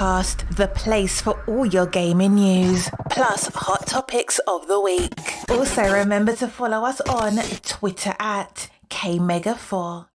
Podcast, the place for all your gaming news, plus hot topics of the week. Also, remember to follow us on Twitter at KMega4.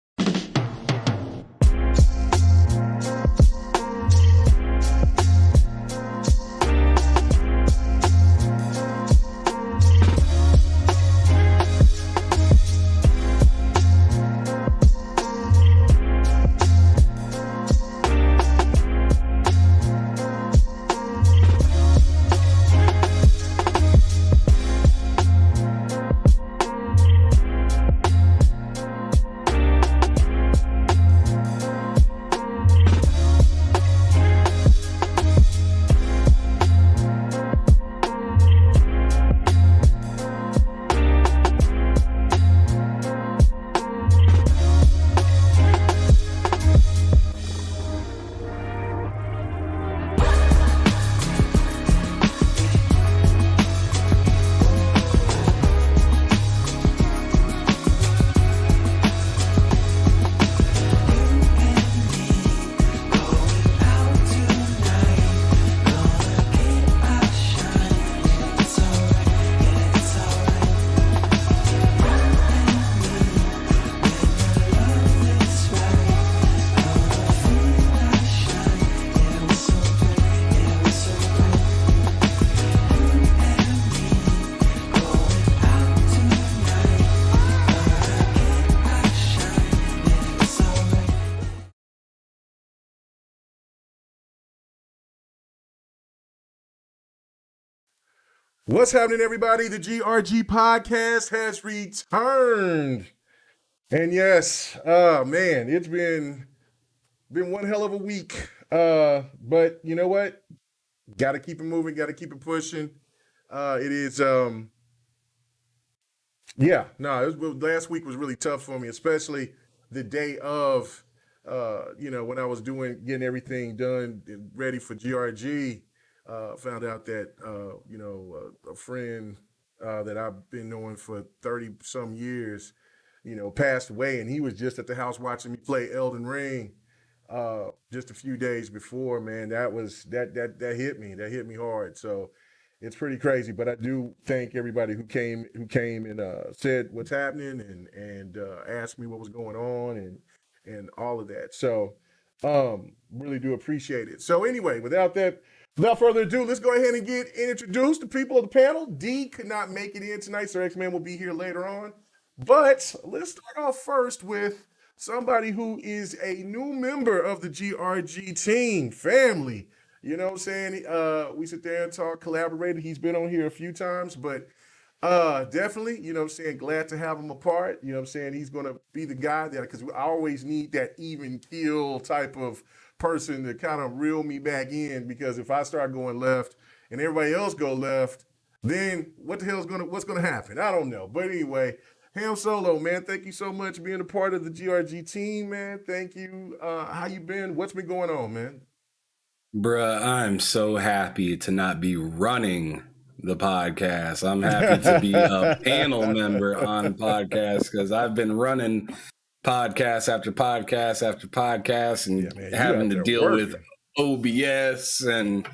What's happening, everybody? The GRG podcast has returned. And yes, man, it's been one hell of a week. But you know what? Got to keep it moving, got to keep it pushing. It is, last week was really tough for me, especially the day of, when I was getting everything done and ready for GRG. Found out that, a friend that I've been knowing for 30 some years, passed away, and he was just at the house watching me play Elden Ring just a few days before. Man, that hit me. That hit me hard. So it's pretty crazy. But I do thank everybody who came and said what's happening and asked me what was going on and all of that. So really do appreciate it. So anyway, without further ado, let's go ahead and get introduced to people of the panel. D could not make it in tonight, so X-Man will be here later on. But let's start off first with somebody who is a new member of the GRG team, family. You know what I'm saying? We sit there and talk, collaborated. He's been on here a few times, but definitely, glad to have him a part. He's going to be the guy because I always need that even keel type of person to kind of reel me back in, because if I start going left and everybody else go left, then what's going to happen? I don't know. But anyway, Ham Solo, man, thank you so much for being a part of the GRG team, man. Thank you. How you been? What's been going on, man? Bruh, I'm so happy to not be running the podcast. I'm happy to be a panel member on podcast, because I've been running podcast after podcast after podcast and having to deal with OBS and,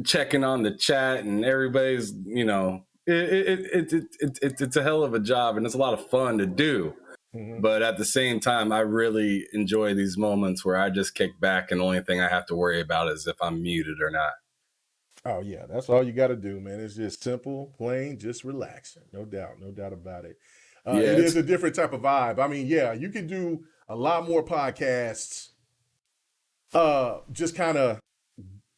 checking on the chat, and everybody's, it's a hell of a job, and it's a lot of fun to do. Mm-hmm. But at the same time, I really enjoy these moments where I just kick back and the only thing I have to worry about is if I'm muted or not. Oh, yeah. That's all you got to do, man. It's just simple, plain, just relaxing. No doubt about it. It is a different type of vibe. I mean, yeah, you can do a lot more podcasts just kind of,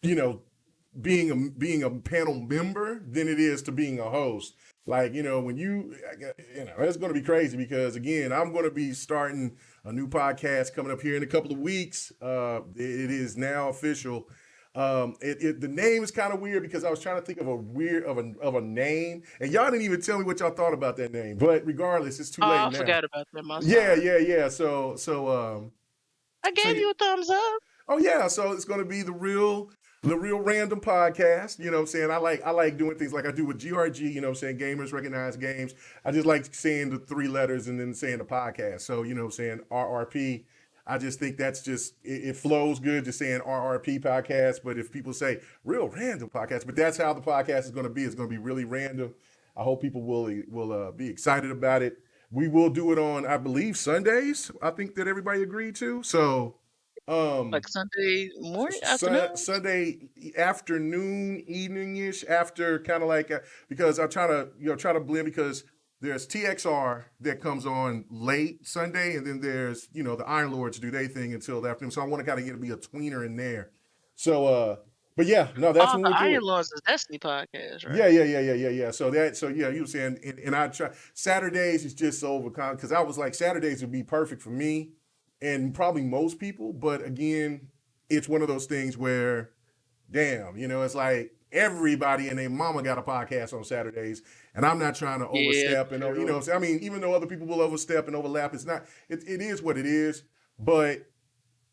being a panel member than it is to being a host. Like, when it's going to be crazy, because, again, I'm going to be starting a new podcast coming up here in a couple of weeks. It is now official. The name is kind of weird, because I was trying to think of a name, and y'all didn't even tell me what y'all thought about that name. But regardless, it's too late now. I forgot about that myself. Yeah. So I gave you a thumbs up. Oh yeah. So it's going to be the real random podcast. You know what I'm saying? I like doing things like I do with GRG. You know what I'm saying? Gamers Recognize Games. I just like saying the three letters and then saying the podcast. So, you know what I'm saying? RRP. I just think that's just it flows good just saying RRP podcast. But if people say real random podcast, but that's how the podcast is going to be. It's going to be really random. I hope people will be excited about it. We will do it on, I believe, Sundays. I think that everybody agreed to. So, Like Sunday morning, afternoon. Sunday afternoon, evening ish, after kind of like because I'm trying to try to blend because there's TXR that comes on late Sunday, and then there's the Iron Lords do their thing until the afternoon. So I want to kind of be a tweener in there. So, but yeah, no, that's Oh, when the we'll do Iron it. Lords is Destiny podcast, right? Yeah. So you were saying, and I try Saturdays is just so overcome because I was like Saturdays would be perfect for me and probably most people, but again, it's one of those things where, damn, it's like everybody and their mama got a podcast on Saturdays, and I'm not trying to Yeah, overstep and true. I mean, even though other people will overstep and overlap, it's not. It is what it is, but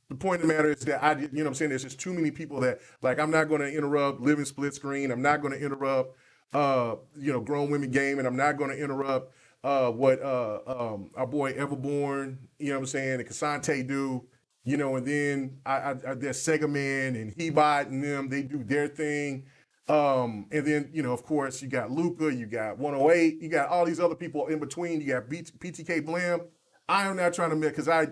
the point of the matter is that what I'm saying, there's just too many people that like I'm not going to interrupt living split screen. I'm not going to interrupt grown women gaming. I'm not going to interrupt what our boy Everborn, what I'm saying, and Kasante do, and then there's Sega Man and Hebot and them, they do their thing. And then, of course, you got Luca, you got 108, you got all these other people in between. You got PTK Blam. I am not trying to make because I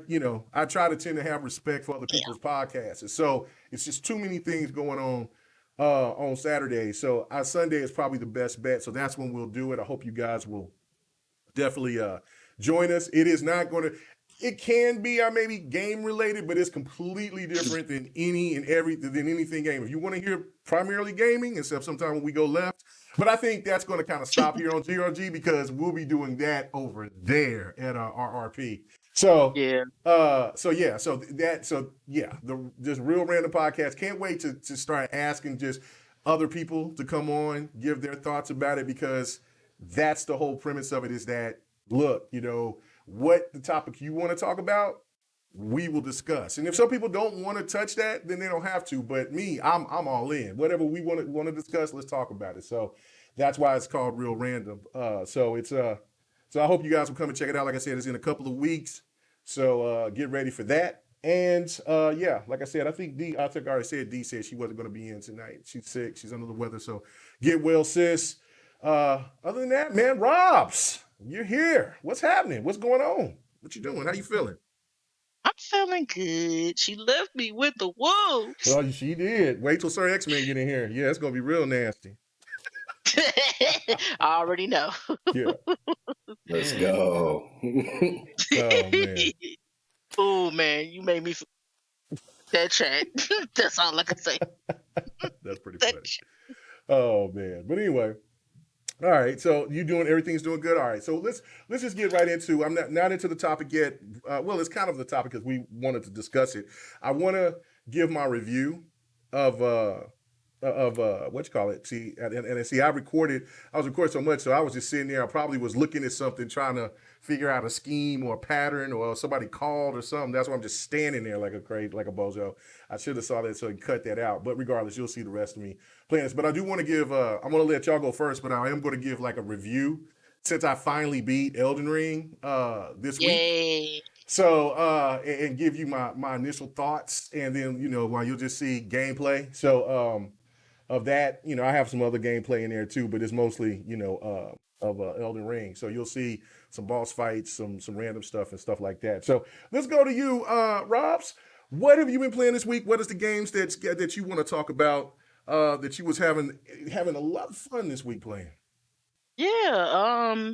try to tend to have respect for other people's podcasts. And so it's just too many things going on Saturday. So our Sunday is probably the best bet. So that's when we'll do it. I hope you guys will definitely join us. It is not going to. It can be maybe game related, but it's completely different than anything game. If you want to hear primarily gaming, except sometime when we go left. But I think that's going to kind of stop here on GRG because we'll be doing that over there at RRP. So Yeah. The just real random podcast. Can't wait to start asking just other people to come on, give their thoughts about it because that's the whole premise of it is that look, what the topic you want to talk about, we will discuss. And if some people don't want to touch that, then they don't have to. But me, I'm all in. Whatever we want to discuss, let's talk about it. So that's why it's called Real Random. So I hope you guys will come and check it out. Like I said, it's in a couple of weeks. So get ready for that. And like I said, I think I already said D said she wasn't going to be in tonight. She's sick. She's under the weather. So get well, sis. Other than that, man, Robs, you're here. What's happening? What's going on? What you doing? How you feeling? I'm feeling good. She left me with the wolves. Oh, she did. Wait till Sir X-Men get in here. Yeah, it's gonna be real nasty. I already know. Yeah. Let's go. Oh man. Oh man, you made me that chat. That's all I can say. That's pretty funny. Oh man. But anyway. All right, so everything's doing good. All right, so let's just get right into. I'm not into the topic yet. Well, it's kind of the topic because we wanted to discuss it. I want to give my review of what you call it. See, and see, I was recording so much, so I was just sitting there. I probably was looking at something, trying to figure out a scheme or a pattern, or somebody called or something. That's why I'm just standing there like a bozo. I should have saw that so I can cut that out. But regardless, you'll see the rest of me playing this. But I do want to give. I'm going to let y'all go first, but I am going to give like a review since I finally beat Elden Ring this week. Yay. So and give you my initial thoughts, and then while you'll just see gameplay. So of that, I have some other gameplay in there too, but it's mostly of Elden Ring. So you'll see some boss fights, some random stuff and stuff like that. So let's go to you, Robs. What have you been playing this week? What is the games that you want to talk about that you was having a lot of fun this week playing? Yeah,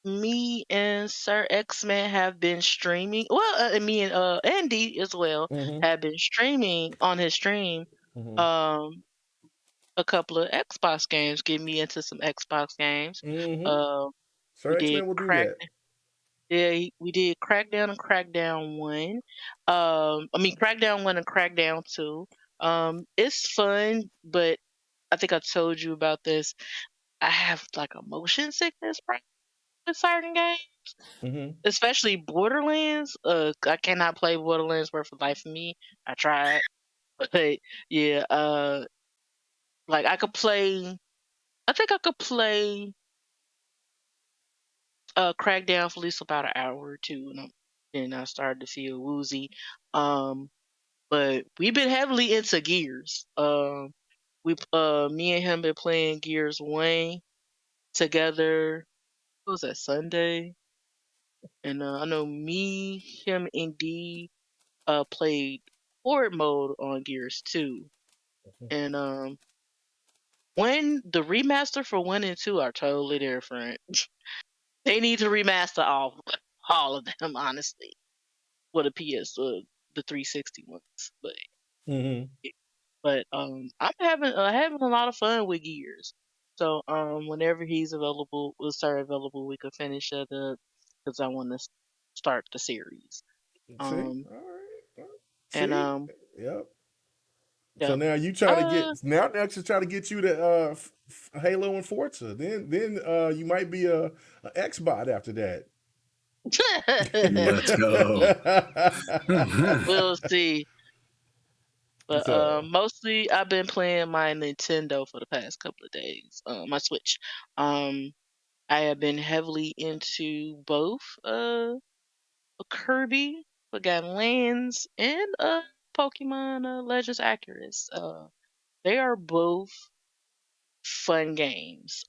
me and Sir X-Man have been streaming. Well, me and Andy as well have been streaming on his stream. A couple of Xbox games, get me into some Xbox games. Sir X-Man will do that. Yeah, we did Crackdown and Crackdown 1. Crackdown 1 and Crackdown 2. It's fun, but I think I told you about this. I have like a motion sickness with certain games, especially Borderlands. I cannot play Borderlands for the life of me. I tried, but yeah, like I think I could play Crackdown for at least about an hour or two, and and I started to feel woozy. But we've been heavily into Gears. Me and him been playing Gears 1 together. What was that, Sunday? And I know me, him, and D played horde mode on Gears 2. And when the remaster for 1 and 2 are totally different. They need to remaster all of them, honestly. For the the 360 ones. Mm-hmm. But I'm having a lot of fun with Gears. So whenever he's available, we'll start available. We could finish that up because I want to start the series. See, Um all right. and See, yep. So yeah. now you trying to get now next is trying to get you to Halo and Forza. Then you might be a Xbot after that. Let's go. We'll see. But So mostly I've been playing my Nintendo for the past couple of days. My Switch. I have been heavily into both Kirby, Forgotten Lands, and Pokemon Legends Arceus. They are both fun games,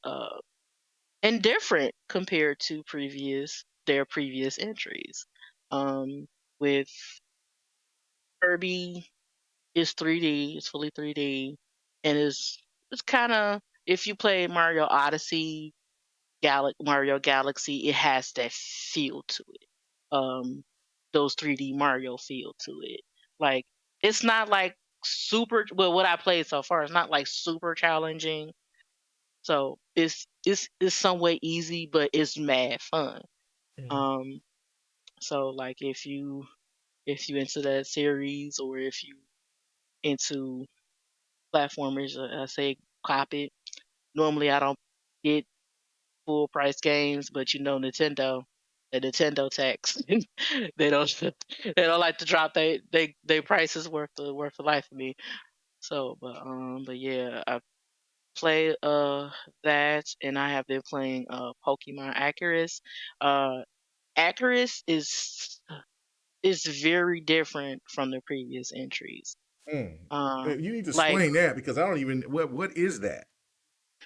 and different compared to their previous entries. Um, with Kirby, it's 3D, it's fully 3D, and it's kind of, if you play Mario Odyssey, Mario Galaxy, it has that feel to it. Those 3D Mario feel to it. Like, it's not like super, well, what I played so far is not like super challenging. So it's somewhat easy, but it's mad fun. Um, so like if you into that series, or if you into platformers, I say cop it. Normally I don't get full price games, but Nintendo, the Nintendo tax, they don't they don't like to drop they prices worth the life of me. So, but yeah, I play that, and I have been playing Pokemon Arceus. Uh, Arceus is very different from the previous entries. mm. Uh, You need to like explain that because I don't even what is that?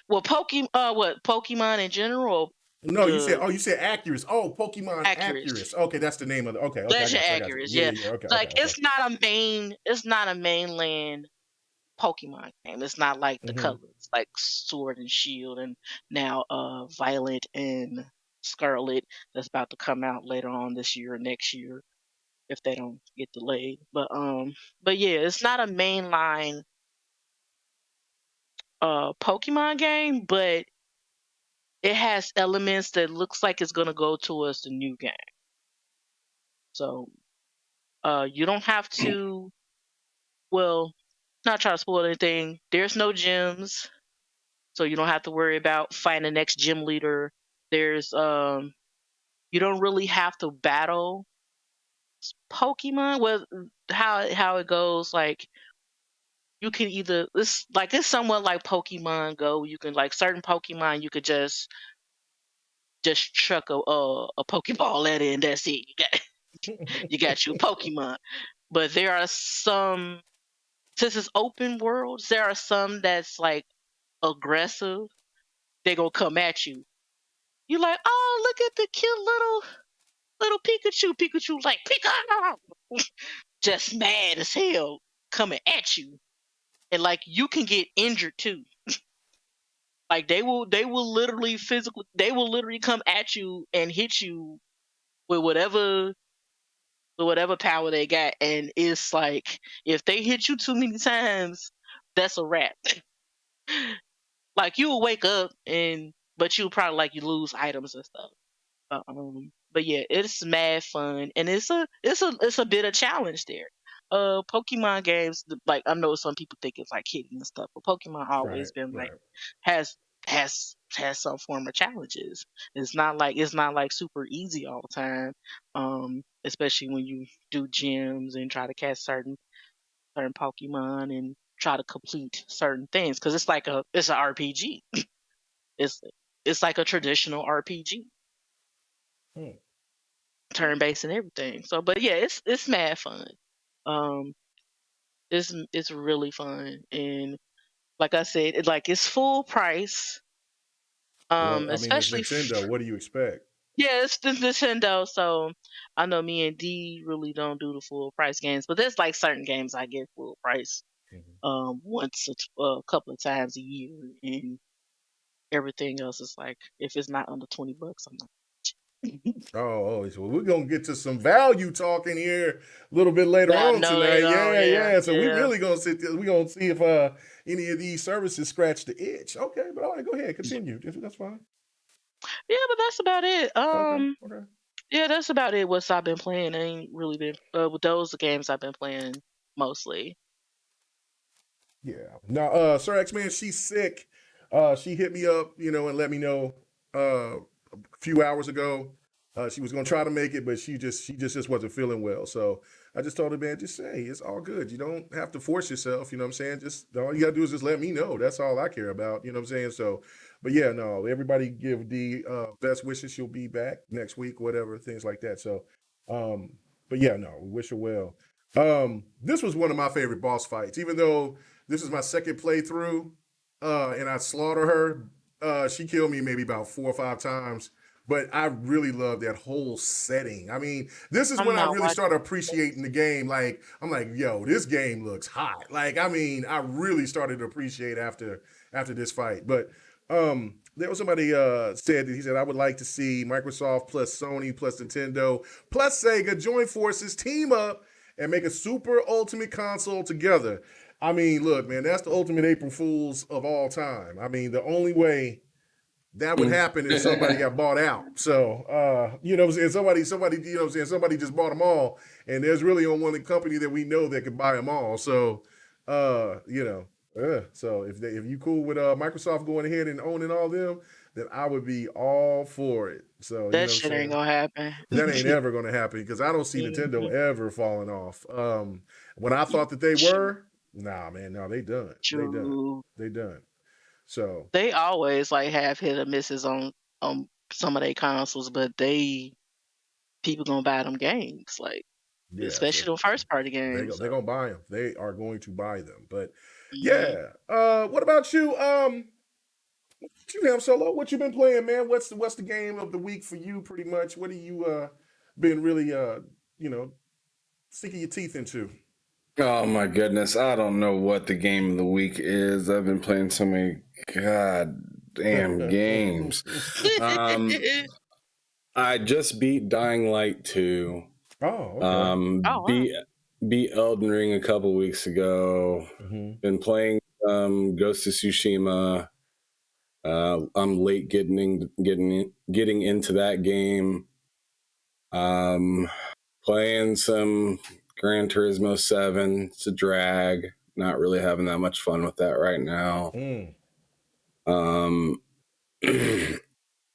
what Pokemon in general, No, the you said Accurus. Oh, Pokemon Accurus. Accurus. Okay, that's the name of the. Okay, I Legend got you. Accurate, Yeah, yeah. yeah, yeah. Okay, okay, Like okay. it's not a mainland Pokemon game. It's not like the Mm-hmm. colors, like Sword and Shield, and now Violet and Scarlet, that's about to come out later on this year or next year if they don't get delayed. But yeah, it's not a mainline Pokemon game, but it has elements that looks like it's gonna go towards the new game. So you don't have to, well, not try to spoil anything. There's no gyms, so you don't have to worry about finding the next gym leader. There's you don't really have to battle Pokemon. Well, how it goes, like you can either, it's somewhat like Pokemon Go. You can, like, certain Pokemon you could just chuck a Pokeball at it, and that's it. You got your Pokemon. But there are some, since it's open worlds, there are some that's like aggressive. They gonna come at you. You like, oh, look at the cute little Pikachu. Pikachu like Pika, just mad as hell coming at you, and like you can get injured too. Like they will literally come at you and hit you with whatever power they got, and it's like if they hit you too many times, that's a wrap. Like, you will wake up, but you'll probably, like, you lose items and stuff. But yeah, it's mad fun, and it's a bit of challenge there. Pokemon games, like, I know some people think it's like hitting and stuff, but Pokemon Right, always been like, right. has some form of challenges. It's not like super easy all the time. Especially when you do gyms and try to catch certain Pokemon and try to complete certain things, because it's an RPG. It's it's like a traditional RPG. Hmm. turn based and everything. So, but yeah, it's mad fun. Um, it's really fun, and like I said, it's full price. Well, I mean, it's Especially Nintendo. What do you expect? yeah, it's the Nintendo. So I know me and D really don't do the full price games, but there's like certain games I get full price Mhm. once a couple of times a year, and everything else is like if it's not under $20, I'm not. So we're gonna get to some value talking here a little bit later Yeah, I on know tonight. later on. Yeah, Yeah, yeah. So we yeah, really gonna sit there. We gonna see if any of these services scratch the itch. Okay, but all right, go ahead, continue. That's fine. yeah. But that's about it. Okay, okay. Yeah, that's about it. What's I've been playing. I ain't really been with those the games I've been playing mostly. Yeah. Now, Sir X Man, she's sick. She hit me up, and let me know a few hours ago. She was gonna try to make it, but she just wasn't feeling well. So I just told her, man, just say it's all good. You don't have to force yourself. You know what I'm saying? Just all you gotta do is just let me know. That's all I care about. You know what I'm saying? So, but yeah, no, everybody give the best wishes. She'll be back next week, whatever, things like that. So, um, but yeah, no, we wish her well. This was one of my favorite boss fights, even though this is my second playthrough, and I slaughter her. She killed me maybe about 4 or 5 times, but I really love that whole setting. I mean, this is I'm when I not really watching. started appreciating the game. Like, I'm like, yo, this game looks hot. Like, I mean, I really started to appreciate after this fight. But there was somebody said that he said I would like to see Microsoft plus Sony plus Nintendo plus Sega join forces, team up, and make a super ultimate console together. I mean, look, man, that's the ultimate April Fools of all time. I mean, the only way that would happen if somebody got bought out. So, you know what I'm saying? Somebody, you know what I'm saying? Somebody just bought them all, and there's really only one company that we know that could buy them all. So, so if you cool with Microsoft going ahead and owning all them, then I would be all for it. So, you That know what I'm shit ain't saying? gonna happen. That ain't ever going to happen because I don't see Nintendo Mhm. ever falling off. When I thought that they were, nah, man, no, they done. They done. True. They done. So, They always like have hit or misses on some of their consoles, but people gonna buy them games, like yeah, so especially the first party they're games. going to buy them. They are going to buy them. But Hmm. yeah, what about you? You have solo. What you been playing, man? What's the game of the week for you? Pretty much. What have you been really you know sinking your teeth into? Oh my goodness, I don't know what the game of the week is. I've been playing so many goddamn games. Um, I just beat Dying Light 2. Oh, okay. Oh wow. Beat Elden Ring a couple weeks ago. Hmm. Been playing Ghost of Tsushima. I'm late getting into that game. Um, Playing some Gran Turismo 7. It's a drag. Not really having that much fun with that right now. Mm. Um,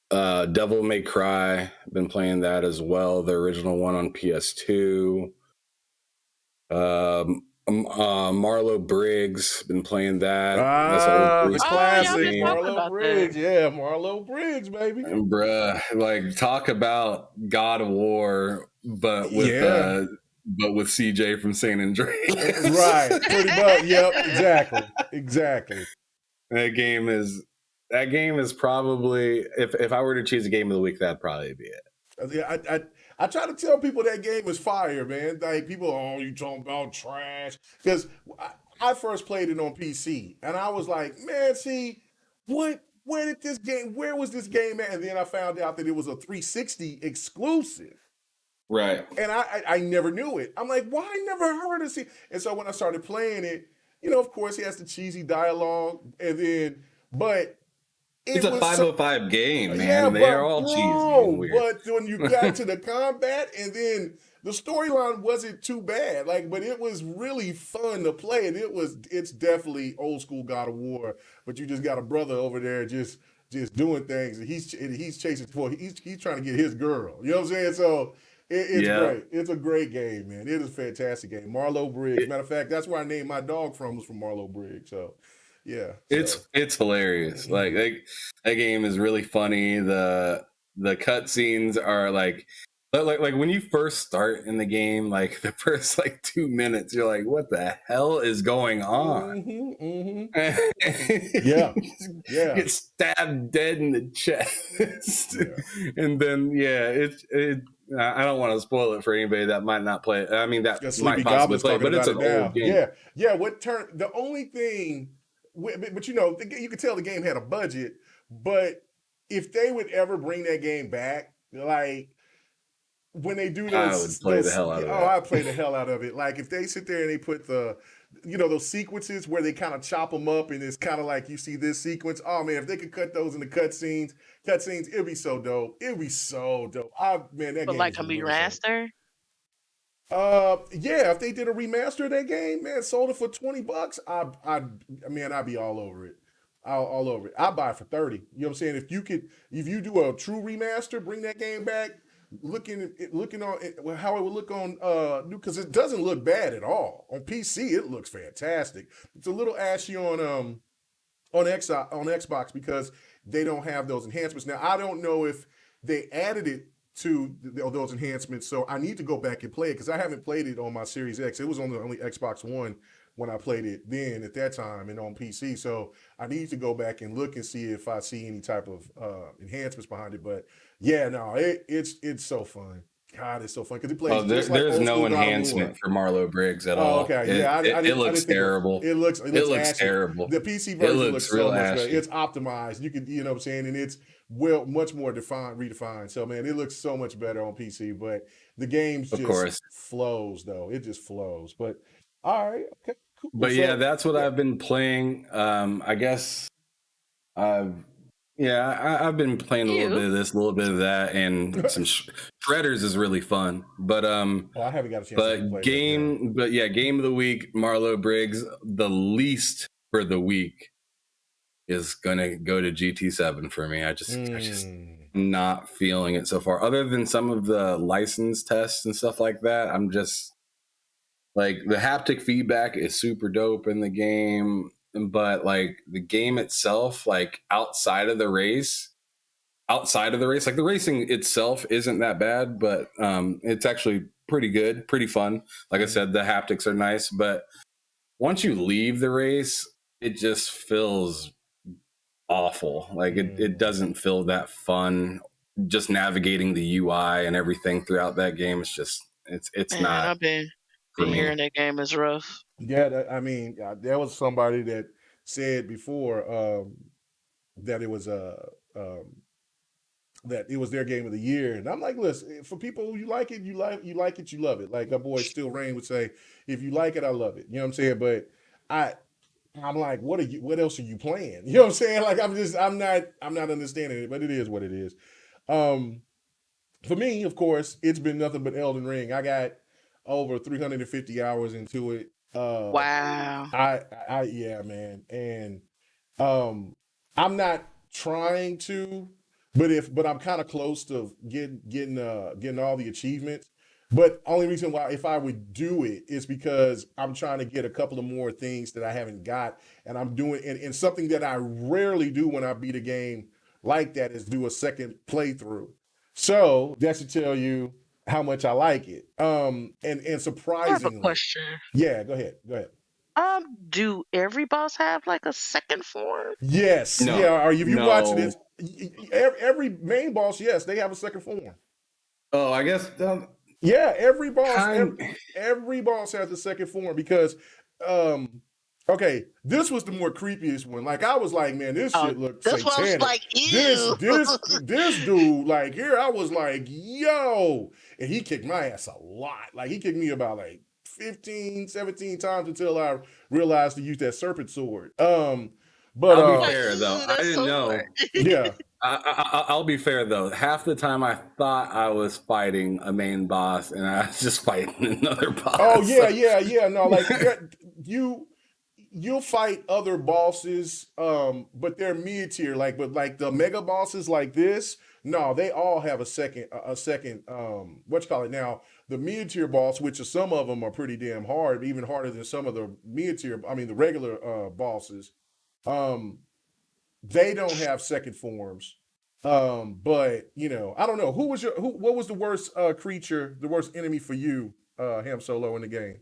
Devil May Cry. Been playing that as well. The original one on PS2. Marlo Briggs. Been playing that. That's an old Ah, the 360 Oh, y'all been classic game. talking Marlo about that. Briggs. Yeah, Marlo Briggs, baby. And bruh, like talk about God of War, Yeah. but with CJ from San Andreas. Right. Pretty much. Yep. Exactly. Exactly. That game is probably if I were to choose a game of the week, that'd probably be it. Yeah, I try to tell people that game is fire, man. Like people, oh, you talking about trash? Because I first played it on PC, and I was like, man, see, what? Where was this game at? And then I found out that it was a 360 exclusive. Right. And I never knew it. I'm like, why I never heard of it? And so when I started playing it, of course he has the cheesy dialogue, and then but It's it a was so 505 game, yeah, man. They are but all cheesy and bro, weird. but when you got to the combat and then the storyline wasn't too bad. Like, but it was really fun to play. And it's definitely old school God of War. But you just got a brother over there just doing things, and he's chasing for he's trying to get his girl. You know what I'm saying? So it's Yeah. great. It's a great game, man. It is a fantastic game. Marlo Briggs. Matter of fact, that's where I named my dog from, was from Marlo Briggs. So yeah. So It's hilarious. Like that game is really funny. The cutscenes are like Like when you first start in the game, like the first like 2 minutes, you're like, what the hell is going on? Yeah, You just yeah, get stabbed dead in the chest. yeah. And then I don't want to spoil it for anybody that might not play it. I mean, that Sleepy might possibly Goblin's play it, talking but it's about it an old now. game. Yeah, yeah. The only thing, but you know, you could tell the game had a budget. But if they would ever bring that game back, like when they do I would play the hell out of that. I play the hell out of it. Like if they sit there and they put those sequences where they kind of chop them up and it's kind of like you see this sequence. Oh man, if they could cut those in the cutscenes, it'd be so dope. It'd be so dope. Man, that But game like is a really remaster? yeah, if they did a remaster of that game, man, sold it for $20, I'd be all over it. All over it. I'd buy it for 30. You know what I'm saying? If you do a true remaster, bring that game back, looking on how it would look on new, because it doesn't look bad at all. On PC, it looks fantastic. It's a little ashy on Xbox because they don't have those enhancements. Now, I don't know if they added it to those enhancements, so I need to go back and play it because I haven't played it on my Series X. It was on the only Xbox One when I played it then at that time and on PC. So I need to go back and look and see if I see any type of enhancements behind it. But yeah, no, it's so fun. God, it's so fun because it plays. There's old no school God of War. enhancement for Marlowe Briggs at all. Okay, yeah, It looks terrible. It looks ashy. Terrible. The PC version looks so much ashy. better. It's optimized. You know what I'm saying, and it's much more redefined. So man, it looks so much better on PC. But the game just flows, though. It just flows. But all right, okay, cool. But yeah, that's what I've been playing. I guess I've been playing a little bit of this, a little bit of that, and some Shredders is really fun. But I haven't got a chance to play game of the week, Marlowe Briggs. The least for the week is gonna go to GT7 for me. I just not feeling it so far. Other than some of the license tests and stuff like that, I'm just like, the haptic feedback is super dope in the game. But like the game itself, like outside of the race, like the racing itself isn't that bad, but it's actually pretty good, pretty fun. Like I said, the haptics are nice, but once you leave the race, it just feels awful. Like it doesn't feel that fun. Just navigating the UI and everything throughout that game, it's just it's not. I've been hearing that game is rough. Yeah, there was somebody that said before that it was that it was their game of the year, and I'm like, listen, for people who you like it, you love it. Like our boy Still Rain would say, if you like it, I love it. You know what I'm saying? But I'm like, what else are you playing? You know what I'm saying? Like I'm not understanding it, but it is what it is. For me, of course, it's been nothing but Elden Ring. I got over 350 hours into it. Wow. Yeah, man. And I'm not trying to, but I'm kind of close to getting all the achievements. But only reason why, if I would do it, is because I'm trying to get a couple of more things that I haven't got, and I'm doing and something that I rarely do when I beat a game like that is do a second playthrough. So that should tell you how much I like it. And surprisingly, I have a question. Yeah, go ahead. Do every boss have like a second form? Yes. No. Yeah. Are you watching this? Every main boss, yes, they have a second form. Oh, I guess. Yeah, every boss, every boss has a second form because, okay, this was the more creepiest one. Like I was like, man, this shit looked satanic. That's why I was like, ew. This dude, like here, I was like, yo, and he kicked my ass a lot. Like he kicked me about like 15, 17 times until I realized to use that serpent sword. But I'll be fair though, I didn't know. Yeah. I'll be fair though. Half the time I thought I was fighting a main boss, and I was just fighting another boss. Oh yeah. No, like you'll fight other bosses, but they're mid tier. But the mega bosses like this, no, they all have a second. What you call it now? The mid tier boss, which are, some of them are pretty damn hard, even harder than some of the mid tier. I mean, the regular bosses. They don't have second forms. But I don't know. What was the worst creature, the worst enemy for you, Ham Solo in the game?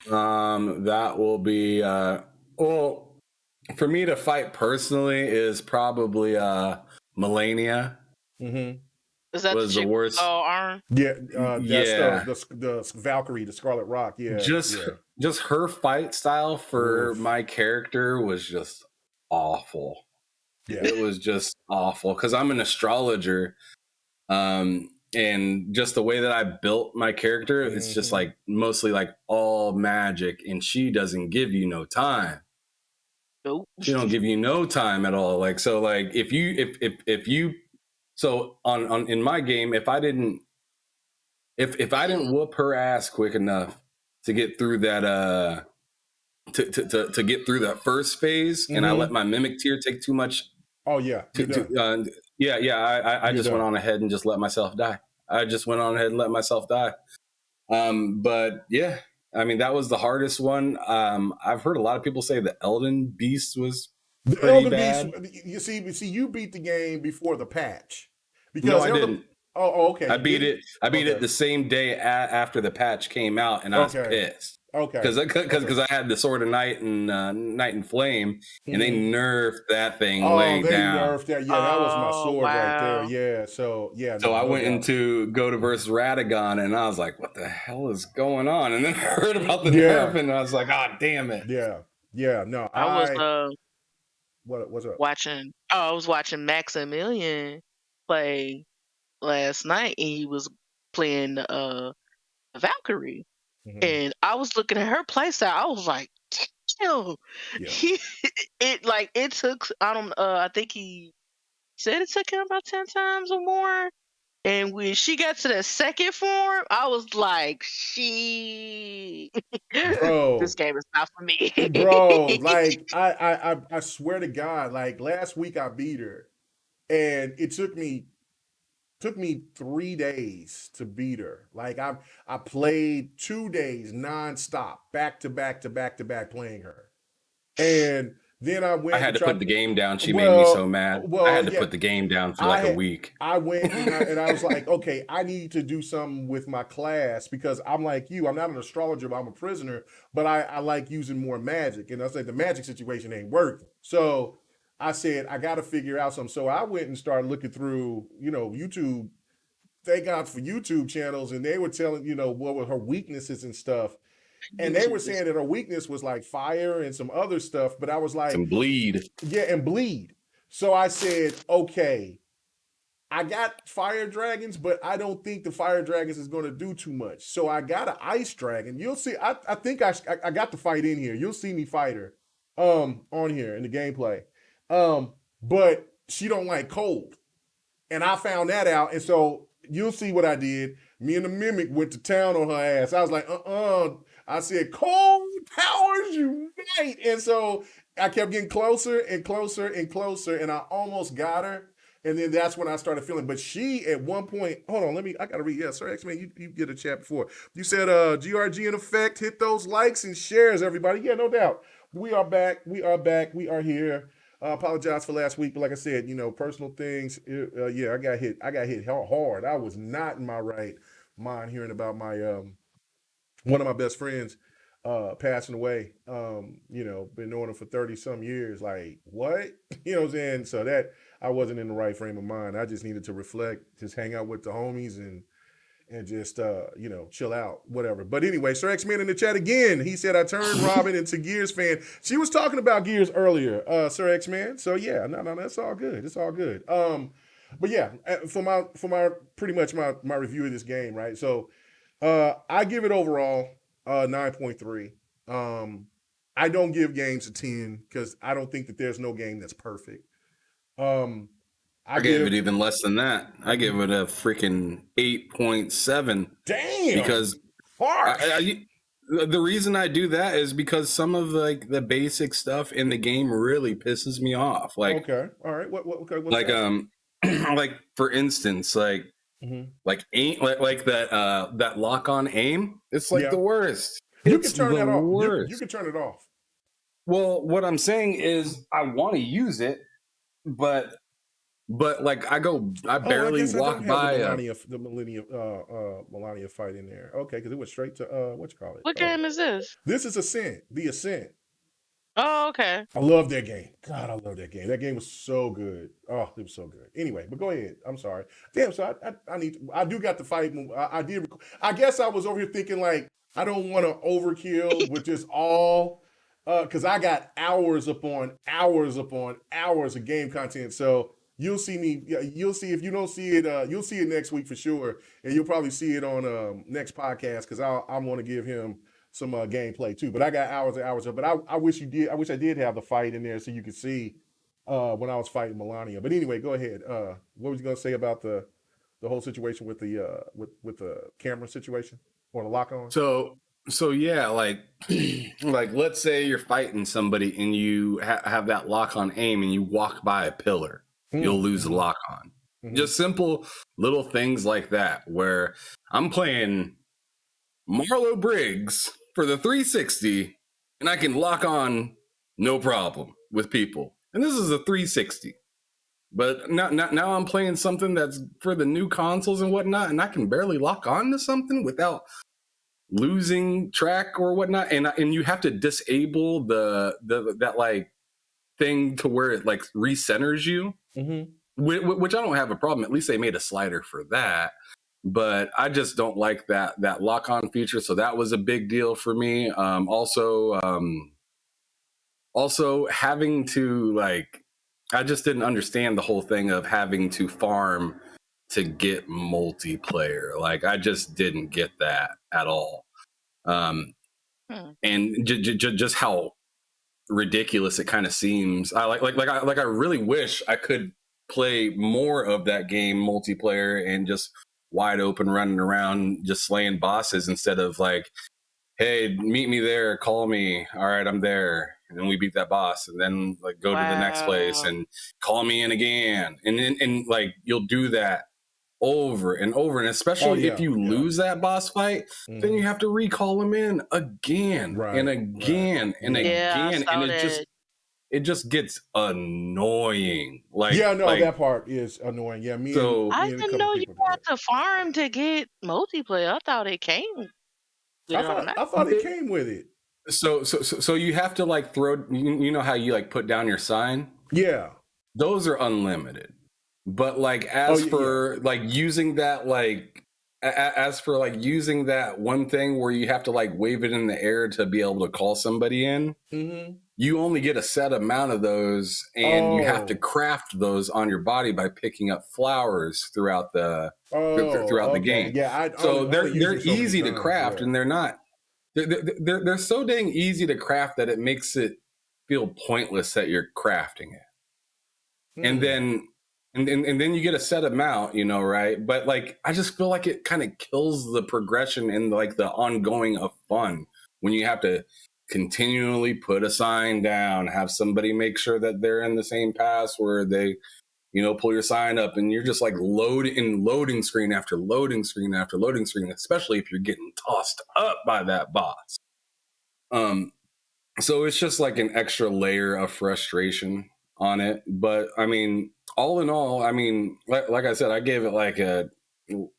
That will be well, for me to fight personally is probably Melania Mm-hmm. Is that the was the chick with worst. all arm? Yeah, that's Yeah, the Valkyrie, the Scarlet Rock. Yeah, just yeah. just her fight style for Oof. my character was just awful. Yeah. It was just awful because I'm an astrologer, and just the way that I built my character, it's just Mm-hmm. like mostly like all magic, and she doesn't give you no time. Nope. She don't give you no time at all. Like so, like if you so on in my game, if I didn't whoop her ass quick enough to get through that to get through that first phase, and I let Mm-hmm. my mimic tier take too much. Oh yeah, you're done. I You're just went done. on ahead and just let myself die. I just went on ahead and let myself die. But yeah, I mean that was the hardest one. I've heard a lot of people say the Elden Beast was The pretty Elder Beast. bad. You beat the game before the patch No, because I Elder. didn't. Oh, okay. I You beat didn't. it. I beat it Okay. the same day after the patch came out, and I was Okay. pissed Okay. because I had the Sword of Night and Night and Flame, and they Mm-hmm. nerfed that thing Oh, way they down. nerfed that. Yeah, that was my Oh sword right there. wow. Yeah. So yeah, So no, I no went doubt. into go to versus Radagon, and I was like, "What the hell is going on?" And then I heard about the Yeah. nerf, and I was like, "Ah, damn it!" Yeah. Yeah. No, I was what's up? I was watching Maximilian play last night, and he was playing Valkyrie. Mm-hmm. And I was looking at her playstyle. I was like, damn. Yeah. It took I think he said it took him about 10 times or more. And when she got to the second form, I was like, she this Bro. game is not for me. Bro, like I swear to God, like last week I beat her and it took me 3 days to beat her. Like I played 2 days nonstop, back to back to back to back playing her. And then I I went had and to put tried the game down. She made me so well mad. I well had to yeah, put the game down for I like a had week. I went and I was like, okay, I need to do something with my class because I'm like you. I'm not an astrologer, but I'm a prisoner. But I like using more magic, and I said the magic situation ain't working. So I said I got to figure out something. So I went and started looking through, YouTube. Thank God for YouTube channels, and they were telling what were her weaknesses and stuff. And they were YouTube is saying that her weakness was like fire and some other stuff. But I was like, Some bleed. yeah, and bleed. So I said, okay, I got fire dragons, but I don't think the fire dragons is going to do too much. So I got an ice dragon. You'll see. I think I got the fight in here. You'll see me fight her, on here in the gameplay. But she don't like cold, and I found that out. And so you'll see what I did. Me and the mimic went to town on her ass. I was like, I said, cold powers unite. And so I kept getting closer and closer and closer, and I almost got her. And then that's when I started feeling. But she at one point, hold on, I gotta read. Yeah, Sir X-Man, you get a chat before. You said GRG in effect, hit those likes and shares, everybody. Yeah, no doubt. We are back. We are back. We are here. Apologize for last week, but like I said, personal things. Yeah, I got hit. I got hit hard. I was not in my right mind hearing about my one of my best friends passing away. Been knowing him for 30 some years. Like, what? You know what I'm saying? So that I wasn't in the right frame of mind. I just needed to reflect, just hang out with the homies and just chill out, whatever. But anyway, Sir X-Man in the chat again. He said I turned Robin into Gears fan. She was talking about Gears earlier, Sir X-Man. So yeah, no, that's all good. It's all good. But yeah, for my pretty much my review of this game, right? So I give it overall 9.3. I don't give games a 10 because I don't think that there's no game that's perfect. I gave it even less than that. I give it a freaking 8.7. Damn. Because the reason I do that is because some of the basic stuff in the game really pisses me off. Like, okay, all right. Okay, what's like that? like for instance, like aim, like that lock on aim. It's like the worst. You It's can turn the that off. worst. You can turn it off. Well, what I'm saying is I want to use it, but But like I I barely guess I don't walk have by the Melania fight in there. Okay, because it went straight to what you call it? What game is this? This is Ascent, The Ascent. Oh, okay. I love that game. God, I love that game. That game was so good. Oh, it was so good. Anyway, but go ahead. I'm sorry. Damn. So I do got the fight. I did. I guess I was over here thinking like I don't want to overkill with just all, because I got hours upon hours upon hours of game content. So you'll see me. You'll see if you don't see it. You'll see it next week for sure, and you'll probably see it on next podcast because I want to give him some gameplay too. But I got hours and hours of. But I wish you did. I wish I did have the fight in there so you could see when I was fighting Melania. But anyway, go ahead. What was you gonna say about the whole situation with the with the camera situation or the lock on? So yeah, like like let's say you're fighting somebody and you have that lock on aim and you walk by a pillar, you'll lose the lock on. Just simple little things like that where I'm playing Marlo Briggs for the 360 and I can lock on no problem with people. And this is a 360. But now I'm playing something that's for the new consoles and whatnot, and I can barely lock on to something without losing track or whatnot. And you have to disable that like thing to where it like recenters you, which I don't have a problem. At least they made a slider for that. But I just don't like that lock on feature. So that was a big deal for me. Also having to like, I just didn't understand the whole thing of having to farm to get multiplayer. Like I just didn't get that at all. And just how ridiculous it kind of seems. I I really wish I could play more of that game multiplayer and just wide open running around just slaying bosses instead of like, hey, meet me there, call me, all right, I'm there, and then we beat that boss and then like go to the next place and call me in again, and then and like you'll do that over and over, and especially if you lose that boss fight, then you have to recall him in again and again and again, and it just gets annoying. Like that part is annoying. Yeah, I didn't know you had to farm to get multiplayer. I thought it came. I thought it came with it. So you have to like throw. You know how you like put down your sign? Yeah, those are unlimited. But like as for like using that using that one thing where you have to like wave it in the air to be able to call somebody in, you only get a set amount of those, and you have to craft those on your body by picking up flowers throughout the the game. Yeah, so they're easy to craft, and they're not. They're so dang easy to craft that it makes it feel pointless that you're crafting it, and then. And then you get a set amount, you know, right? But like, I just feel like it kind of kills the progression and like the ongoing of fun when you have to continually put a sign down, have somebody make sure that they're in the same password. They, you know, pull your sign up, and you're just like loading screen after loading screen after loading screen, especially if you're getting tossed up by that boss. So it's just like an extra layer of frustration on it. But I mean, all in all, I mean, like I said, I gave it like a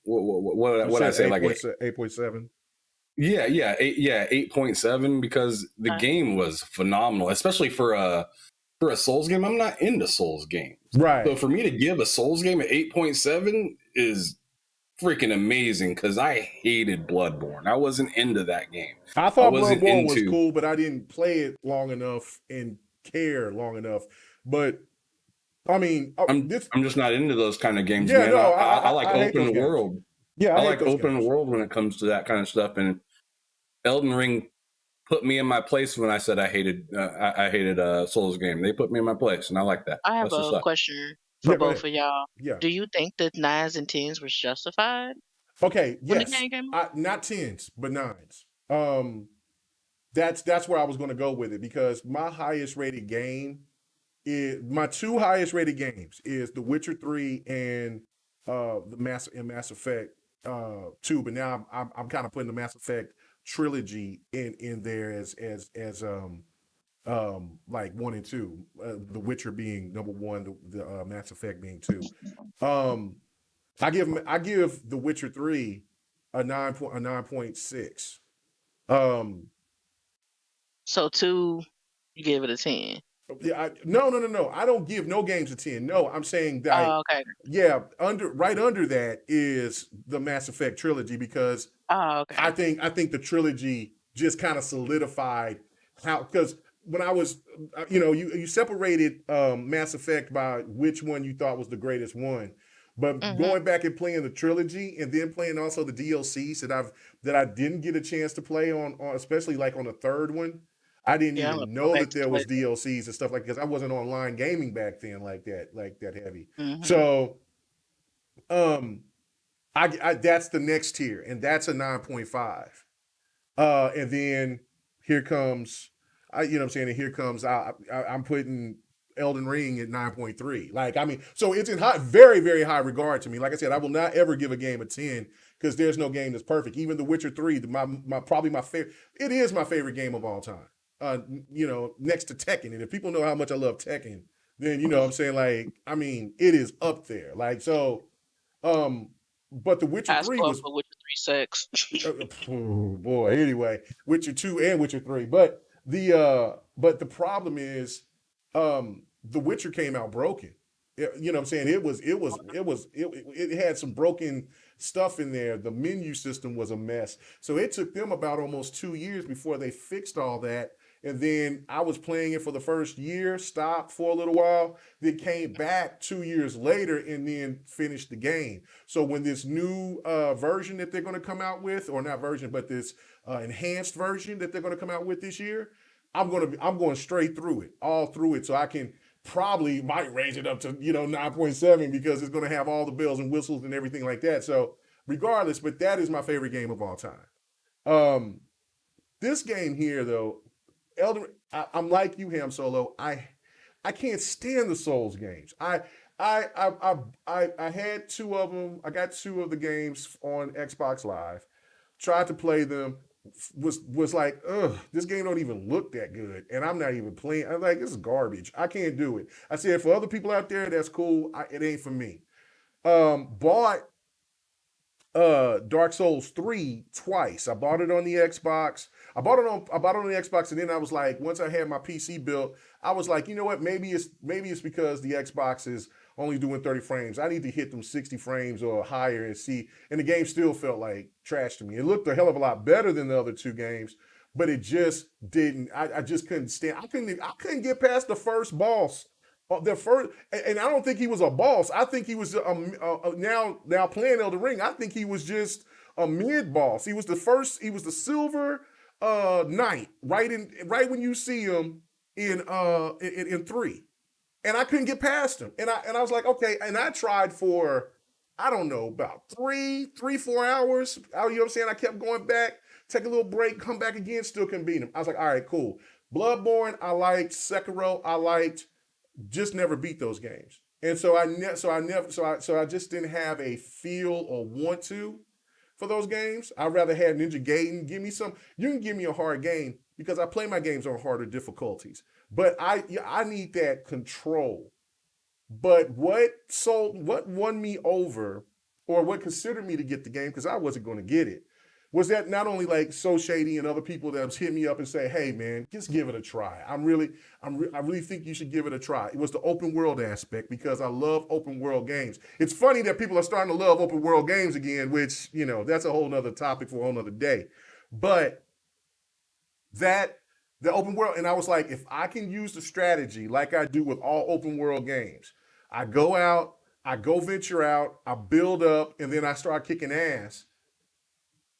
what I say, like 8.7. Yeah, 8.7 because the game was phenomenal, especially for a Souls game. I'm not into Souls games, right? So for me to give a Souls game an 8.7 is freaking amazing because I hated Bloodborne. I wasn't into that game. I thought Bloodborne was cool, but I didn't play it long enough and care long enough. But I mean, I'm just not into those kind of games. Yeah, man. no, I like open world. Yeah, I like open world when it comes to that kind of stuff. And Elden Ring put me in my place when I said I hated a Souls game. They put me in my place, and I like that. I have a question for both of y'all. Yeah. Do you think that 9s and 10s were justified? Okay, when yes. the game came out? Not 10s, but 9s. That's where I was going to go with it because my highest rated game is my two highest rated games is The Witcher 3 and the Mass Effect 2. But now I'm kind of putting the Mass Effect trilogy in there as like 1 and 2, The Witcher being number 1, the Mass Effect being 2. Um, I give The Witcher 3 a 9.6. Um, So 2, you give it a 10. yeah, no. I don't give no games a 10. No, I'm saying that Oh, okay. yeah, right under that is the Mass Effect trilogy because Oh, I okay. think the trilogy just kind of solidified how because when I was you separated Mass Effect by which one you thought was the greatest one, but Mhm. going back and playing the trilogy and then playing also the DLCs that I didn't get a chance to play on especially like on the third one. I didn't Yeah, I'm gonna even go know back that to there play was DLCs and stuff like because I wasn't online gaming back then like that heavy. that. Mhm. So um I that's the next tier and that's a 9.5. And then here comes, you know what I'm saying? And here comes, I'm putting Elden Ring at 9.3. Like, I mean, so it's in high, very, very high regard to me. Like I said, I will not ever give a game a 10 because there's no game that's perfect. Even The Witcher 3, probably my favorite, it is my favorite game of all time. Next to Tekken. And if people know how much I love Tekken, then, you know what I'm saying? Like, I mean, it is up there. Like, so, um, but The Witcher High 3 score was for Witcher 3 sex. oh boy. Anyway, Witcher 2 and Witcher 3. But the problem is The Witcher came out broken. You know what I'm saying? It had some broken stuff in there. The menu system was a mess. So it took them about almost 2 years before they fixed all that. And then I was playing it for the first year, stopped for a little while, then came back 2 years later and then finished the game. So when this new version that they're going to come out with, or not version, but this enhanced version that they're going to come out with this year, I'm going straight through it, all through it, so I can probably might raise it up to 9.7 because it's going to have all the bells and whistles and everything like that. So regardless, but that is my favorite game of all time. Um, this game here though, I'm like you, Ham Solo. I can't stand the Souls games. I had 2 of them. I got 2 of the games on Xbox Live. Tried to play them. Was like, ugh, this game don't even look that good, and I'm not even playing. I'm like, this is garbage. I can't do it. I said for other people out there, that's cool. It ain't for me. Bought Dark Souls 3 twice. I bought it on the Xbox. I bought it on the Xbox, and then I was like, once I had my PC built, I was like, you know what? Maybe it's because the Xbox is only doing 30 frames. I need to hit them 60 frames or higher and see. And the game still felt like trash to me. It looked a hell of a lot better than the other 2 games, but it just didn't. I just couldn't stand. I couldn't get past the first boss. The first, and I don't think he was a boss. I think he was now playing Elden Ring. I think he was just a mid boss. He was the first. He was the silver knight right when you see him in 3, and I couldn't get past him. And I was like, okay. And I tried for I don't know about 4 hours. You know what I'm saying? I kept going back, take a little break, come back again, still couldn't beat him. I was like, all right, cool. Bloodborne, I liked. Sekiro, I liked. Just never beat those games. And so I just didn't have a feel or want to for those games. I'd rather have Ninja Gaiden. You can give me a hard game because I play my games on harder difficulties. But I need that control. But what won me over or what considered me to get the game, because I wasn't going to get it, was that not only like So Shady and other people that hit me up and say, "Hey man, just give it a try. I really think you should give it a try." It was the open world aspect because I love open world games. It's funny that people are starting to love open world games again, which that's a whole nother topic for a whole nother day. But that the open world, and I was like, if I can use the strategy like I do with all open world games, I go out, I go venture out, I build up, and then I start kicking ass.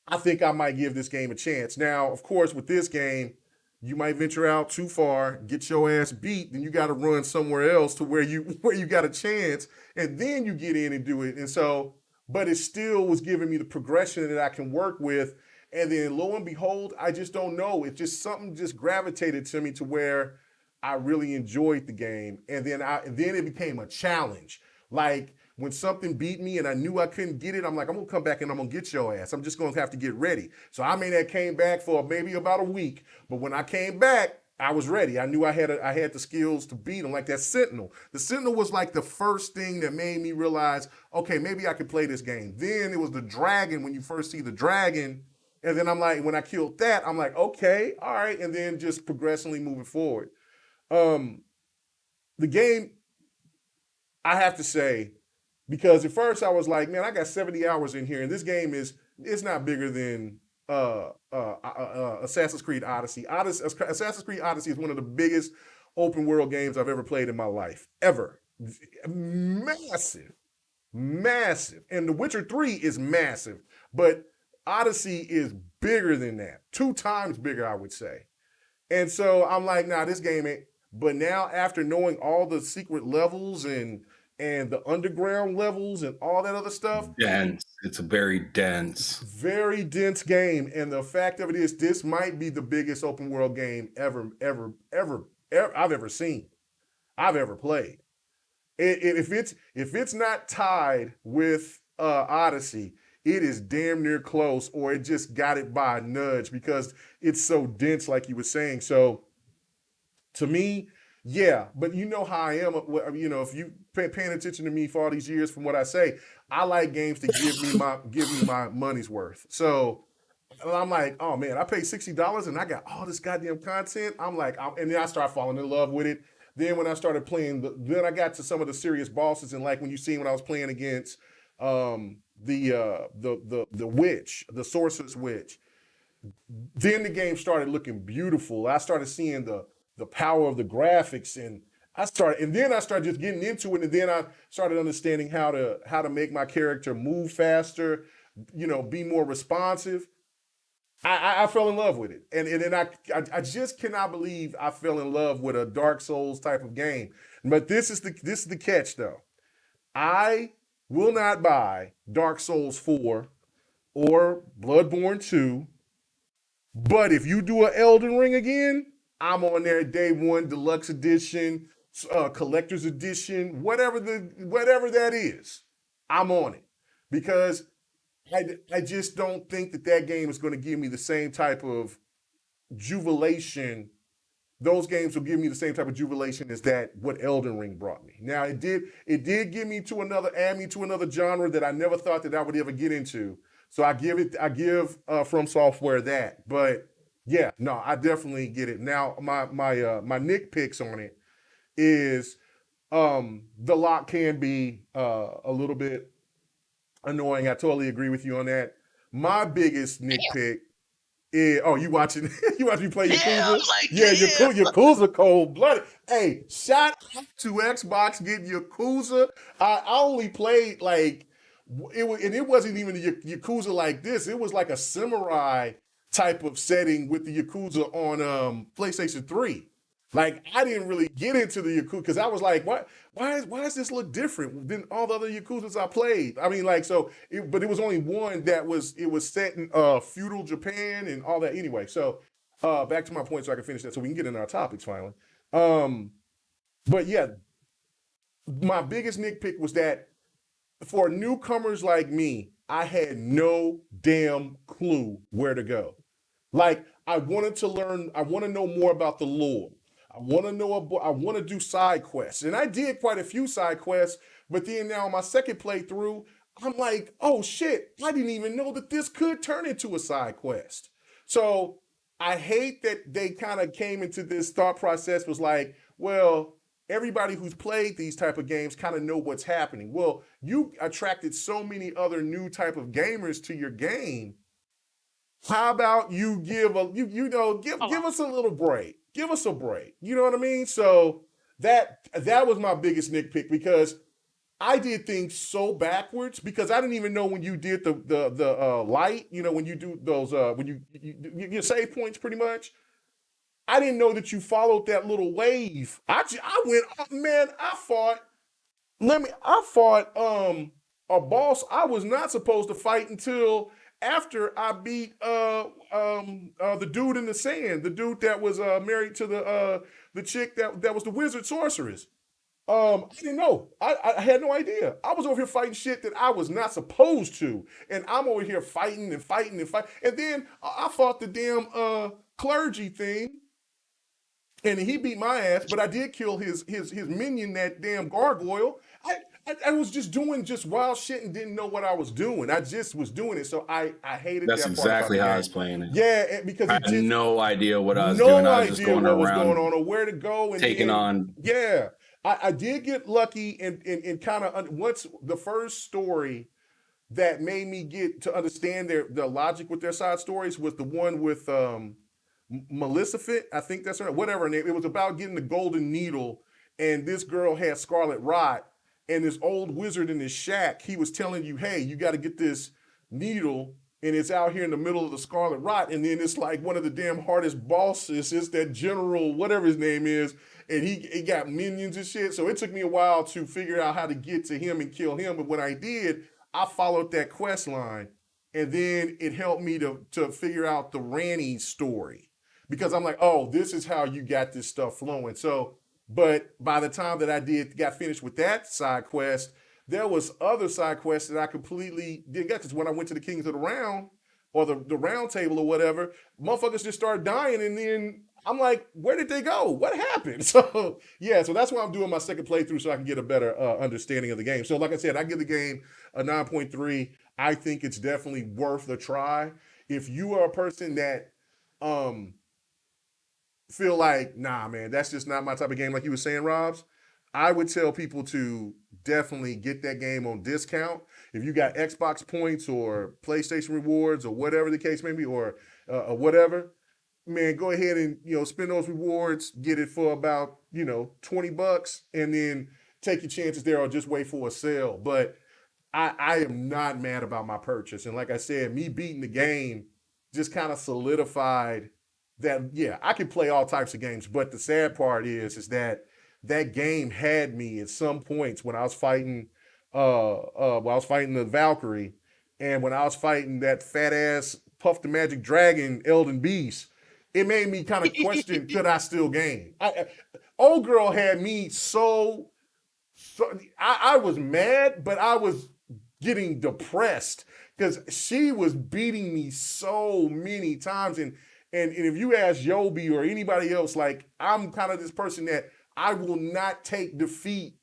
I think I might give this game a chance. Now, of course, with this game, you might venture out too far, get your ass beat, then you got to run somewhere else to where you where you got a chance, and then you get in and do it. And so, but it still was giving me the progression that I can work with. And then lo and behold, I just don't know. It just something just gravitated to me to where I really enjoyed the game. And then it became a challenge. Like when something beat me and I knew I couldn't get it, I'm like, I'm gonna come back and I'm gonna get your ass. I'm just gonna have to get ready. So I may have came back for maybe about a week, but when I came back, I was ready. I knew I had the skills to beat him, like that Sentinel. The Sentinel was like the first thing that made me realize, okay, maybe I could play this game. Then it was the dragon, when you first see the dragon, and then I'm like, when I killed that, I'm like, okay, all right, and then just progressively moving forward. The game, I have to say, because at first I was like, man, I got 70 hours in here, and this game it's not bigger than Assassin's Creed Odyssey. Assassin's Creed Odyssey is one of the biggest open world games I've ever played in my life, ever. Massive, massive. And The Witcher 3 is massive, but Odyssey is bigger than that, 2 times bigger, I would say. And so I'm like, nah, this game ain't. But now, after knowing all the secret levels and the underground levels and all that other stuff, dense. It's a very dense game. And the fact of it is, this might be the biggest open world game ever I've ever seen, I've ever played. If it's not tied with Odyssey, it is damn near close, or it just got it by a nudge because it's so dense, like you were saying. So to me, yeah, but you know how I am. You know, if you paying attention to me for all these years, from what I say, I like games to give me my money's worth. So I'm like, oh man, I paid $60 and I got all this goddamn content. I'm like, and then I start falling in love with it. Then when I started playing, then I got to some of the serious bosses, and like when you see when I was playing against the witch, the sorceress witch, then the game started looking beautiful. I started seeing the power of the graphics, and then I started just getting into it, and then I started understanding how to make my character move faster, you know, be more responsive. I fell in love with it, and then I just cannot believe I fell in love with a Dark Souls type of game. But this is the catch, though. I will not buy Dark Souls 4 or Bloodborne 2, but if you do an Elden Ring again, I'm on there day one, deluxe edition, collector's edition, whatever that is. I'm on it, because I just don't think that game is going to give me the same type of jubilation. Those games will give me the same type of jubilation as what Elden Ring brought me. Now it did add me to another genre that I never thought that I would ever get into. So I give From Software that. But yeah, no, I definitely get it. Now my nitpicks on it is the lock can be a little bit annoying. I totally agree with you on that. My biggest nitpick is, you watching me play Yakuza? Yeah, like, yeah, Yakuza cold blooded. Hey, shout out to Xbox getting Yakuza. I only played it wasn't even a Yakuza like this. It was like a samurai type of setting with the Yakuza on PlayStation 3. Like, I didn't really get into the Yakuza because I was like, why does this look different than all the other Yakuzas I played? I mean, like, but it was only one that was set in feudal Japan and all that anyway. So back to my point so I can finish that so we can get into our topics finally. But yeah, my biggest nitpick was that for newcomers like me, I had no damn clue where to go. Like, I wanted to learn, I want to know more about the lore. I want to do side quests. And I did quite a few side quests, but then now on my second playthrough, I'm like, oh shit, I didn't even know that this could turn into a side quest. So I hate that they kind of came into this thought process, was like, well, everybody who's played these type of games kind of know what's happening. Well, you attracted so many other new type of gamers to your game. How about you give us a little break? Give us a break. You know what I mean? So that was my biggest nitpick, because I did things so backwards, because I didn't even know when you did the light, you know, when you do those when you save points pretty much. I didn't know that you followed that little wave. I fought a boss I was not supposed to fight until after I beat the dude in the sand, the dude that was married to the chick that was the wizard sorceress. I didn't know. I had no idea. I was over here fighting shit that I was not supposed to, and I'm over here fighting. And then I fought the damn clergy thing. And he beat my ass, but I did kill his minion, that damn gargoyle. I was just doing just wild shit and didn't know what I was doing. I just was doing it, so I hated That's that part about exactly the how I game. was playing it. Yeah, because I it had just no idea what I was doing. I was just going what was going around on or where to go, and taking then, on. yeah, I did get lucky and kind of what's the first story that made me get to understand their logic with their side stories was the one with Maleficent, I think that's her, whatever her name. It was about getting the golden needle, and this girl had scarlet rot, and this old wizard in his shack, he was telling you, hey, you got to get this needle, and it's out here in the middle of the scarlet rot, and then it's like one of the damn hardest bosses is that general, whatever his name is, and he got minions and shit. So it took me a while to figure out how to get to him and kill him, but when I did, I followed that quest line, and then it helped me to figure out the Ranny story because I'm like, oh, this is how you got this stuff flowing. So, but by the time that I got finished with that side quest, there was other side quests that I completely didn't get. Because when I went to the Kings of the Round or the round table or whatever, motherfuckers just started dying, and then I'm like, where did they go? What happened? So yeah, so that's why I'm doing my second playthrough so I can get a better understanding of the game. So like I said, I give the game a 9.3. I think it's definitely worth the try. If you are a person that feel like, nah, man, that's just not my type of game, like you were saying, Robs, I would tell people to definitely get that game on discount. If you got Xbox points or PlayStation rewards or whatever the case may be, or whatever, man, go ahead and spend those rewards, get it for about $20, and then take your chances there, or just wait for a sale. But I am not mad about my purchase, and like I said, me beating the game just kind of solidified that, yeah, I can play all types of games. But the sad part is that game had me at some points when I was fighting the Valkyrie, and when I was fighting that fat ass Puff the Magic Dragon Elden Beast, it made me kind of question, could I still game? Old girl had me so I was mad, but I was getting depressed because she was beating me so many times. And if you ask Yobi or anybody else, like, I'm kind of this person that I will not take defeat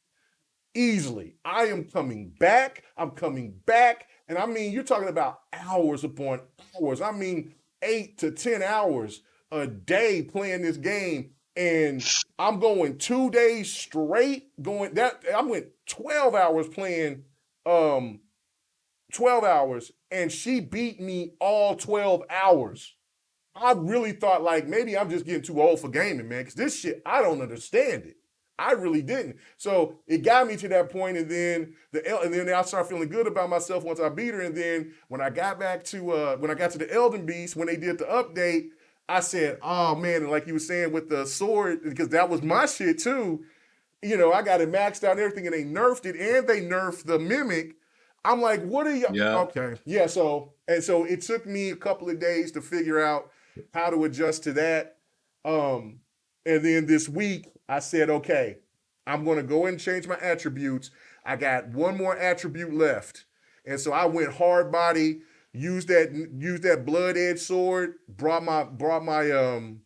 easily. I am coming back. I'm coming back. And I mean, you're talking about hours upon hours. I mean, 8 to 10 hours a day playing this game. And I'm going 2 days straight I went 12 hours playing 12 hours, and she beat me all 12 hours. I really thought, like, maybe I'm just getting too old for gaming, man, because this shit, I don't understand it. I really didn't. So it got me to that point, and then I started feeling good about myself once I beat her. And then when I got to the Elden Beast, when they did the update, I said, oh man, and like you were saying with the sword, because that was my shit too. I got it maxed out and everything, and they nerfed it, and they nerfed the mimic. I'm like, what are you? Yeah. Okay. Yeah. So it took me a couple of days to figure out how to adjust to that. And then this week I said, okay, I'm going to go and change my attributes. I got one more attribute left. And so I went hard body, used that blood edge sword, brought my blood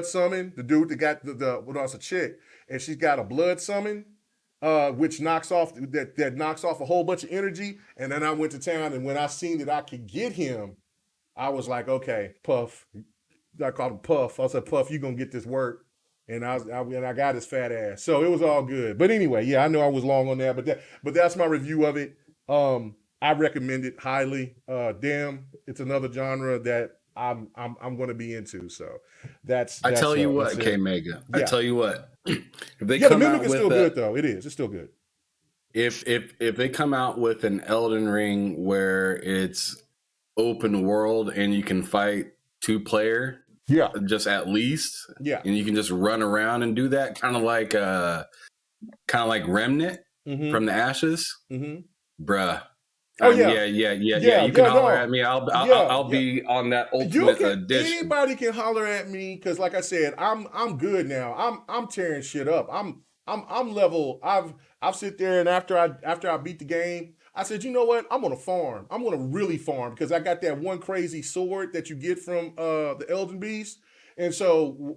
summon, the dude that got the what else, a chick, and she's got a blood summon, which knocks off a whole bunch of energy. And then I went to town, and when I seen that I could get him, I was like, okay, Puff. I called him Puff. I said, Puff, you gonna get this work. And I got his fat ass. So it was all good. But anyway, yeah, I know I was long on that, but that's my review of it. I recommend it highly. Damn, it's another genre that I'm going to be into. So that's I tell you what, K Mega. Yeah. I tell you what. If they come the Mimic out is still good though. It is. It's still good. If they come out with an Elden Ring where it's open world and you can fight 2-player, yeah, just at least, yeah, and you can just run around and do that, kind of like Remnant from the Ashes, bruh. Oh yeah. You can holler at me. I'll be on that ultimate edition. Anybody can holler at me because, like I said, I'm good now. I'm tearing shit up. I'm level. I've sit there, and after I beat the game, I said, you know what? I'm gonna farm. I'm gonna really farm because I got that one crazy sword that you get from the Elden Beast, And so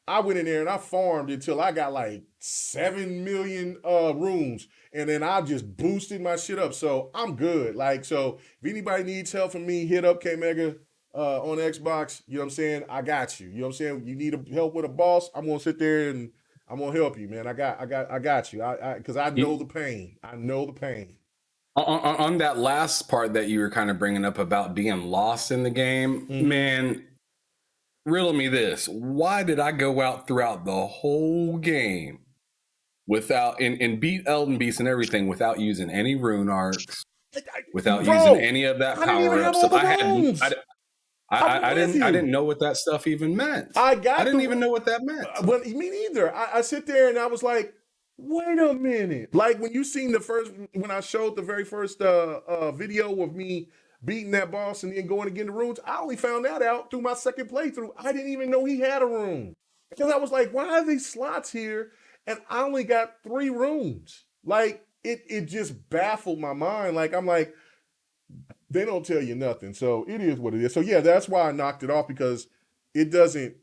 I went in there and I farmed until I got like 7 million rooms. And then I just boosted my shit up. So I'm good. Like, so if anybody needs help from me, hit up K Mega on Xbox. You know what I'm saying? I got you. You know what I'm saying? You need help with a boss, I'm gonna sit there and I'm gonna help you, man. I got you. Because I know the pain. I know the pain. On that last part that you were kind of bringing up about being lost in the game, man, riddle me this. Why did I go out throughout the whole game without and beat Elden Beast and everything without using any rune arcs, without using any of that I didn't even power up have all stuff? the runes. I didn't know what that stuff even meant. I didn't even know what that meant. Well, me neither. I sit there and I was like, wait a minute. Like when you seen when I showed the very first video of me beating that boss and then going to get the runes, I only found that out through my second playthrough. I didn't even know he had a rune. Because I was like, why are these slots here? And I only got 3 runes. Like it just baffled my mind. Like I'm like, they don't tell you nothing. So it is what it is. So yeah, that's why I knocked it off, because it doesn't.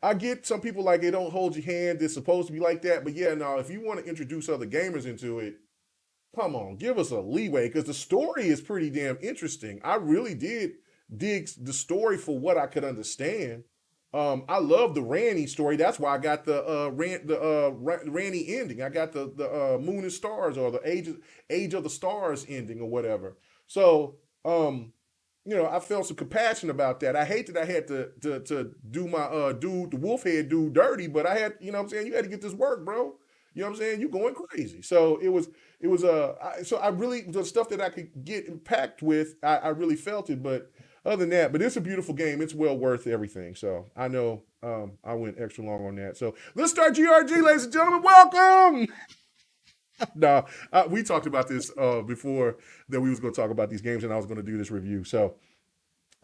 I get some people like they don't hold your hand. It's supposed to be like that, but yeah, no. If you want to introduce other gamers into it, come on, give us a leeway, because the story is pretty damn interesting. I really did dig the story for what I could understand. I love the Ranny story. That's why I got the Ranny ending. I got the Moon and Stars, or the Age of the Stars ending, or whatever. So I felt some compassion about that. I hate that I had to do my the wolf head dude dirty, but I had, you know what I'm saying, you had to get this work, bro. You know what I'm saying? You going crazy. So it was so I really, the stuff that I could get packed with, I really felt it. But other than that, but it's a beautiful game. It's well worth everything. So I know I went extra long on that. So let's start GRG, ladies and gentlemen. Welcome. No, we talked about this before, that we was going to talk about these games and I was going to do this review. So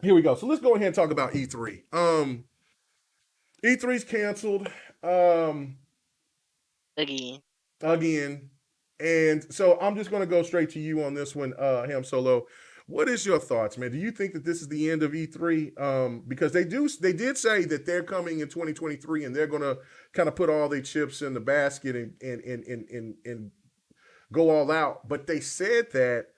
here we go. So let's go ahead and talk about E3. E3's canceled. Again. And so I'm just going to go straight to you on this one, Ham Solo. What is your thoughts, man? Do you think that this is the end of E3? Because they did say that they're coming in 2023 and they're going to kind of put all their chips in the basket and go all out. But they said that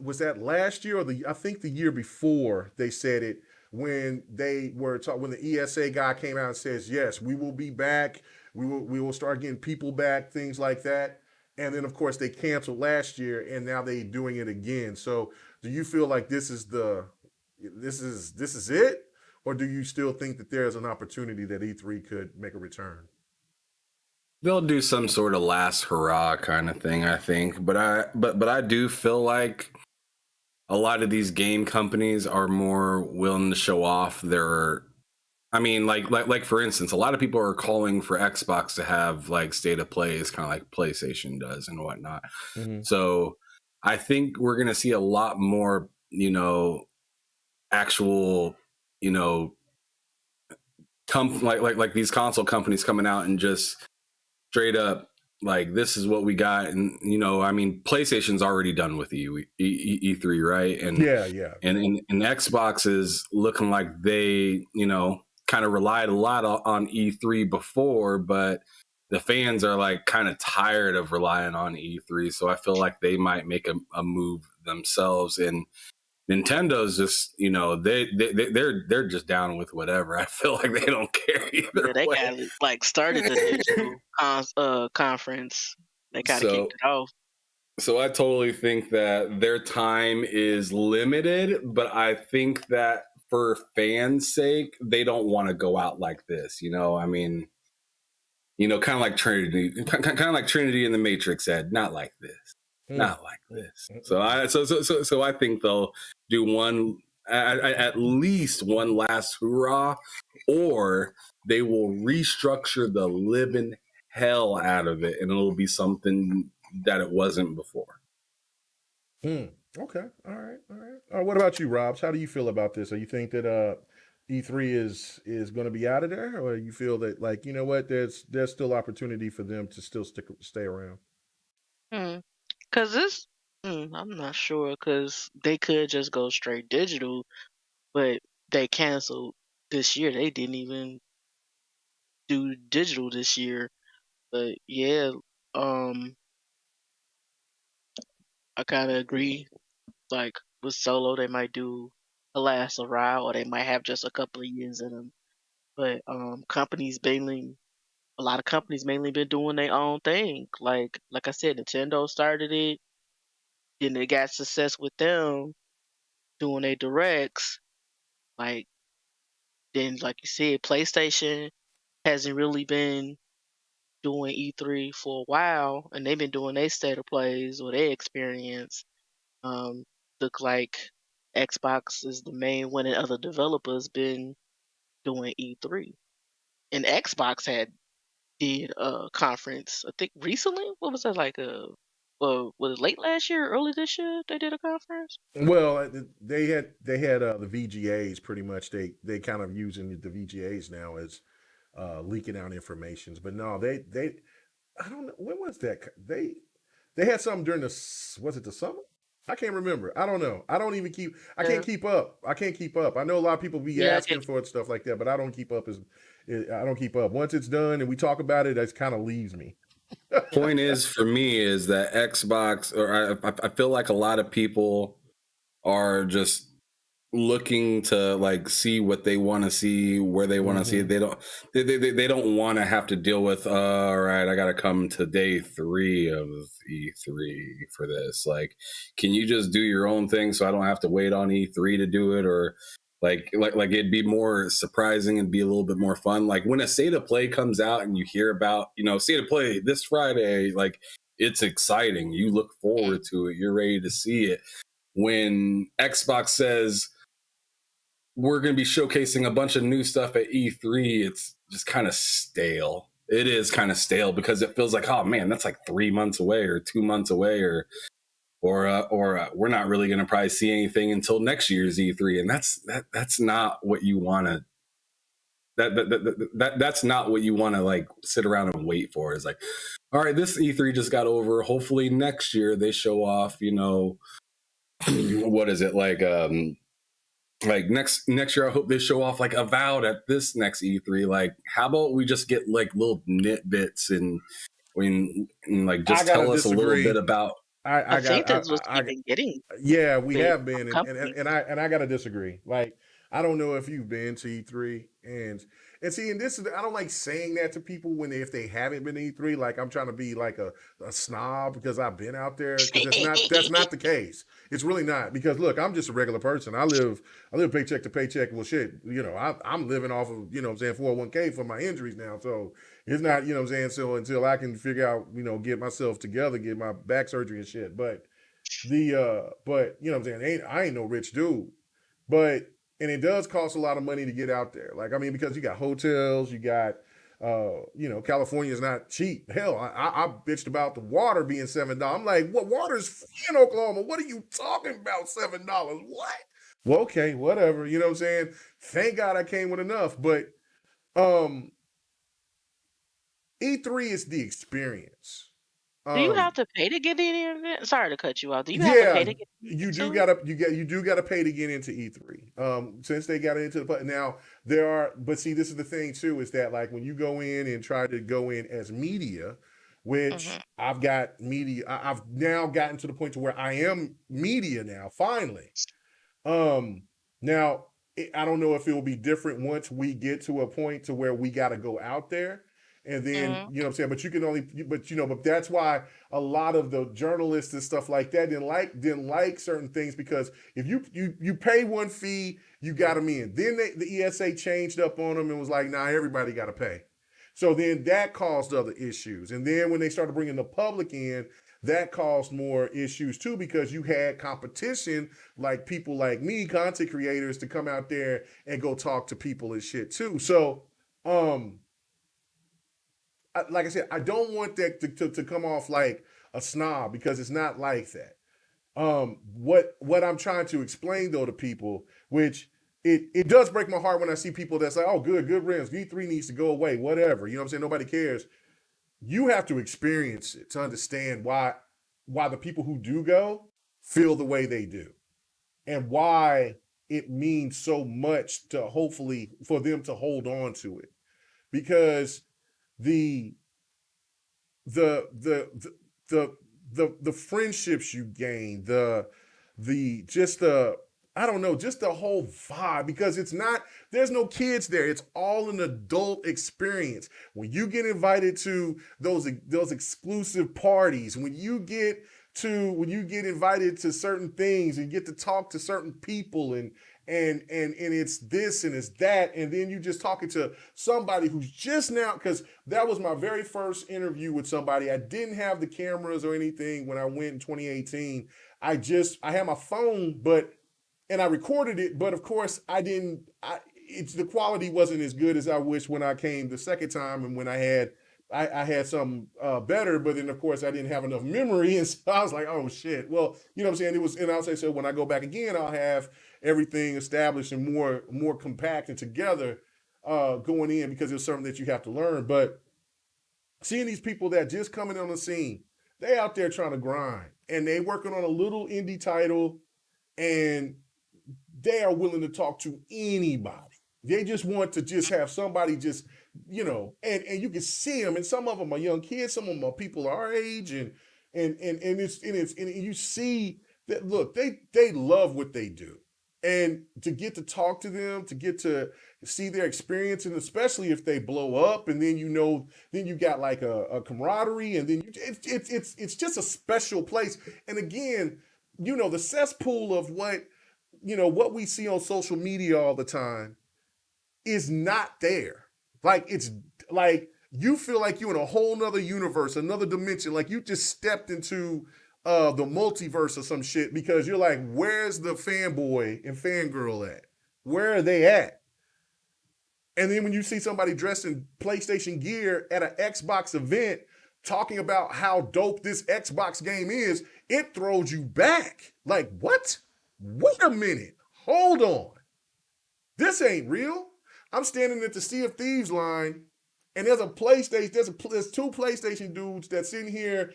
was that last year, or I think the year before they said it, when they were when the ESA guy came out and says, yes, we will be back. We will start getting people back, things like that. And then of course they canceled last year and now they're doing it again. So do you feel like this is it? Or do you still think that there's an opportunity that E3 could make a return? They'll do some sort of last hurrah kind of thing, I think. But I do feel like a lot of these game companies are more willing to show off their. I mean, like for instance, a lot of people are calling for Xbox to have like state of plays, kind of like PlayStation does and whatnot. Mm-hmm. So I think we're gonna see a lot more, actual, like these console companies coming out and just straight up like, this is what we got. And I mean, PlayStation's already done with E3, right? And yeah and Xbox is looking like they kind of relied a lot on E3 before, but the fans are like kind of tired of relying on E3. So I feel like they might make a move themselves. And Nintendo's just, they're just down with whatever. I feel like they don't care either. Yeah, they kind of like started the digital conference. They kind of kicked it off. So I totally think that their time is limited, but I think that for fans' sake, they don't want to go out like this. I mean, kind of like Trinity in the Matrix said, not like this. Not like this. So I think they'll do one, at least one last hurrah, or they will restructure the living hell out of it, and it'll be something that it wasn't before. Okay. All right. What about you, Robs? How do you feel about this? Or you think that E3 is going to be out of there, or you feel that, like, you know what, there's still opportunity for them to still stay around? Because I'm not sure, because they could just go straight digital, but they canceled this year. They didn't even do digital this year. But yeah, um, I kind of agree. Like with solo, they might do a last a while, or they might have just a couple of years in them. But companies mainly, a lot of companies mainly been doing their own thing. Like I said, Nintendo started it, then they got success with them doing their directs. Like then, like you said, PlayStation hasn't really been doing E3 for a while, and they've been doing their state of plays or their experience. Um, look like Xbox is the main one, and other developers been doing E3. And Xbox had did a conference, I think recently. What was that like? Was it late last year, early this year? They did a conference. Well, they had the VGAs pretty much. They kind of using the VGAs now as leaking out informations. But no, they I don't know when was that they had something during was it the summer? I can't remember. I don't know. I don't even keep. I Yeah, can't keep up. I can't keep up. I know a lot of people be yeah, asking for it, stuff like that, but I don't keep up. I don't keep up. Once it's done and we talk about it, it kind of leaves me. Point is for me is that Xbox, or I feel like a lot of people are just looking to like see what they want to see, where they want to see it. They don't want to have to deal with all right, I gotta come to day 3 of E3 for this. Like, can you just do your own thing so I don't have to wait on E3 to do it? Or like it'd be more surprising and be a little bit more fun. Like when a state of play comes out and you hear about, state of play this Friday, like it's exciting. You look forward to it. You're ready to see it. When Xbox says we're going to be showcasing a bunch of new stuff at E3, it's just kind of stale. It is kind of stale because it feels like, oh man, that's like 3 months away or 2 months away, or we're not really going to probably see anything until next year's E3, and that's not what you want to. That's not what you want to like sit around and wait for. Is like, all right, this E3 just got over. Hopefully next year they show off. What is it like next year? I hope they show off like Avowed at this next E3. Like, how about we just get like little nitbits and like just tell us a little bit about. I I think got that's what I they've been getting Yeah, we with have been, companies. and I gotta disagree. Like, I don't know if you've been to E3, and see, and this is I don't like saying that to people if they haven't been to E3. Like I'm trying to be like a snob because I've been out there, because that's not the case. It's really not, because look, I'm just a regular person. I live paycheck to paycheck. Well, shit, I'm living off of, what I'm saying, 401k for my injuries now. So it's not, what I'm saying, so until I can figure out, get myself together, get my back surgery and shit. But what I'm saying, I ain't no rich dude. But and it does cost a lot of money to get out there. Like, I mean, because you got hotels, you got California is not cheap. Hell, I bitched about the water being $7. I'm like, what, water is free in Oklahoma? What are you talking about? $7? What? Well, okay, whatever. You know what I'm saying? Thank God I came with enough. But um E3 is the experience. Do you Um have to pay to get in there? Sorry to cut you off. Do you have to pay Yeah, to get in you do too? gotta you do gotta pay to get into E3. Since they got into now there are, but see, this is the thing too, is that like when you go in and try to go in as media, Hmm. which I've got media, I've now gotten to the point to where I am media now, finally. Um, Now I don't know if it will be different once we get to a point to where we got to go out there, and then Hmm. what I'm saying. But you can only, but that's why a lot of the journalists and stuff like that didn't like certain things, because if you pay one fee, you got them in. Then the ESA changed up on them and was like, nah, everybody got to pay. So then that caused other issues. And then when they started bringing the public in, that caused more issues too, because you had competition, like people like me, content creators, to come out there and go talk to people and shit too. So, um, like I said, I don't want that to come off like a snob, because it's not like that. What I'm trying to explain though to people, which it does break my heart when I see people that's like, oh, good rims, V3 needs to go away, whatever. You know what I'm saying? Nobody cares. You have to experience it to understand why the people who do go feel the way they do, and why. it means so much to hopefully for them to hold on to it, because the the the the the friendships you gain, the just the I don't know, just the whole vibe, because there's no kids there. It's all an adult experience. When you get invited to those exclusive parties, when you get invited to certain things and get to talk to certain people, and it's this and it's that, and then you just talking to somebody who's just now, because that was my very first interview with somebody. I didn't have the cameras or anything when I went in 2018. I had my phone, and I recorded it, but of course the quality wasn't as good as I wish when I came the second time, and when I had some better, but then of course I didn't have enough memory, and so I was like, oh shit. Well, you know what I'm saying? And I'll say, so when I go back again, I'll have everything established and more compact and together going in, because it's something that you have to learn. But seeing these people that just coming on the scene, they out there trying to grind, and they working on a little indie title, and they are willing to talk to anybody. They just want to just have somebody just, and you can see them, and some of them are young kids, some of them are people our age, and you see that, look, they love what they do. And to get to talk to them, to get to see their experience, and especially if they blow up, and then then you got like a camaraderie, and then it's just a special place. And again, the cesspool of what we see on social media all the time is not there. Like, it's like you feel like you're in a whole nother universe, another dimension, like you just stepped into the multiverse or some shit, because you're like, where's the fanboy and fangirl at? Where are they at? And then when you see somebody dressed in PlayStation gear at an Xbox event talking about how dope this Xbox game is, it throws you back. Like, what? Wait a minute. Hold on. This ain't real. I'm standing at the Sea of Thieves line, and there's two PlayStation dudes that's in here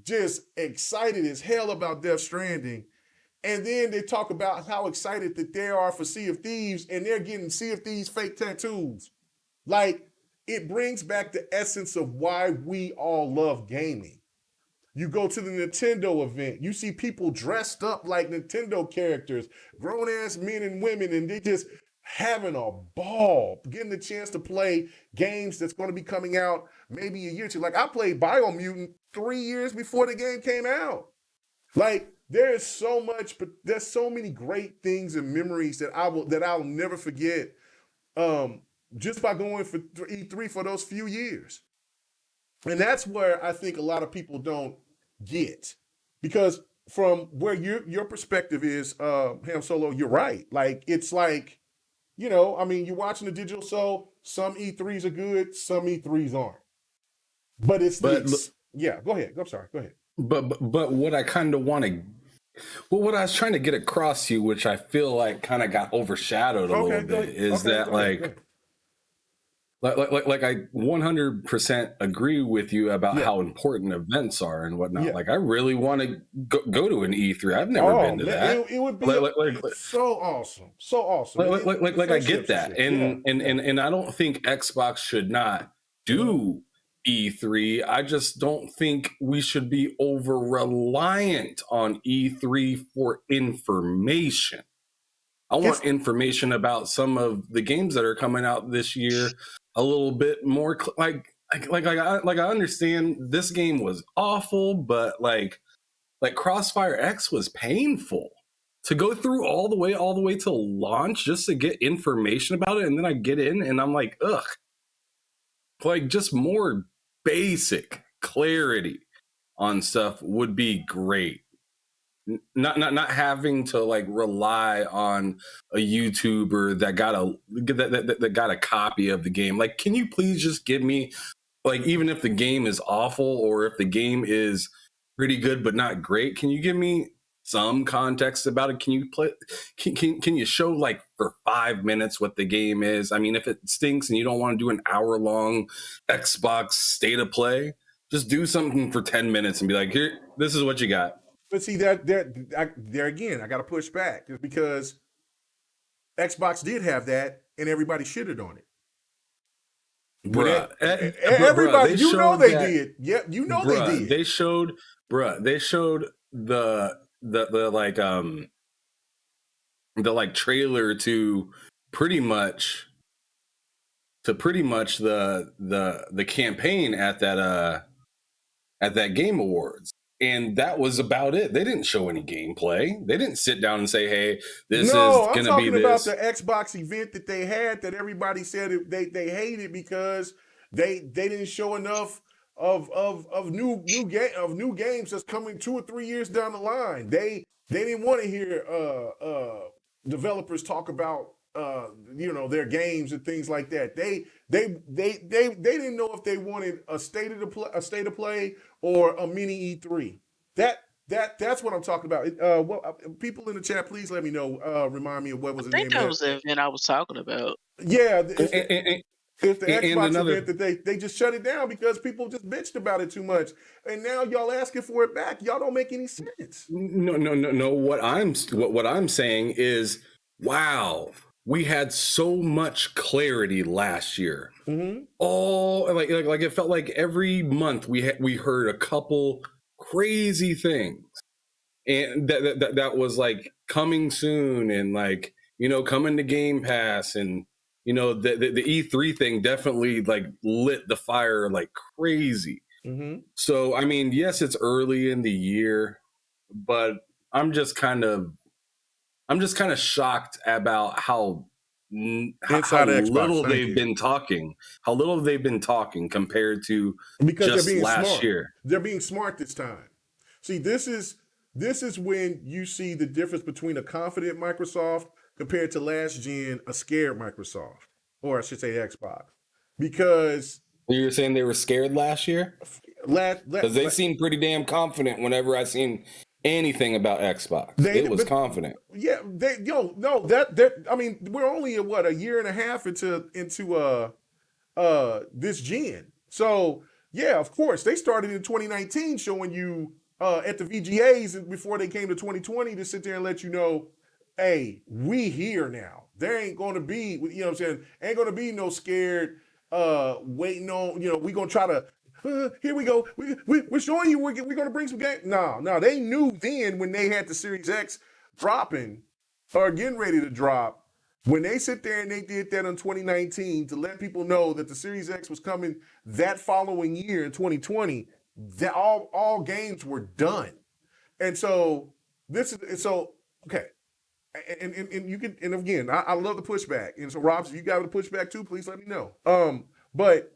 just excited as hell about Death Stranding. And then they talk about how excited that they are for Sea of Thieves, and they're getting Sea of Thieves fake tattoos. Like, it brings back the essence of why we all love gaming. You go to the Nintendo event, you see people dressed up like Nintendo characters, grown-ass men and women, and they just having a ball, getting the chance to play games that's going to be coming out maybe a year or two. Like, I played Biomutant 3 years before the game came out. Like, there's so much, but there's so many great things and memories that I'll never forget, just by going for E3 for those few years. And that's where I think a lot of people don't get, because from where your perspective is, Ham Solo, you're right. Like, it's like, you're watching the digital, so some E3s are good, some E3s aren't. But yeah, go ahead. I'm sorry, go ahead. But what I kind of want to, what I was trying to get across to you, which I feel like kind of got overshadowed a little bit, is that like I 100% agree with you about how important events are and whatnot. Yeah. Like, I really want to go to an E3. I've never been to that. It would be so awesome. So awesome. Like I get that. And I don't think Xbox should not do E3. I just don't think we should be over reliant on E3 for information. I want information about some of the games that are coming out this year a little bit more. Like I understand this game was awful, but like Crossfire X was painful to go through all the way to launch just to get information about it, and then I get in and I'm like, ugh. Like, just more basic clarity on stuff would be great. Not having to like rely on a YouTuber that got a copy of the game. Like, can you please just give me, like, even if the game is awful or if the game is pretty good but not great, can you give me some context about it? Can you play? Can you show like for 5 minutes what the game is? I mean, if it stinks and you don't want to do an hour-long Xbox state of play, just do something for 10 minutes and be like, here, this is what you got. But see, there again, I got to push back, because Xbox did have that, and everybody shitted on it. Bruh, Everybody, they you know showed they that, did. Yeah, you know they bruh, did. they showed the like trailer to pretty much the campaign at that Game Awards. And that was about it. They didn't show any gameplay. They didn't sit down and say, "Hey, this is No, I'm gonna be talking about this." the Xbox event that they had that everybody said they hated because they didn't show enough of new games that's coming 2 or 3 years down the line. They didn't want to hear developers talk about their games and things like that. They didn't know if they wanted a state of play or a mini E3. That's what I'm talking about. People in the chat, please let me know. Remind me of what I was the think name of that that. was the event I was talking about. Yeah, And, it's the and Xbox another event that they just shut it down because people just bitched about it too much, and now y'all asking for it back. Y'all don't make any sense. no. What I'm saying is, wow, we had so much clarity last year. Mm-hmm. All like it felt like every month we heard a couple crazy things, and that was like coming soon, and like coming to Game Pass, and the E3 thing definitely like lit the fire like crazy. Mm-hmm. So I mean, yes, it's early in the year, but I'm just kind of shocked about how Inside Xbox, little thank they've you. been talking, compared to Because they're just being last smart. year. They're being smart this time. See, this is when you see the difference between a confident Microsoft compared to last gen, a scared Microsoft, or I should say Xbox, because You were saying they were scared last year? last Because they seemed pretty damn confident whenever I seen anything about Xbox. It was confident. Yeah, I mean, we're only a year and a half into this gen. So yeah, of course, they started in 2019 showing you at the VGAs before they came to 2020 to sit there and let you know, hey, we here now. There ain't gonna be, what I'm saying, ain't gonna be no scared waiting on, we gonna try to here we go. We're showing you we're gonna bring some game. No, they knew then when they had the Series X dropping or getting ready to drop. When they sit there and they did that in 2019 to let people know that the Series X was coming that following year in 2020, that all games were done. And so okay. And you can, and again, I love the pushback. And so Rob, if you got the pushback too, please let me know. But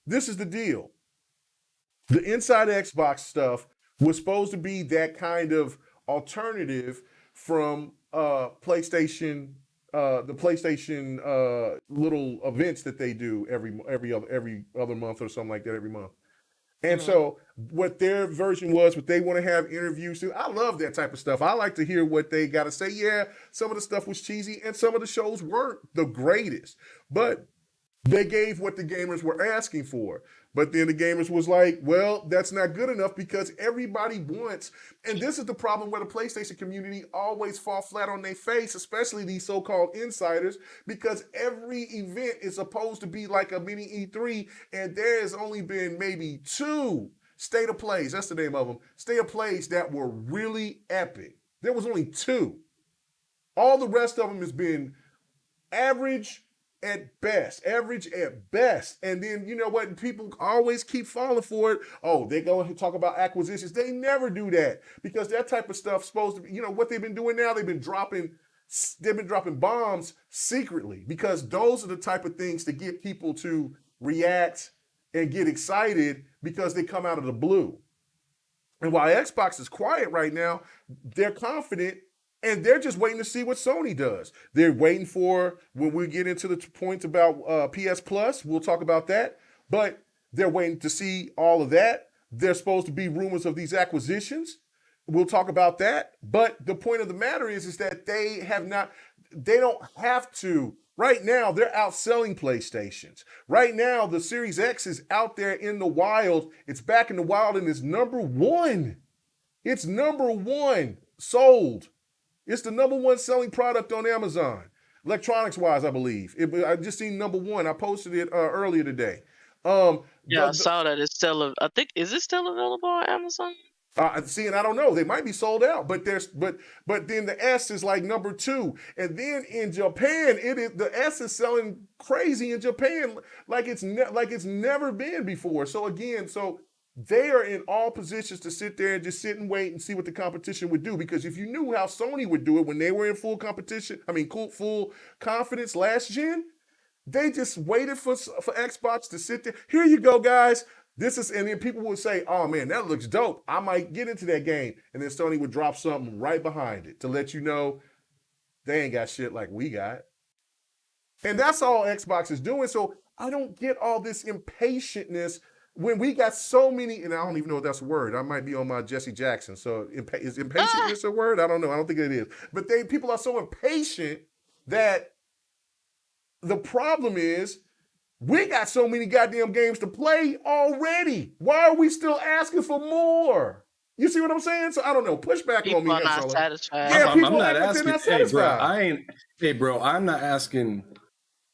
this is the deal. The Inside Xbox stuff was supposed to be that kind of alternative from PlayStation, the PlayStation little events that they do every other month or something like that every month. And so what their version was, what they want to have interviews to, I love that type of stuff. I like to hear what they got to say. Yeah, some of the stuff was cheesy and some of the shows weren't the greatest, but they gave what the gamers were asking for. But then the gamers was like, well, that's not good enough because everybody wants, and this is the problem where the PlayStation community always fall flat on their face, especially these so-called insiders, because every event is supposed to be like a mini E3, and there has only been maybe 2 state of plays, that's the name of them, state of plays that were really epic. There was only 2. All the rest of them has been average at best. And then, you know what? People always keep falling for it. Oh, they go and talk about acquisitions. They never do that because that type of stuff's supposed to be, what they've been doing now, they've been dropping bombs secretly because those are the type of things to get people to react and get excited because they come out of the blue. And while Xbox is quiet right now, they're confident. And they're just waiting to see what Sony does. They're waiting for when we get into the point about PS Plus. We'll talk about that. But they're waiting to see all of that. There's supposed to be rumors of these acquisitions. We'll talk about that. But the point of the matter is that they don't have to. Right now, they're outselling PlayStations. Right now, the Series X is out there in the wild. It's back in the wild and it's number 1. It's number 1 sold. It's the number 1 selling product on Amazon. electronics wise, I believe. I just seen number one. I posted it earlier today. Yeah, I saw that. It's still. I think is it still available on Amazon? See, and I don't know. They might be sold out, but then the S is like number two, and then in Japan, the S is selling crazy in Japan, like it's never been before. So again, they are in all positions to sit there and just sit and wait and see what the competition would do. Because if you knew how Sony would do it when they were in full competition, full confidence last gen, they just waited for Xbox to sit there. Here you go, guys. And then people would say, oh man, that looks dope. I might get into that game. And then Sony would drop something right behind it to let you know they ain't got shit like we got. And that's all Xbox is doing. So I don't get all this impatientness when we got so many, and I don't even know if that's a word. I might be on my Jesse Jackson. So is impatientness a word? I don't know. I don't think it is. But people are so impatient that the problem is, we got so many goddamn games to play already. Why are we still asking for more? You see what I'm saying? So I don't know. Push back on me. People are not satisfied. Yeah, I'm not asking. Hey, bro, I'm not asking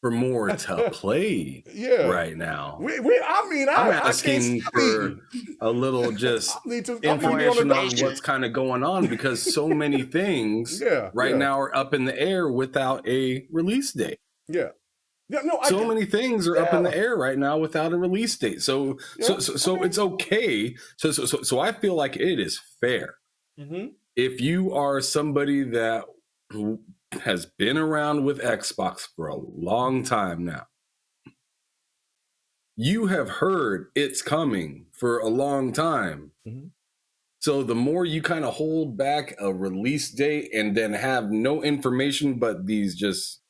for more to play right now. I'm asking for a little just information on what's kind of going on, because so many things right now are up in the air without a release date. Yeah. Many things are up in the air right now without a release date. So it's okay. So I feel like it is fair. Mm-hmm. If you are somebody that has been around with Xbox for a long time now, you have heard it's coming for a long time. Mm-hmm. So the more you kind of hold back a release date and then have no information but these just,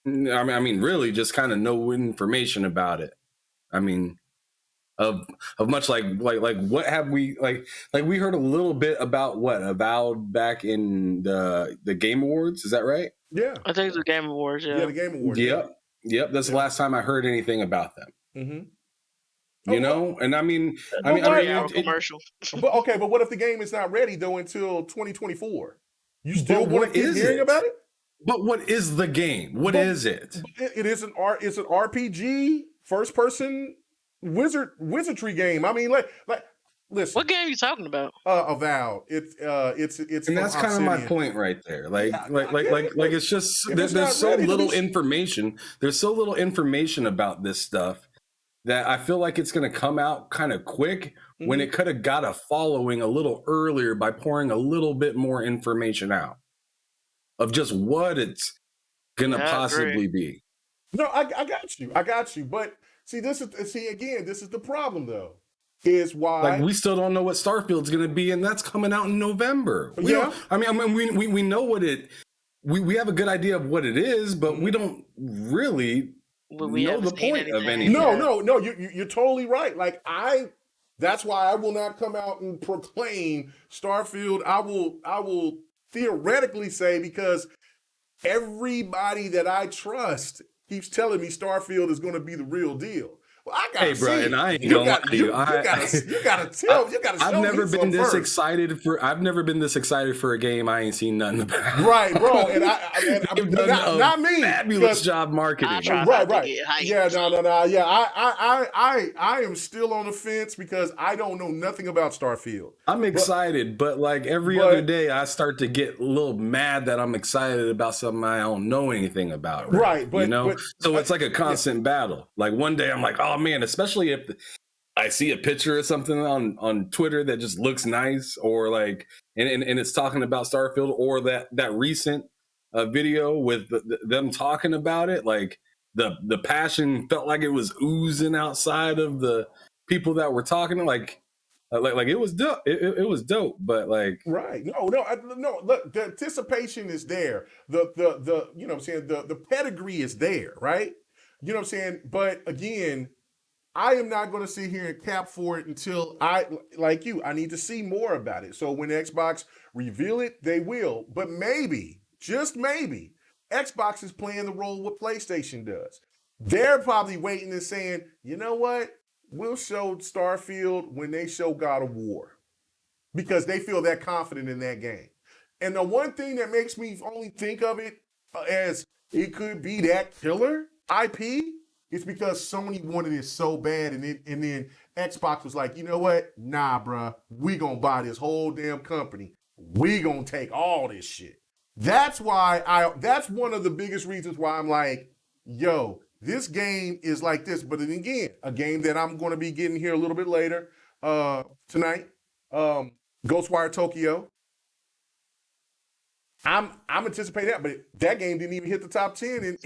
really just kind of no information about it. Of much like what have we like we heard a little bit about what Avowed back in the Game Awards. Is that right? Yeah, I think it's the Game Awards. Yeah, the Game Awards. Yep. That's the last time I heard anything about them. Mm-hmm. You know, and commercial. But what if the game is not ready though until 2024? You still want to keep hearing about it? But what is the game? What is it? It's an RPG, first person wizardry game. Listen. What game are you talking about? Avowed. It's and that's kind of my point right there. It's just there's so little information. There's so little information about this stuff that I feel like it's going to come out kind of quick when it could have got a following a little earlier by pouring a little bit more information out of just what it's going to possibly be. No, I got you. But this is the problem though. Is why we still don't know what Starfield's going to be, and that's coming out in November. We know what it. We have a good idea of what it is, but we don't really know the point of anything. No. You're totally right. That's why I will not come out and proclaim Starfield. I will theoretically say, because everybody that I trust keeps telling me Starfield is going to be the real deal. Well, I gotta see. And I ain't gonna lie to you. You gotta show I've never me been this first. excited for. I've never been this excited for a game I ain't seen nothing about. Right, bro. And I've done not me. Fabulous job marketing. Right. Yeah, no. Yeah, I am still on the fence because I don't know nothing about Starfield. I'm excited, but every other day, I start to get a little mad that I'm excited about something I don't know anything about. Right, so it's like a constant battle. Like one day, I'm like, oh man, especially if I see a picture or something on Twitter that just looks nice, or and it's talking about Starfield, or that recent video with them talking about it, the passion felt like it was oozing outside of the people that were talking, like it was dope. It was dope, but right. No. Look, the anticipation is there. The you know what I'm saying, the pedigree is there, right? You know what I'm saying? But again, I am not going to sit here and cap for it until I need to see more about it. So when Xbox reveal it, they will. But maybe, just maybe, Xbox is playing the role what PlayStation does. They're probably waiting and saying, you know what? We'll show Starfield when they show God of War, because they feel that confident in that game. And the one thing that makes me only think of it as it could be that killer IP. It's because Sony wanted it so bad, and then Xbox was like, you know what? Nah, bruh, we gonna buy this whole damn company. We gonna take all this shit. That's why that's one of the biggest reasons why I'm like, yo, this game is like this. But then again, a game that I'm gonna be getting here a little bit later, tonight, Ghostwire Tokyo. I'm anticipating that, but that game didn't even hit the top 10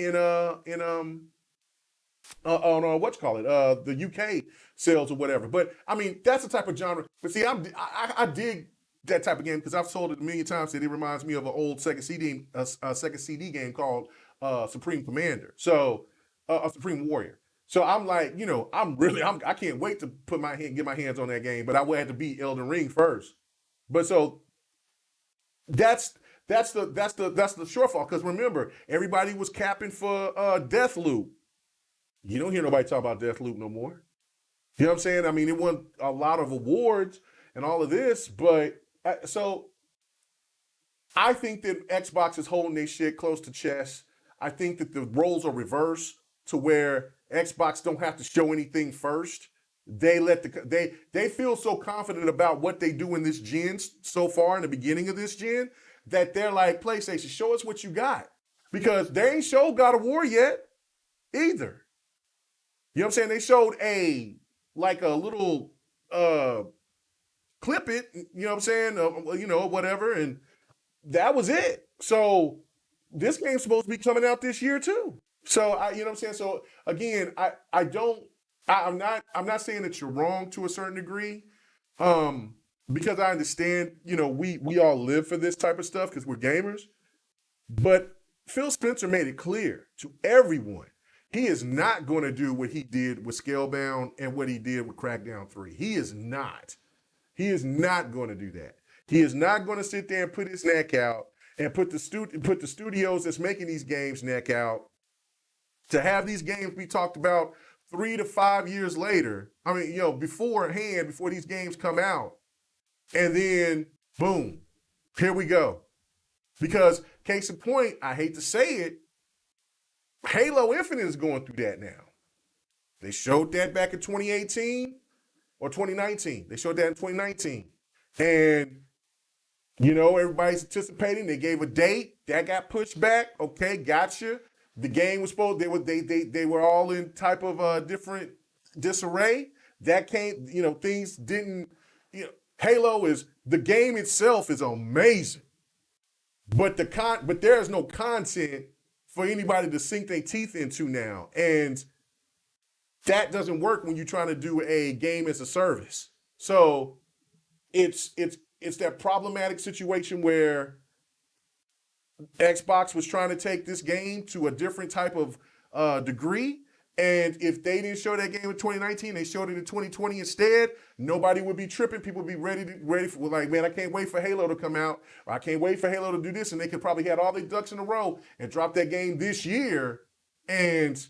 on what you call it, the UK sales or whatever. But I mean, that's the type of genre. But see, I dig that type of game because I've sold it a million times. That it reminds me of an old Sega CD game called Supreme Commander. So a Supreme Warrior. So I'm like, I can't wait to get my hands on that game. But I would have to beat Elden Ring first. But so that's the shortfall. Because remember, everybody was capping for Deathloop. You don't hear nobody talk about Deathloop no more. You know what I'm saying? I mean, it won a lot of awards and all of this, but so I think that Xbox is holding their shit close to chest. I think that the roles are reversed to where Xbox don't have to show anything first. They they feel so confident about what they do in this gen so far in the beginning of this gen that they're like, PlayStation, show us what you got. Because they ain't showed God of War yet either. You know what I'm saying? They showed a little clip it, you know what I'm saying? Whatever, and that was it. So this game's supposed to be coming out this year too. So you know what I'm saying? So again, I'm not saying that you're wrong to a certain degree. Because I understand, we all live for this type of stuff because we're gamers. But Phil Spencer made it clear to everyone he is not going to do what he did with Scalebound and what he did with Crackdown 3. He is not. He is not going to do that. He is not going to sit there and put his neck out and put the studios that's making these games neck out to have these games be talked about 3 to 5 years later. I mean, before these games come out. And then, boom, here we go. Because, case in point, I hate to say it, Halo Infinite is going through that now. They showed that back in 2018 or 2019. They showed that in 2019. And, everybody's anticipating. They gave a date. That got pushed back. Okay, gotcha. The game was supposed, they were all in type of different disarray. That came, things didn't, Halo the game itself is amazing. But there is no content for anybody to sink their teeth into now. And that doesn't work when you're trying to do a game as a service. So it's that problematic situation where Xbox was trying to take this game to a different type of degree. And if they didn't show that game in 2019, they showed it in 2020 instead, nobody would be tripping. people would be ready for, like, man, I can't wait for Halo to come out, or I can't wait for Halo to do this, and they could probably have all their ducks in a row and drop that game this year, and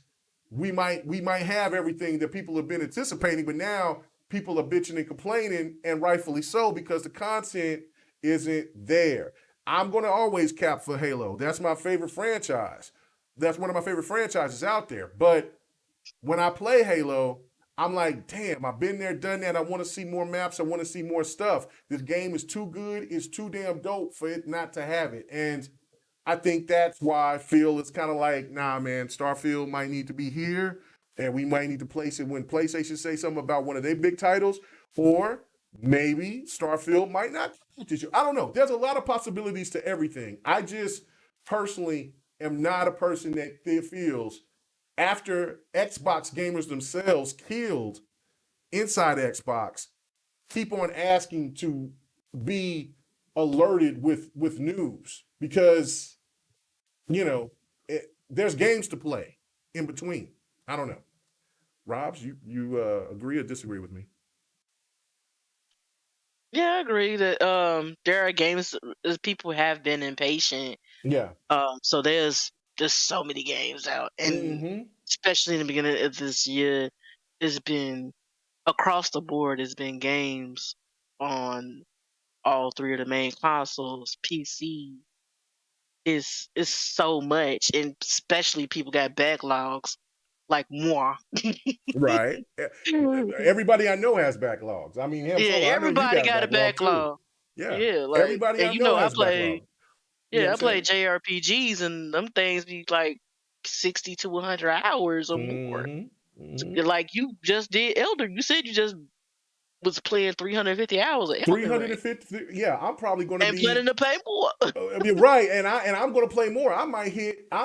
we might have everything that people have been anticipating, but now people are bitching and complaining, and rightfully so, because the content isn't there. I'm going to always cap for Halo. That's my favorite franchise. That's one of my favorite franchises out there, but when I play Halo, I'm like, damn, I've been there, done that. I want to see more maps. I want to see more stuff. This game is too good. It's too damn dope for it not to have it. And I think that's why Phil is kind of like, nah, man, Starfield might need to be here. And we might need to place it when PlayStation say something about one of their big titles. Or maybe Starfield might not. I don't know. There's a lot of possibilities to everything. I just personally am not a person that feels after Xbox gamers themselves killed inside Xbox, keep on asking to be alerted with news because, there's games to play in between. I don't know. Robs, you agree or disagree with me? Yeah, I agree that there are games people have been impatient. Yeah. So there's just so many games out, and especially in the beginning of this year, it's been across the board. It's been games on all three of the main consoles: PC, is so much, and especially people got backlogs like moi. Right. Everybody I know has backlogs. I mean, him Yeah, solo. I know you everybody got a got a backlog too. backlog. Yeah. Yeah, like, Everybody and I know I has play. backlog. You know Yeah, I what I'm play saying? JRPGs, and them things be like 60 to 100 hours or more. Mm-hmm. Mm-hmm. Like you just did Elder. You said you just was playing 350 hours of Elden Ring 350. Yeah, I'm probably going to and be. planning to pay more. I mean, right, and I'm going to play more. I might hit what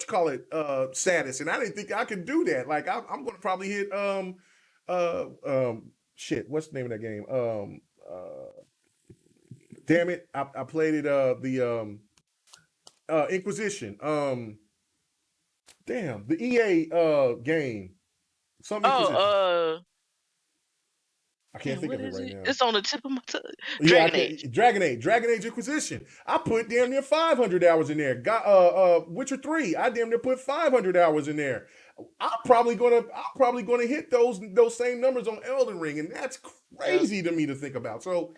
you call it status, and I didn't think I could do that. Like I'm going to probably hit shit. What's the name of that game? Damn it, I played it the Inquisition. Damn, the EA game. Some Inquisition. Oh, I can't think what of it is right it? now. It's on the tip of my tongue. Yeah, I Dragon can't. Age. Dragon Age Inquisition. I put damn near 500 hours in there. Got Witcher 3. I damn near put 500 hours in there. I'm probably gonna hit those same numbers on Elden Ring, and that's Yeah. crazy to me to think about. So,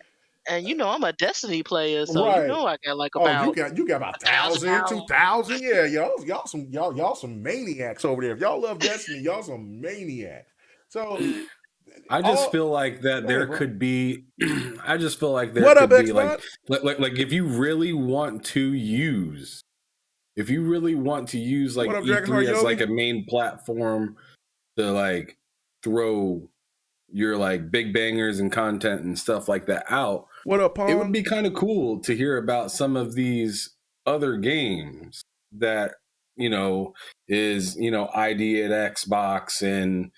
And I'm a Destiny player, so right. I got like Oh, about you got about 1,000 1,000, hours. 2,000. Yeah, y'all some maniacs over there. If y'all love Destiny, y'all some maniacs. So I just feel like that Go ahead, there bro. could be. I just feel like there What up, could be Xbot? like if you really want to use, like What up, Dragonheart E3 as like Yogi? a main platform to like throw your like big bangers and content and stuff like that out, What up, it would Pong? be kind of cool to hear about some of these other games that is ID at Xbox and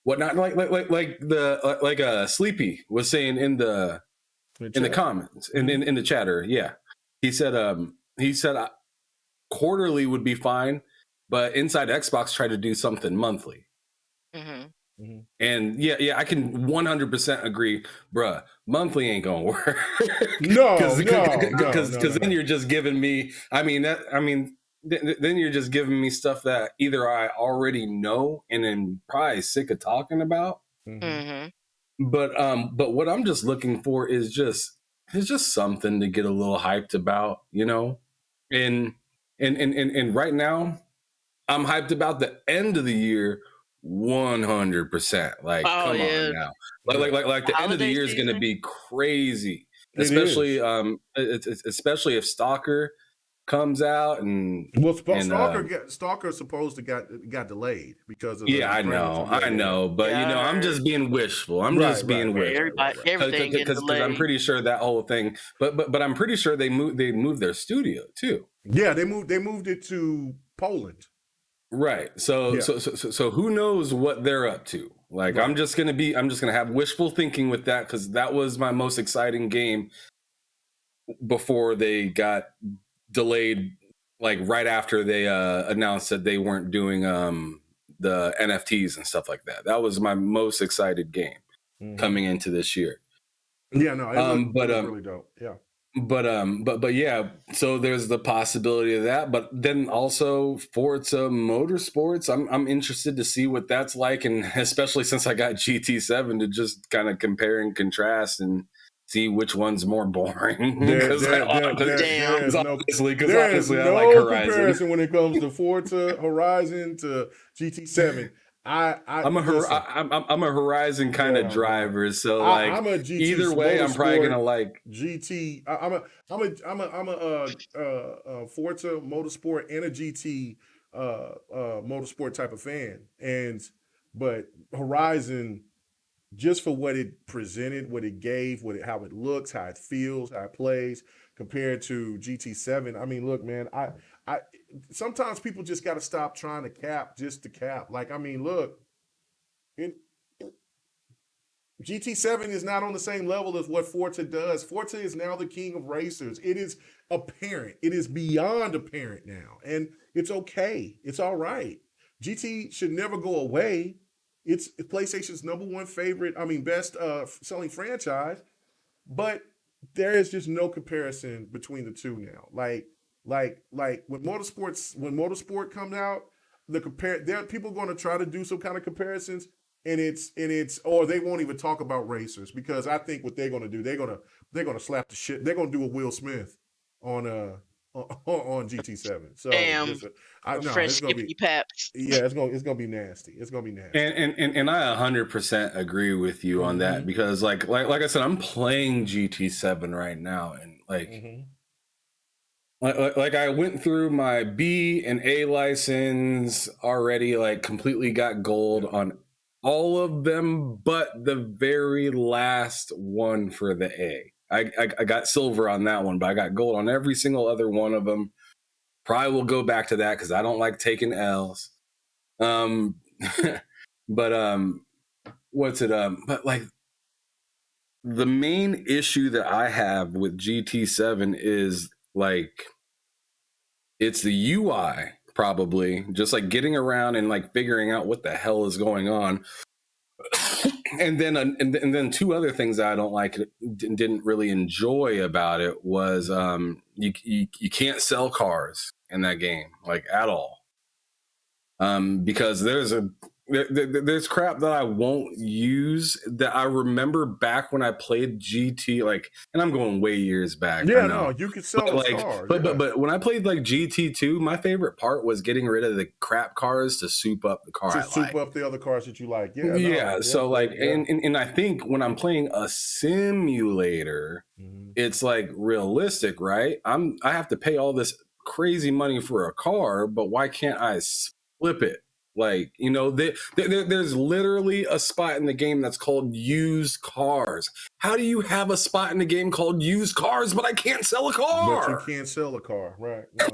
whatnot, like Sleepy was saying in the comments in the chatter. Yeah, he said quarterly would be fine, but Inside Xbox tried to do something monthly. Mm-hmm. Mm-hmm. And yeah, I can 100% agree, bruh. Monthly ain't gonna work. No, because then you're just giving me. Then you're just giving me stuff that either I already know and am probably sick of talking about. Mm-hmm. But what I'm just looking for is just something to get a little hyped about, And right now, I'm hyped about the end of the year 100%. Like, come on now. Like the end of the Holiday year is going to season. be crazy. It is. Especially if Stalker comes out and Stalker supposed to got delayed because of I know, but Yeah, I'm just being wishful. Just being wishful. Everything getting Because delayed. I'm pretty sure that whole thing, but I'm pretty sure they moved their studio too. Yeah, they moved it to Poland. Right. So who knows what they're up to? Like, right. I'm just gonna have wishful thinking with that, because that was my most exciting game before they got delayed, like right after they announced that they weren't doing the NFTs and stuff like that. That was my most excited game coming into this year. Yeah, no, it looked really dope. Yeah. But yeah, so there's the possibility of that. But then also Forza Motorsports, I'm interested to see what that's like, and especially since I got GT7 to just kind of compare and contrast and see which one's more boring. There's no comparison when it comes to Forza Horizon to GT7. I'm a Horizon kind of driver, so like I'm a GT either way, I'm probably gonna like GT. I'm a Forza Motorsport and a GT Motorsport type of fan, but Horizon, just for what it presented, what it gave, how it looks, how it feels, how it plays, compared to GT7. I mean, look, man, I sometimes people just got to stop trying to cap just to cap. Like, I mean, look, GT7 is not on the same level as what Forza does. Forza is now the king of racers. It is apparent. It is beyond apparent now. And it's okay. It's all right. GT should never go away. It's PlayStation's #1 best selling franchise. But there is just no comparison between the two now. Like when Motorsport comes out, there are people going to try to do some kind of comparisons, or they won't even talk about racers, because I think what they're going to do, they're going to slap the shit. They're going to do a Will Smith. on on GT7. So Damn, just, a no, fresh it's gonna be skippity paps. it's gonna be nasty. It's gonna be nasty. And I 100% agree with you on that, because like I said, I'm playing GT7 right now, and like I went through my B and A license already, like completely got gold on all of them but the very last one for the A. I got silver on that one, but I got gold on every single other one of them. Probably will go back to that because I don't like taking L's. But what's it? But like the main issue that I have with GT7 is like it's the UI, probably just like getting around and like figuring out what the hell is going on. And then two other things that I don't like, didn't really enjoy about it was you can't sell cars in that game, like at all, because there's crap that I won't use that I remember back when I played GT, like, and I'm going way years back. Yeah, no, you could sell those cars. But when I played like GT2, my favorite part was getting rid of the crap cars to soup up the car. Up the other cars that you like. So like, and I think when I'm playing a simulator, it's like realistic, right? I have to pay all this crazy money for a car, but why can't I flip it? Like, you know, there's literally a spot in the game that's called used cars. How do you have a spot in the game called used cars, but I can't sell a car? But you can't sell a car, right? No.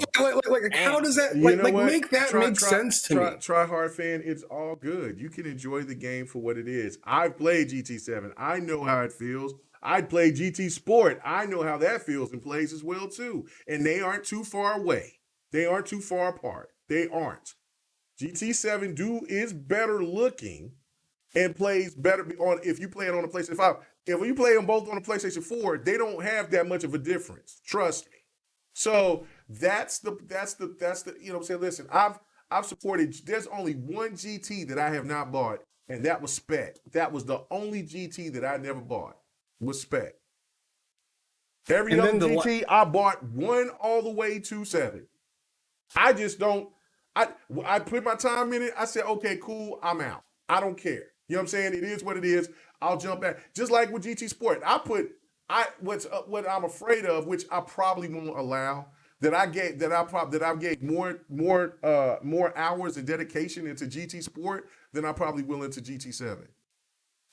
like how does that make sense to me? Try hard fan, it's all good. You can enjoy the game for what it is. I've played GT7. I know how it feels. I played GT Sport. I know how that feels and plays as well too. And they aren't too far away. They aren't too far apart. They aren't. GT7 is better looking and plays better on if you play it on a PlayStation 5. If you play them both on a PlayStation 4, they don't have that much of a difference. Trust me. So that's the you know what I'm saying? Listen, I've supported, there's only one GT that I have not bought, and that was Spec. That was the only GT that I never bought, was Spec. Every other GT I bought 1 all the way to 7. I just don't. I put my time in it. I said, okay, cool, I'm out. I don't care. You know what I'm saying? It is what it is. I'll jump back. Just like with GT Sport, what I'm afraid of, which I probably won't allow, that I gave more hours of dedication into GT Sport than I probably will into GT7. You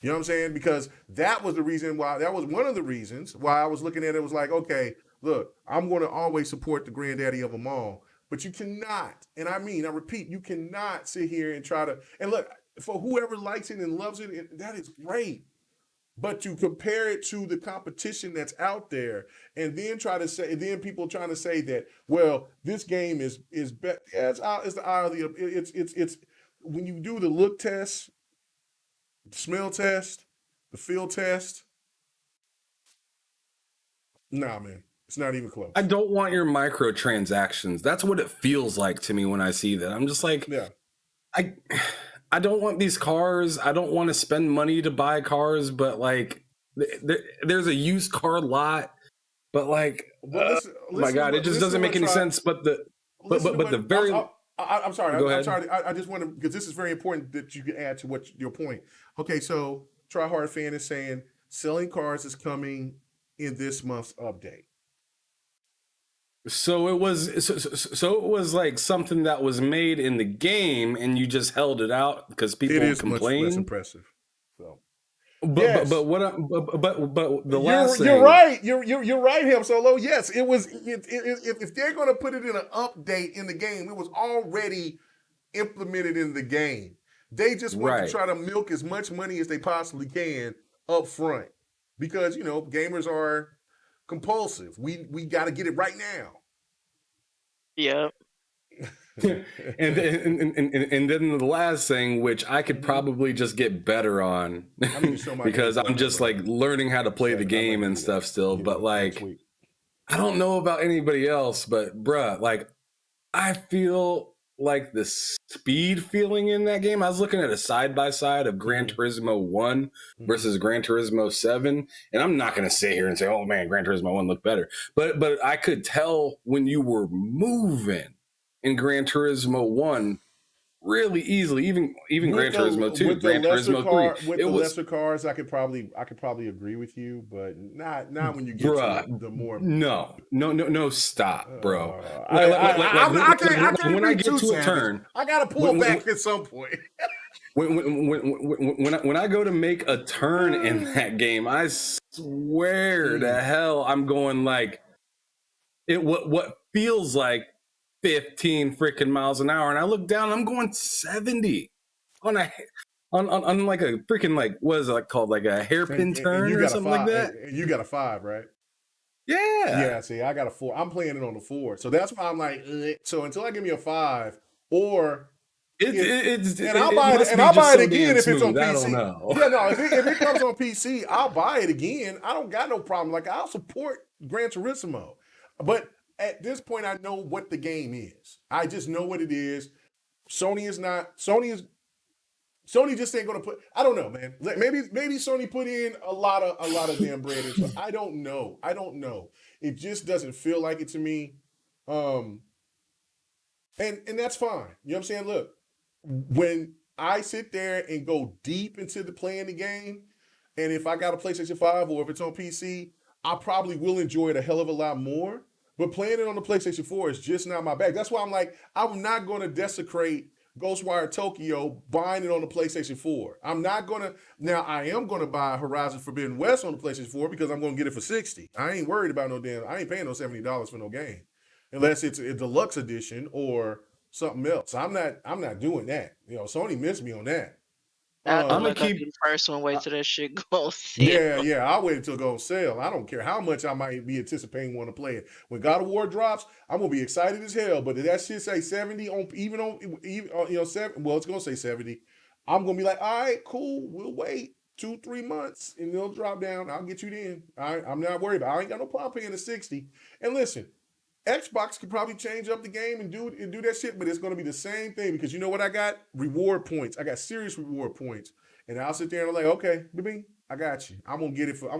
know what I'm saying? Because that was one of the reasons why I was looking at it, was like, okay, look, I'm going to always support the granddaddy of them all. But you cannot, and I repeat, you cannot sit here and try to, and look, for whoever likes it and loves it, that is great. But to compare it to the competition that's out there, and then people trying to say that, well, this game is better. Yeah, it's the eye of the, it's when you do the look test, the smell test, the feel test. Nah, man. It's not even close. I don't want your microtransactions. That's what it feels like to me when I see that. I'm just like, yeah. I don't want these cars. I don't want to spend money to buy cars, but like there's a used car lot, but like, my God, it just doesn't make any sense. I'm sorry. Go ahead. Sorry. I just want to, because this is very important that you can add to your point. Okay, so Try Hard Fan is saying selling cars is coming in this month's update. So it was like something that was made in the game, and you just held it out because people complained. Much less impressive. So, but the last thing, you're right. You're right, Ham Solo. Yes, it was. If they're going to put it in an update in the game, it was already implemented in the game. They just want to try to milk as much money as they possibly can up front, because gamers are compulsive. We got to get it right now. Yeah. and then the last thing, which I could probably just get better on, because I'm just like learning how to play the game and stuff still. But like, I don't know about anybody else, but bruh, like, I feel like the speed feeling in that game. I was looking at a side by side of Gran Turismo 1 versus Gran Turismo 7, and I'm not going to sit here and say, "Oh man, Gran Turismo 1 looked better," but I could tell when you were moving in Gran Turismo 1 really easily, even Gran Turismo 2, Gran Turismo 3. With the lesser cars, I could probably agree with you, but not when you get to the more. No, stop, bro. I can't when I get to a turn, I gotta pull back at some point. when I go to make a turn in that game, I swear to hell, I'm going like what feels like 15 freaking miles an hour, and I look down, I'm going 70 on like a freaking, like, what is it, like, called, like a hairpin turn or something like that. And you got a 5, right? Yeah. See, I got a 4. I'm playing it on the 4, so that's why I'm like, so until I give me a 5, or I'll buy it again if it's on PC. I don't know. Yeah, no, if it comes on PC, I'll buy it again. I don't got no problem. Like, I'll support Gran Turismo, but at this point, I know what the game is. I just know what it is. Sony just ain't gonna put. I don't know, man. Maybe Sony put in a lot of damn bread into it. I don't know. It just doesn't feel like it to me. And that's fine. You know what I'm saying? Look, when I sit there and go deep into the playing the game, and if I got a PlayStation 5 or if it's on PC, I probably will enjoy it a hell of a lot more. But playing it on the PlayStation 4 is just not my bag. That's why I'm like, I'm not going to desecrate Ghostwire Tokyo buying it on the PlayStation 4. I'm not going to. Now, I am going to buy Horizon Forbidden West on the PlayStation 4 because I'm going to get it for $60. I ain't worried about I ain't paying no $70 for no game. Unless it's a deluxe edition or something else. I'm not doing that. You know, Sony missed me on that. I'm gonna keep the first one. Wait till that shit goes. Yeah. I'll wait until it goes on sale. I don't care how much I might be anticipating want to play it. When God of War drops, I'm gonna be excited as hell. But if that shit say 70 on you know 7, well, it's gonna say 70. I'm gonna be like, all right, cool. We'll wait 2-3 months and it'll drop down. I'll get you then. I'm not worried about it. I ain't got no problem paying the 60. And listen, Xbox could probably change up the game and do that shit, but it's going to be the same thing because you know what I got? Reward points. I got serious reward points, and I'll sit there and I'm like, okay, baby, I got you. I'm gonna get it for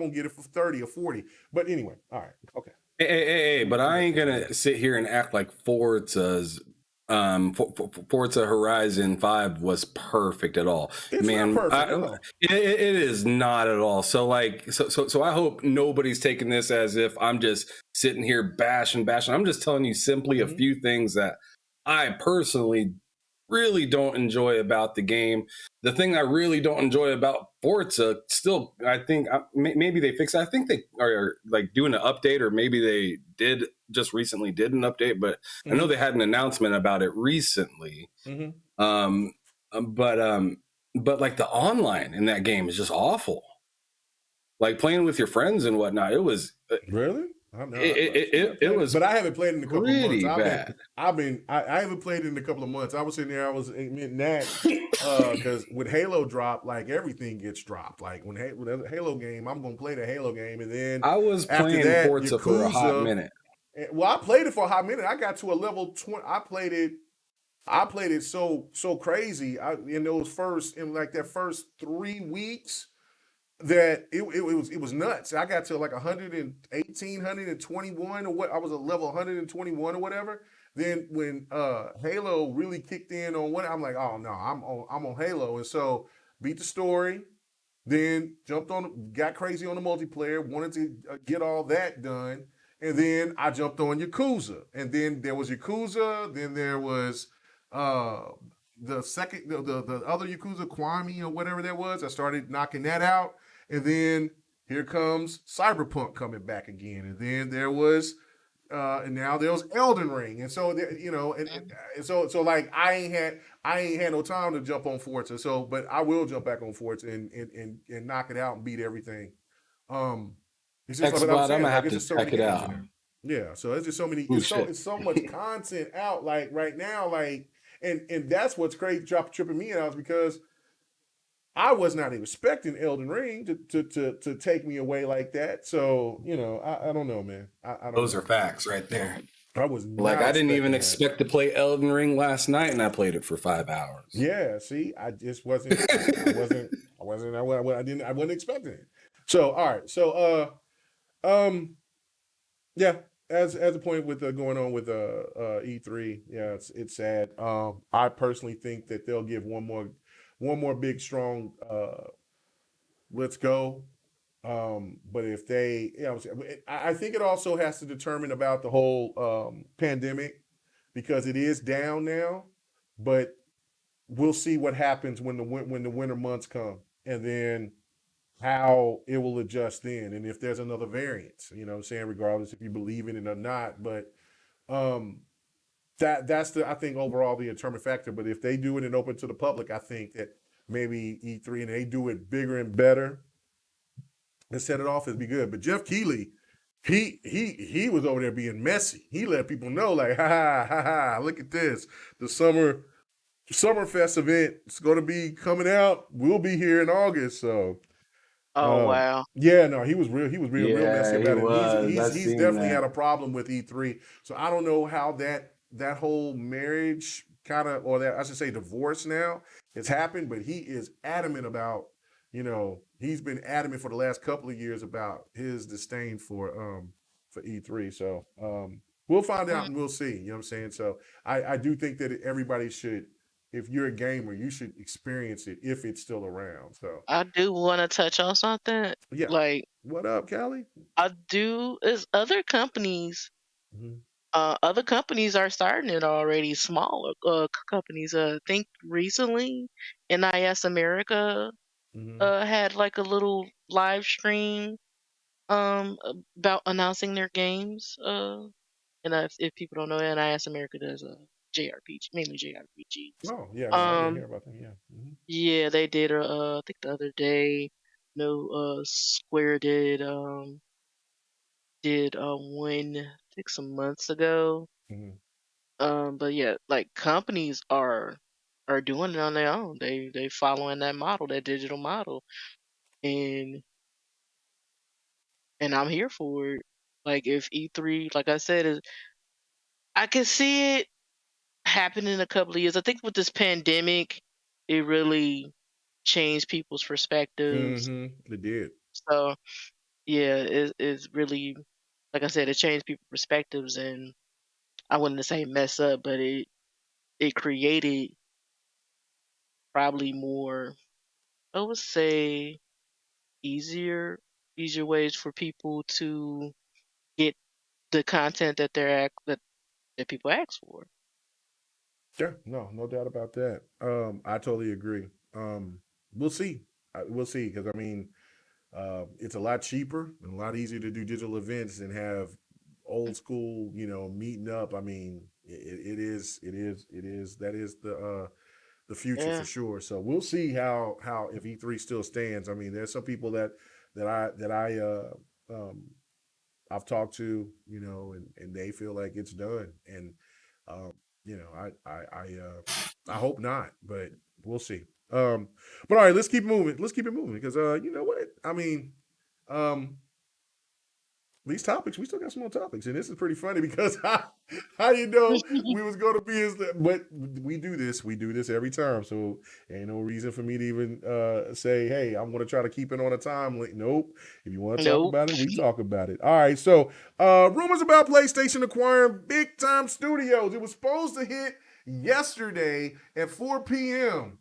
30 or 40. But anyway, all right, okay. Hey, but I ain't gonna sit here and act like Forza Horizon 5 was perfect at all. It's not perfect at all. It is not at all. So I hope nobody's taking this as if I'm just sitting here bashing. I'm just telling you simply a few things that I personally really don't enjoy about the game. The thing I really don't enjoy about Forza, still, I think maybe they fixed it. I think they are like doing an update, or maybe they just recently did an update, but I know they had an announcement about it recently. But like the online in that game is just awful. Like playing with your friends and whatnot, it was really. It was, but I haven't played it in a couple of months. Bad. I haven't played it in a couple of months. I was sitting there, I was admitting that because when Halo dropped, like everything gets dropped. Like when a Halo game, I'm gonna play the Halo game, and then I was playing Forza for a hot minute. Well, I played it for a hot minute. I got to a level 20. I played it so crazy in that first 3 weeks. That it was nuts. I got to like 121 or what? I was at level 121 or whatever. Then when Halo really kicked in on what, I'm like, oh no, I'm on Halo, and so beat the story. Then got crazy on the multiplayer. Wanted to get all that done, and then I jumped on Yakuza, and then there was Yakuza. Then there was the other Yakuza, Kwame or whatever that was. I started knocking that out. And then here comes Cyberpunk coming back again. And then there was, and now there was Elden Ring. And so, so like I ain't had no time to jump on Forza. So, but I will jump back on Forza and knock it out and beat everything. It's just I'm gonna have to check it out. Yeah. So it's just so many, it's so much content out like right now, like, and that's what's crazy, tripping me out is because I was not expecting Elden Ring to take me away like that. So, I don't know, man. Those are facts right there. I was Like, not I didn't even expecting that. expect to play Elden Ring last night, and I played it for 5 hours. Yeah, see, I just wasn't. I wasn't expecting it. So, all right. So, yeah. As a point with going on with E3, yeah, it's sad. I personally think that they'll give one more big strong let's go. But if they, I think it also has to determine about the whole pandemic because it is down now, but we'll see what happens when the winter months come, and then how it will adjust then, and if there's another variant, what I'm saying, regardless if you believe in it or not. But um, that's the I think overall the determining factor. But if they do it and open to the public, I think that maybe E3 and they do it bigger and better and set it off, it'd be good. But Jeff Keighley, he was over there being messy. He let people know like, ha, look at this, the Summerfest event is going to be coming out. We'll be here in August. So, Oh wow. yeah, no, he was real messy Yeah, he about it. And was. I he's seen definitely had that. a problem with E3. So I don't know how that whole marriage kind of, or that I should say divorce now, has happened. But he is adamant about, he's been adamant for the last couple of years about his disdain for E3. So we'll find out Mm, and we'll see. You know what I'm saying? So I do think that everybody should, if you're a gamer, you should experience it if it's still around. So I do want to touch on something. yeah. Like What up, Callie? I do is Mm-hmm. other companies are starting it already. Smaller companies. I think recently, NIS America Mm-hmm. had like a little live stream about announcing their games. And if people don't know, NIS America does a JRPG, mainly JRPGs. Oh, yeah, no, I didn't hear Um, about them. Yeah. Mm-hmm. yeah, they did a I think the other day. No, Square did one I think some months ago. Mm-hmm. But yeah, like companies are doing it on their own. They following that model, that digital model, and I'm here for it. Like if E3, like I said, is I can see it happen in a couple of years. I think with this pandemic, it really changed people's perspectives. Mm-hmm. It did. So yeah, it's really like I said, it changed people's perspectives, and I wouldn't say mess up, but it created probably more, I would say, easier easier ways for people to get the content that that people ask for. Yeah, no doubt about that. I totally agree. We'll see. We'll see because I mean, it's a lot cheaper and a lot easier to do digital events and have old school, meeting up. I mean, that is the future Yeah. for sure. So we'll see how if E3 still stands. I mean, there's some people that I've talked to, and they feel like it's done. And um, I hope not, but we'll see. But all right, let's keep moving. Let's keep it moving because you know what? I mean, um, these topics, we still got some more topics, and this is pretty funny because how we was going to be is that, but we do this every time, so ain't no reason for me to even say, hey, I'm going to try to keep it on a time. Nope. If you want to talk Nope. about it, we talk about it. All right. So rumors about PlayStation acquiring big time studios. It was supposed to hit yesterday at 4 p.m.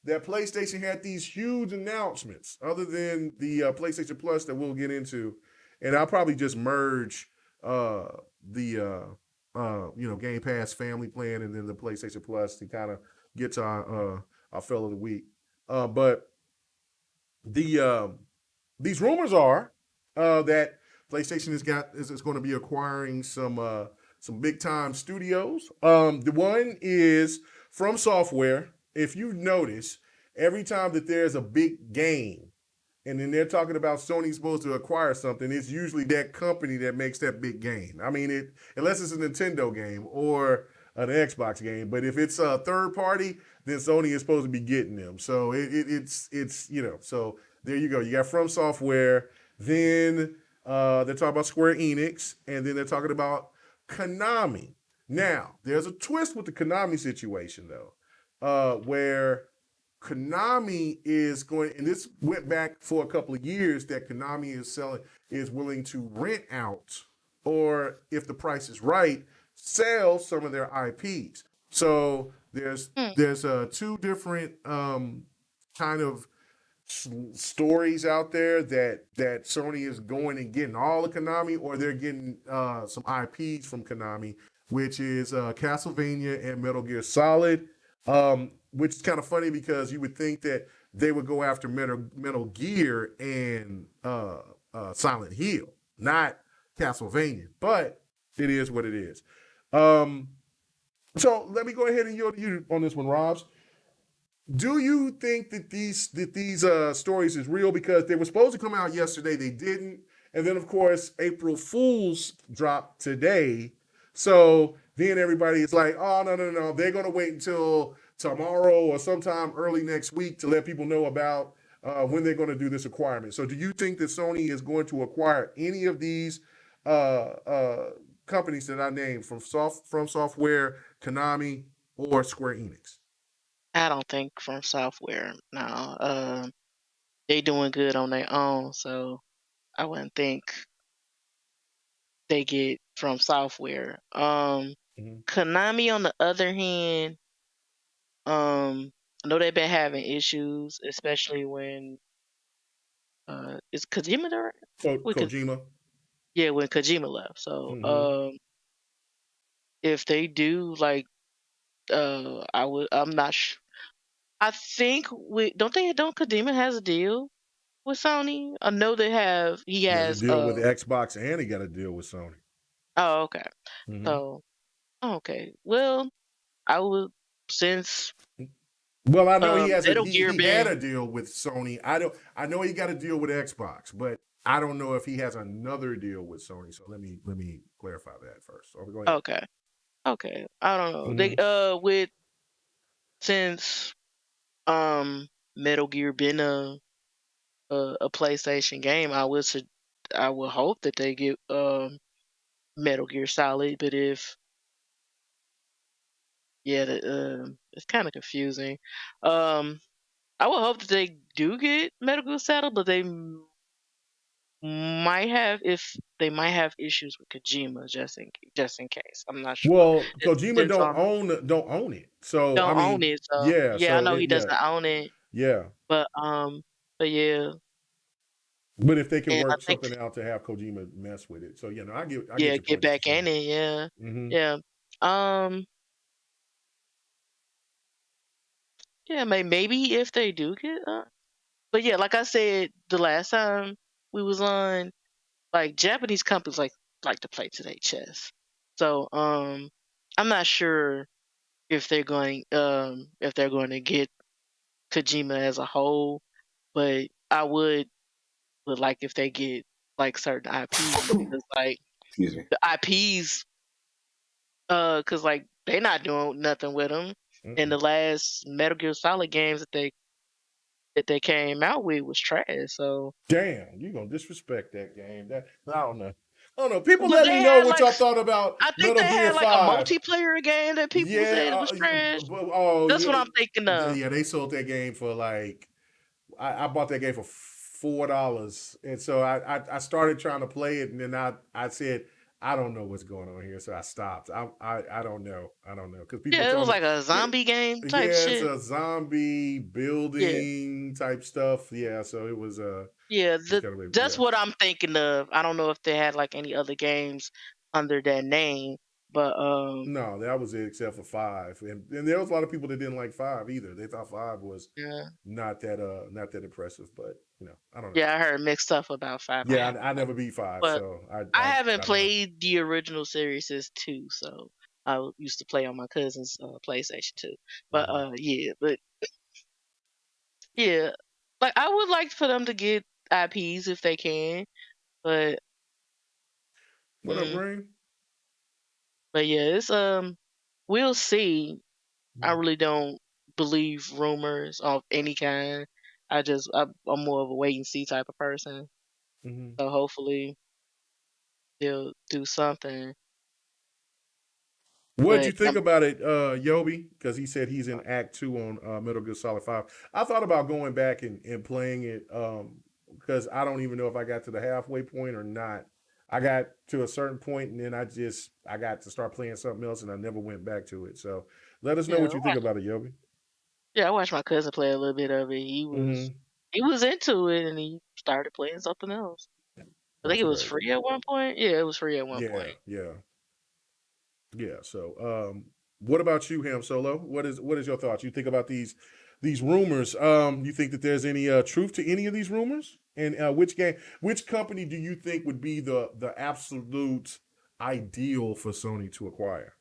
that PlayStation had these huge announcements, other than the PlayStation Plus that we'll get into, and I'll probably just merge the Game Pass family plan and then the PlayStation Plus to kind of get to our fellow of the week. But the these rumors are that PlayStation is going to be acquiring some big time studios. The one is From Software. If you notice, every time that there's a big game, and then they're talking about Sony's supposed to acquire something, it's usually that company that makes that big game. I mean, unless it's a Nintendo game or an Xbox game, but if it's a third party, then Sony is supposed to be getting them. So it's so there you go. You got From Software, then they're talking about Square Enix, and then they're talking about Konami. Now, there's a twist with the Konami situation, though, where Konami is going, and this went back for a couple of years, that Konami is willing to rent out, or if the price is right, sell some of their IPs. So there's two different kind of stories out there that Sony is going and getting all of Konami, or they're getting some IPs from Konami, which is Castlevania and Metal Gear Solid, which is kind of funny because you would think that they would go after Metal Gear and Silent Hill, not Castlevania, but it is what it is. So let me go ahead and yield to you on this one, Robs. Do you think that these stories is real? Because they were supposed to come out yesterday, they didn't, and then of course April Fools dropped today. So then everybody is like, "Oh no, they're gonna wait until tomorrow or sometime early next week to let people know about when they're going to do this acquirement." So do you think that Sony is going to acquire any of these companies that I named, from Software, Konami, or Square Enix? I don't think From Software. No, they doing good on their own, so I wouldn't think they get From Software. Konami, on the other hand, I know they've been having issues, especially when is Kojima there? Kojima. Yeah, when Kojima left. So if they do, like, I'm not sure. I think don't Kojima has a deal with Sony? I know they have. He He has a has. deal with Xbox, and he got a deal with Sony. Oh, okay. So, okay. Well, I would, since. Well, I know he has Metal he Gear had a deal with Sony. I know he got a deal with Xbox, but I don't know if he has another deal with Sony. So let me clarify that first. So go ahead. Okay. I don't know. They since Metal Gear been a PlayStation game, I would hope that they get Metal Gear Solid, but if it's kind of confusing. I would hope that they do get Metal Gear Solid, but they might have issues with Kojima, just in case. I'm not sure. Well, It Kojima depends on don't own it. So I don't own mean, it. So yeah. yeah, I So know he doesn't own it, yeah. but yeah, But if they can and I work think something out to have Kojima mess with it, so I get your get point. back in it. Yeah, yeah. Um, yeah, maybe if they do get but yeah, like I said the last time we was on, like, Japanese companies like to play to their chess. So I'm not sure if they're going to get Kojima as a whole, but I would like if they get, like, certain IPs, because, like, Excuse me. the IPs, because, like, they're not doing nothing with them. And the last Metal Gear Solid games that they came out with was trash. So Damn, you gonna disrespect that game? That I don't know. I don't know. People, but let they me know had, what like, y'all thought about I think Metal they Gear had, like, a 5. multiplayer game that people Yeah, said it was trash. That's yeah, what I'm thinking of. yeah. They sold that game for like, I bought that game for $4, and so I started trying to play it, and then I said, I don't know what's going on here, so I stopped. I don't know, because people Yeah, it told was me, like a yeah, zombie game type yeah, it's shit. a zombie Yeah. building type stuff. Yeah, so it was Yeah, it's kind of that's yeah. what I'm thinking of. I don't know if they had, like, any other games under that name, but No, that was it, except for 5, and there was a lot of people that didn't like 5 either. They thought 5 was yeah. not that impressive, but I don't know. Yeah, I heard mixed stuff about 5. I Yeah, haven't I played, never beat 5, but so I haven't I don't know. played the original series since 2, so I used to play on my cousin's PlayStation 2. But yeah, like, I would like for them to get IPs if they can, but What up, mm, Rain? but yeah, it's we'll see. I really don't believe rumors of any kind. I'm more of a wait and see type of person. Mm-hmm. So hopefully they'll do something. What'd you But think about it, Yobi? Because he said he's in Act 2 on Metal Gear Solid 5. I thought about going back and playing it because I don't even know if I got to the halfway point or not. I got to a certain point and then I got to start playing something else and I never went back to it. So let us know yeah, what you think about it, Yobi. I watched my cousin play a little bit of it. Mm-hmm. He was into it, and he started playing something else. I think That's it was crazy. free at one point. Yeah, it was free at one Yeah, point. yeah. So what about you, Ham Solo? What is your thoughts? You think about these rumors? You think that there's any truth to any of these rumors? And which company do you think would be the absolute ideal for Sony to acquire?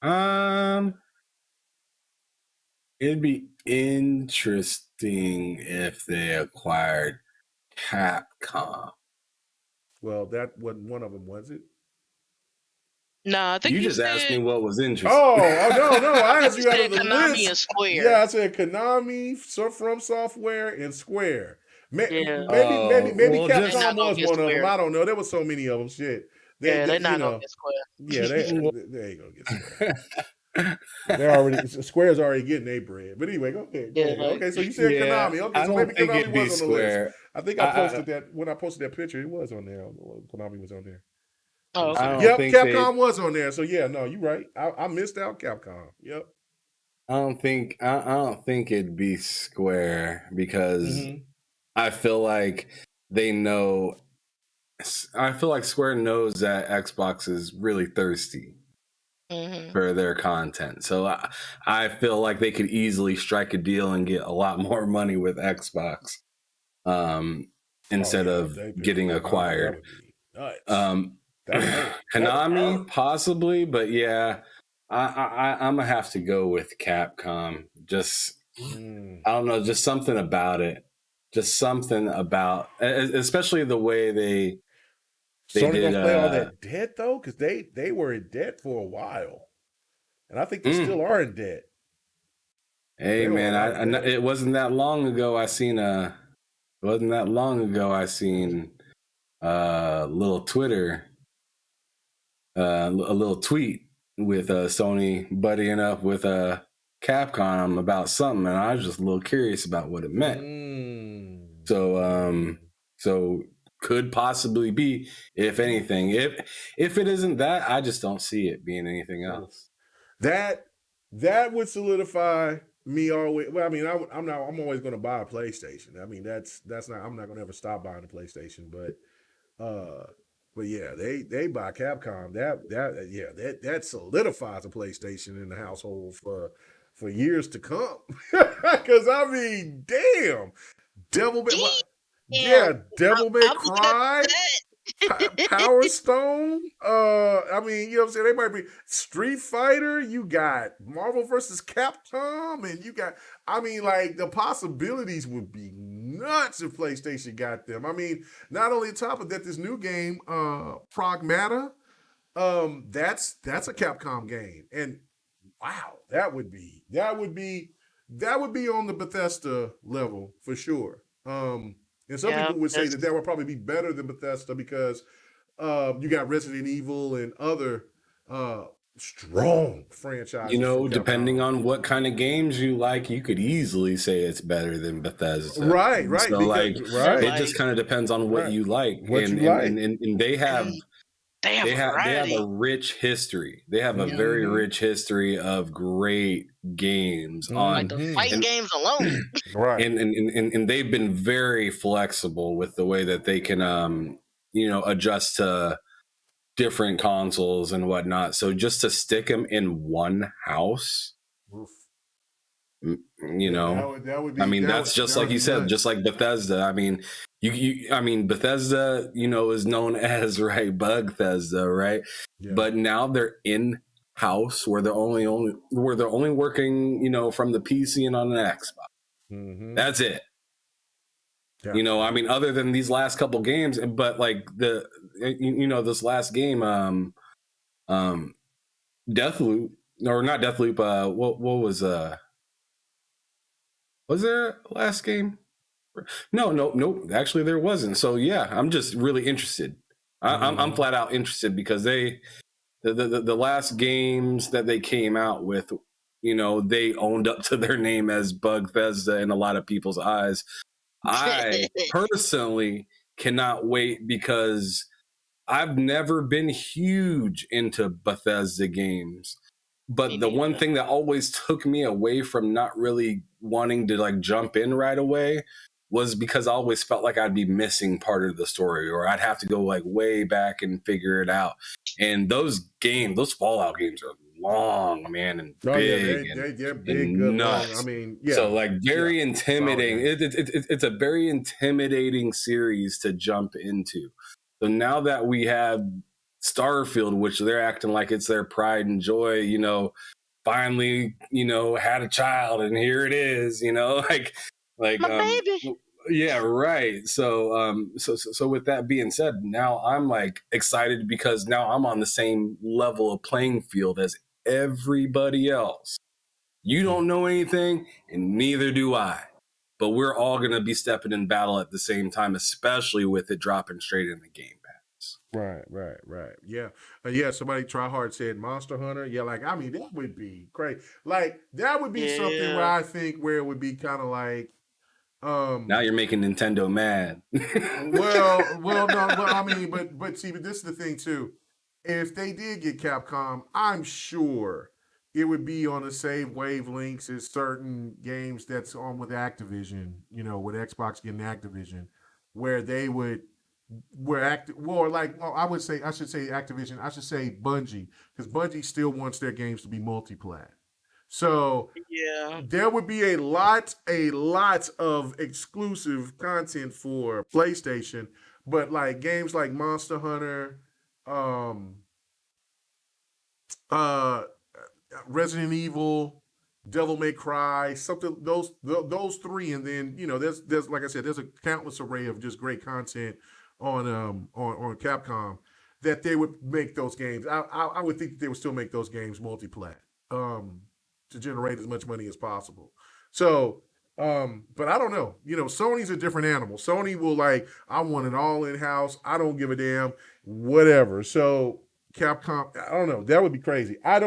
Um, it'd be interesting if they acquired Capcom. Well, that wasn't one of them, was it? No, I think You you just asked me said what was interesting. No! I asked you you out said of the Konami list. and Square. Yeah, I said Konami, From Software, and Square. Yeah. Maybe well, Capcom just not gonna was get one of them. Square. I don't know. There was so many of them. Shit. Yeah, they're not gonna know. get Square. Yeah, they ain't gonna get Square. yeah, They're already Square's already getting their bread. But anyway, go ahead. Yeah, like, Okay, so you said Konami. Okay, I so don't maybe think Konami it'd be was on the list. Square. I think I posted that when I posted that picture. It was on there. Konami was on there. oh, okay. I don't Yep, think Capcom was on there. So yeah, no, you're right. I missed out Capcom. Yep. I don't think it'd be Square because I feel like they know. I feel like Square knows that Xbox is really thirsty for their content, so I feel like they could easily strike a deal and get a lot more money with Xbox instead of getting acquired. Konami possibly, but yeah, I'm gonna have to go with Capcom. Just I don't know, just something about it. Just something about, especially the way they Sony did. Gonna play all that debt though, because they were in debt for a while, and I think they still are in debt. Hey man, it wasn't that long ago. I seen a little Twitter, a little tweet with Sony buddying up with Capcom about something, and I was just a little curious about what it meant. So could possibly be, if anything. If it isn't that, I just don't see it being anything else. That would solidify me always. Well, I mean, I'm always going to buy a PlayStation. I mean, that's not. I'm not going to ever stop buying a PlayStation. But yeah, they buy Capcom. That solidifies a PlayStation in the household for years to come. Because I mean, damn, Devil May Cry. Power Stone. I mean, you know what I'm saying? They might be Street Fighter. You got Marvel versus Capcom, and you got. I mean, like the possibilities would be nuts if PlayStation got them. I mean, not only on top of that, this new game, Pragmata, that's a Capcom game, and wow, that would be on the Bethesda level for sure. And some people would say that would probably be better than Bethesda because you got Resident Evil and other strong franchises. You know, depending on what kind of games you like, you could easily say it's better than Bethesda. Right. So it just kind of depends on what you like. And they have a rich history. They have a very rich history of great games on the fighting games alone. Right. And they've been very flexible with the way that they can adjust to different consoles and whatnot. So just to stick them in one house, that would be, I mean, that's just like you said, just like Bethesda. I mean, Bethesda, is known as Bugthesda, right? Yeah. But now they're in house where they're only working, from the PC and on an Xbox. That's it. Yeah. I mean, other than these last couple games, but like this last game, Deathloop, or not Deathloop, what was there a last game? No. Actually, there wasn't. So yeah, I'm just really interested I'm flat out interested because the last games that they came out with, they owned up to their name as Bugfesta in a lot of people's eyes. I personally cannot wait because I've never been huge into Bethesda games. But the one thing that always took me away from not really wanting to like jump in right away was because I always felt like I'd be missing part of the story, or I'd have to go like way back and figure it out. And those Fallout games are long, man, and big they're big, and good, nuts. long. I mean, yeah. So like very intimidating. It's a very intimidating series to jump into. So now that we have Starfield, which they're acting like it's their pride and joy, finally, had a child and here it is, like My baby. yeah, right. So so with that being said, now I'm like excited because now I'm on the same level of playing field as everybody else. You don't know anything and neither do I. But we're all going to be stepping in battle at the same time, especially with it dropping straight in the Game Pass. Right. Yeah. Yeah, somebody try hard said Monster Hunter. Yeah, like, I mean, that would be crazy. Like, that would be something where I think where it would be kind of like, now you're making Nintendo mad. no, I mean, but see, but this is the thing too. If they did get Capcom, I'm sure it would be on the same wavelengths as certain games that's on with Activision, with Xbox getting Activision, where they would I should say Activision, I should say Bungie, because Bungie still wants their games to be multi-plat. So there would be a lot of exclusive content for PlayStation, but like games like Monster Hunter, Resident Evil, Devil May Cry, something those three, and then there's like I said, there's a countless array of just great content on Capcom that they would make those games. I would think that they would still make those games multi-plat. To generate as much money as possible. So, but I don't know. Sony's a different animal. Sony will like, I want it all in-house. I don't give a damn, whatever. So Capcom, I don't know. That would be crazy. I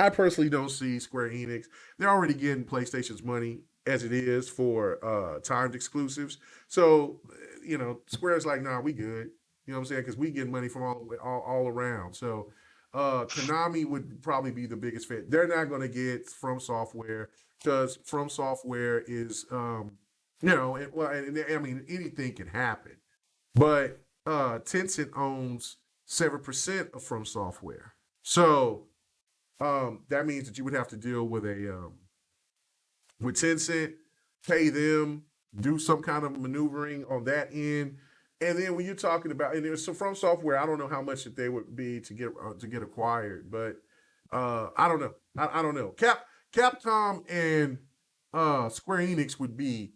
personally don't see Square Enix. They're already getting PlayStation's money as it is for timed exclusives. So, Square's like, nah, we good. You know what I'm saying? Because we get money from all around. So, Konami would probably be the biggest fit. They're not going to get From Software because From Software is, I mean, anything can happen. But Tencent owns 7% of From Software. So that means that you would have to deal with with Tencent, pay them, do some kind of maneuvering on that end. And then when you're talking about, and there's From Software, I don't know how much that they would be to get acquired, but I don't know. I don't know. Capcom and Square Enix would be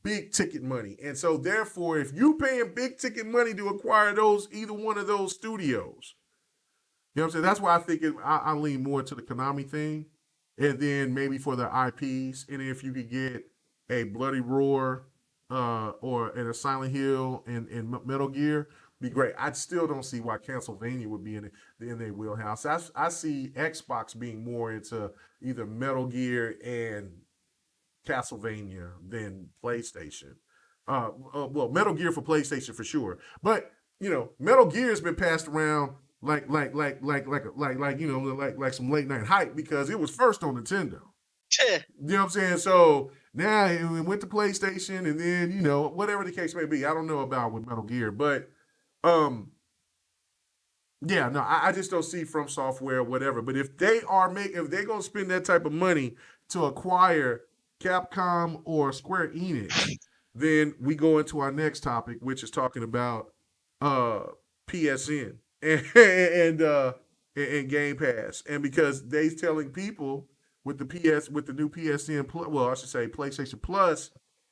big ticket money, and so therefore, if you paying big ticket money to acquire either one of those studios, you know what I'm saying? That's why I think I lean more to the Konami thing, and then maybe for the IPs, and if you could get a Bloody Roar. Or in a Silent Hill and Metal Gear, be great. I still don't see why Castlevania would be in their wheelhouse. I see Xbox being more into either Metal Gear and Castlevania than PlayStation. Well, Metal Gear for PlayStation for sure, but Metal Gear has been passed around like some late night hype because it was first on Nintendo. You know what I'm saying? So now it went to PlayStation, and then whatever the case may be, I don't know about with Metal Gear, but yeah, no, I just don't see From Software or whatever. But if they're gonna spend that type of money to acquire Capcom or Square Enix, then we go into our next topic, which is talking about PSN and Game Pass, and because they're telling people with the new PSN Plus, well, I should say PlayStation Plus,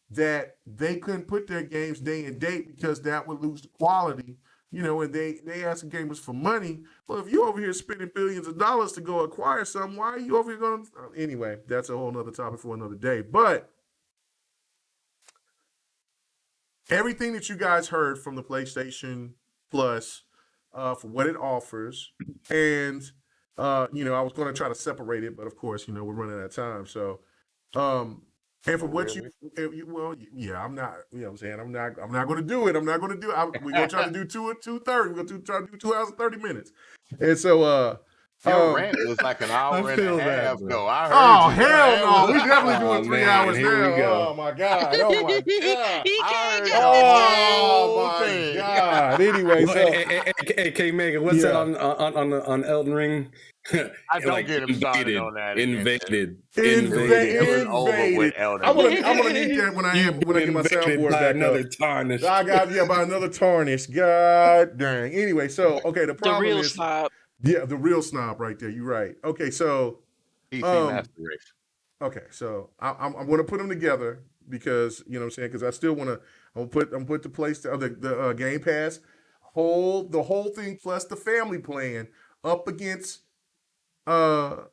that they couldn't put their games day and date because that would lose the quality. And they asking gamers for money. Well, if you're over here spending billions of dollars to go acquire something, why are you over here going to... Anyway, that's a whole nother topic for another day. But everything that you guys heard from the PlayStation Plus for what it offers, and I was going to try to separate it, but of course, we're running out of time. So, and for what well, yeah, I'm not. You know, what I'm saying I'm not going to do it. I'm not going to do it. We're going to try to do 2:30. We're going to try to do 2 hours and 30 minutes. And so, your rant was like an hour and a half ago. I heard oh you. hell no, we definitely doing 3 man, hours here now. we go. Oh my god. Oh my god. He can't get Oh my thing. god. Anyway, so Hey, K Mega, what's that on Elden Ring? I don't get him started on that. Invaded. It was over with Elden I'm Ring. gonna need that when I get my soundboard by back another up. tarnish. I got by another tarnish. God dang. Anyway, so okay, the problem the real is snob. yeah, the real snob right there. You're right. Okay, so PC Master Race. okay, so I'm going to put them together because you know what I'm saying, because I still want to. I'm put the place the Game Pass the whole thing plus the family plan up against PlayStation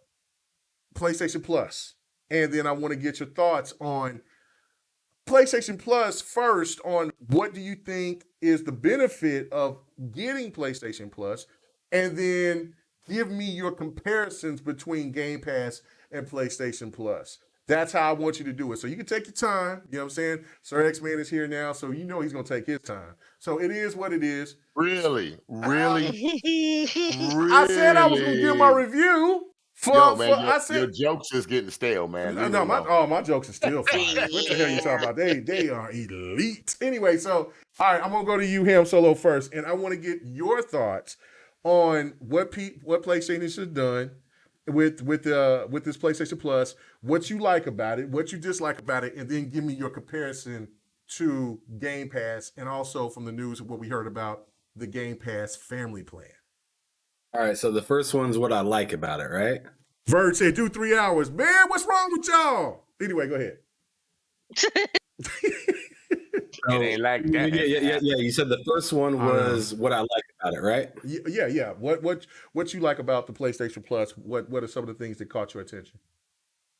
Plus, and then I want to get your thoughts on PlayStation Plus first. On what do you think is the benefit of getting PlayStation Plus, and then give me your comparisons between Game Pass and PlayStation Plus. That's how I want you to do it. So you can take your time. You know what I'm saying? Sir X-Man is here now, so you know he's going to take his time. So it is what it is. Really? I said I was going to give my review. Your jokes is getting stale, man. My jokes are still fine. What the hell you talking about? They are elite. Anyway, so all right, I'm gonna go to you, Ham Solo, first, and I want to get your thoughts on what PlayStation has done with this PlayStation Plus, what you like about it, what you dislike about it, and then give me your comparison to Game Pass, and also from the news of what we heard about the Game Pass family plan. All right, so the first one's what I like about it, right? Verge said, do 3 hours. Man, what's wrong with y'all? Anyway, go ahead. It ain't like that. Yeah. You said the first one was what I like about it, right? Yeah. What you like about the PlayStation Plus? What are some of the things that caught your attention?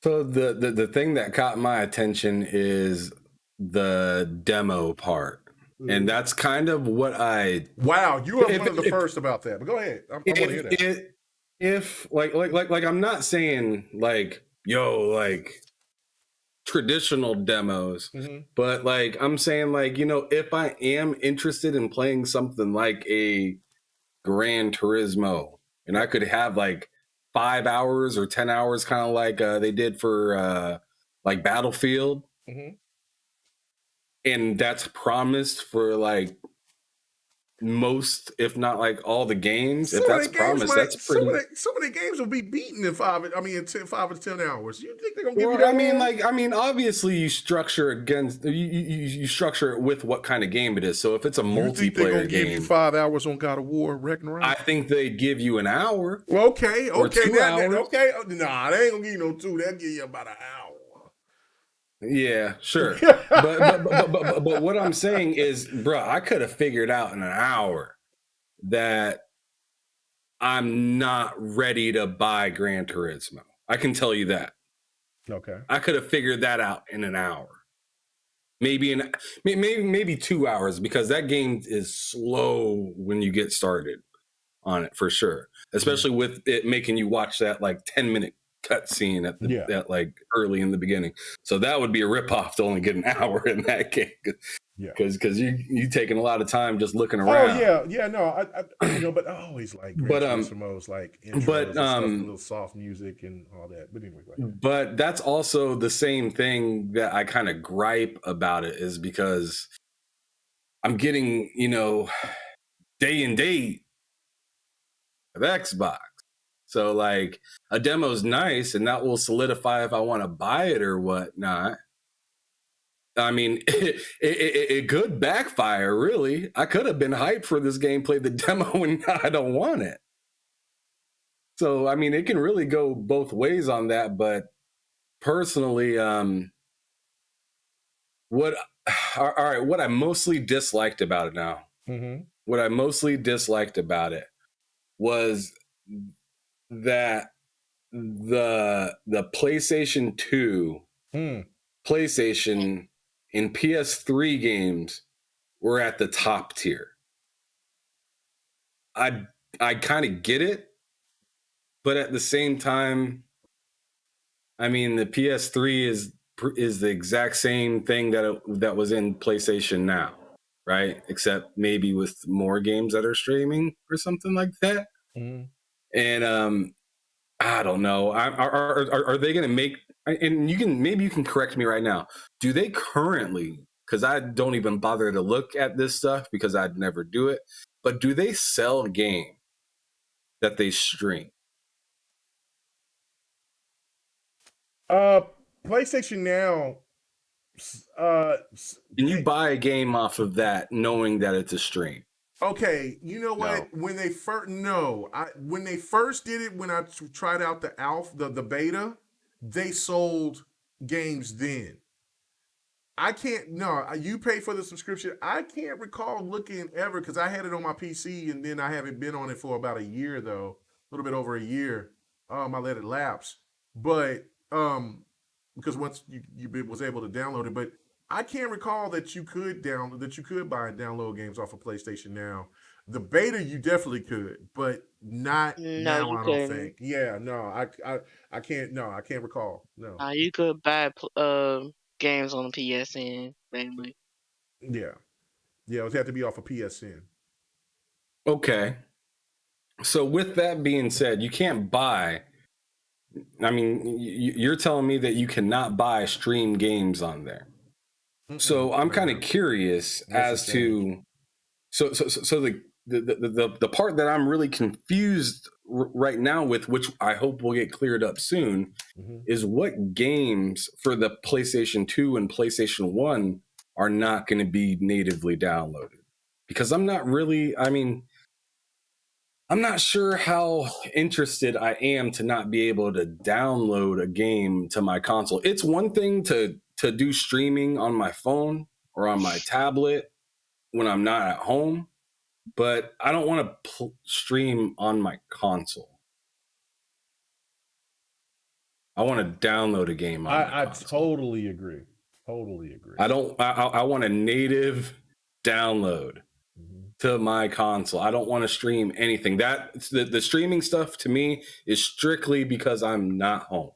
So the thing that caught my attention is the demo part. And that's kind of what Wow, you are one of the first about that. But go ahead. I want to hear that. If I'm not saying like traditional demos, but like I'm saying like, if I am interested in playing something like a Gran Turismo, and I could have like 5 hours or 10 hours, kind of like they did for like Battlefield. And that's promised for like most, if not like all the games. If that's promised, that's pretty. Some of the games will be beaten in 5 or 10 hours. You think they're gonna give you that? I mean, obviously you structure you structure it with what kind of game it is. So if it's a multiplayer think they're gonna game, give you 5 hours on God of War Ragnarok? I think they give you an hour. Okay. Or 2 hours. Okay. Nah, they ain't gonna give you no 2. They'll give you about an hour. Yeah, sure. but what I'm saying is, bro, I could have figured out in an hour that I'm not ready to buy Gran Turismo. I can tell you that. Okay. I could have figured that out in an hour. Maybe 2 hours, because that game is slow when you get started on it, for sure. Especially with it making you watch that like 10-minute cutscene at like early in the beginning. So that would be a ripoff to only get an hour in that game. Because you taking a lot of time just looking around. No, I but I always like Gran Turismo's like intros and stuff, a little soft music and all that. But anyway, but that's also the same thing that I kind of gripe about it, is because I'm getting day and date of Xbox. So like a demo's nice, and that will solidify if I want to buy it or whatnot. I mean, it could backfire, really. I could have been hyped for this game, played the demo, and now I don't want it. So, I mean, it can really go both ways on that. But personally, what I mostly disliked about it now, what I mostly disliked about it was that the PlayStation 2, PlayStation, and PS3 games were at the top tier. I kind of get it, but at the same time, I mean, the PS3 is the exact same thing that was in PlayStation Now, right? Except maybe with more games that are streaming or something like that. Mm-hmm. And I don't know. Are they going to make? And maybe you can correct me right now. Do they currently? Because I don't even bother to look at this stuff because I'd never do it. But do they sell a game that they stream? PlayStation Now. Can you buy a game off of that knowing that it's a stream? Okay, you know what? No. When they first did it, when I tried out the alpha, the beta, they sold games then. I can't. No, you pay for the subscription. I can't recall looking ever because I had it on my PC and then I haven't been on it for about a year though, a little bit over a year. I let it lapse, but because once you was able to download it, but I can't recall that you could buy and download games off of PlayStation Now. The beta you definitely could, but not No, now. you I don't couldn't. think. Yeah, no, I can't. No, I can't recall. No. You could buy games on the PSN mainly. Yeah, it would have to be off of PSN. Okay. So with that being said, you can't buy. I mean, you're telling me that you cannot buy stream games on there. So I'm kind of curious as to so the part that I'm really confused right now with, which I hope will get cleared up soon, is what games for the PlayStation 2 and PlayStation 1 are not going to be natively downloaded. Because I'm not sure how interested I am to not be able to download a game to my console. It's one thing to do streaming on my phone or on my tablet when I'm not at home, but I don't want to stream on my console. I want to download a game on my console. Totally agree. I want a native download to my console. I don't want to stream anything. That the streaming stuff to me is strictly because I'm not home.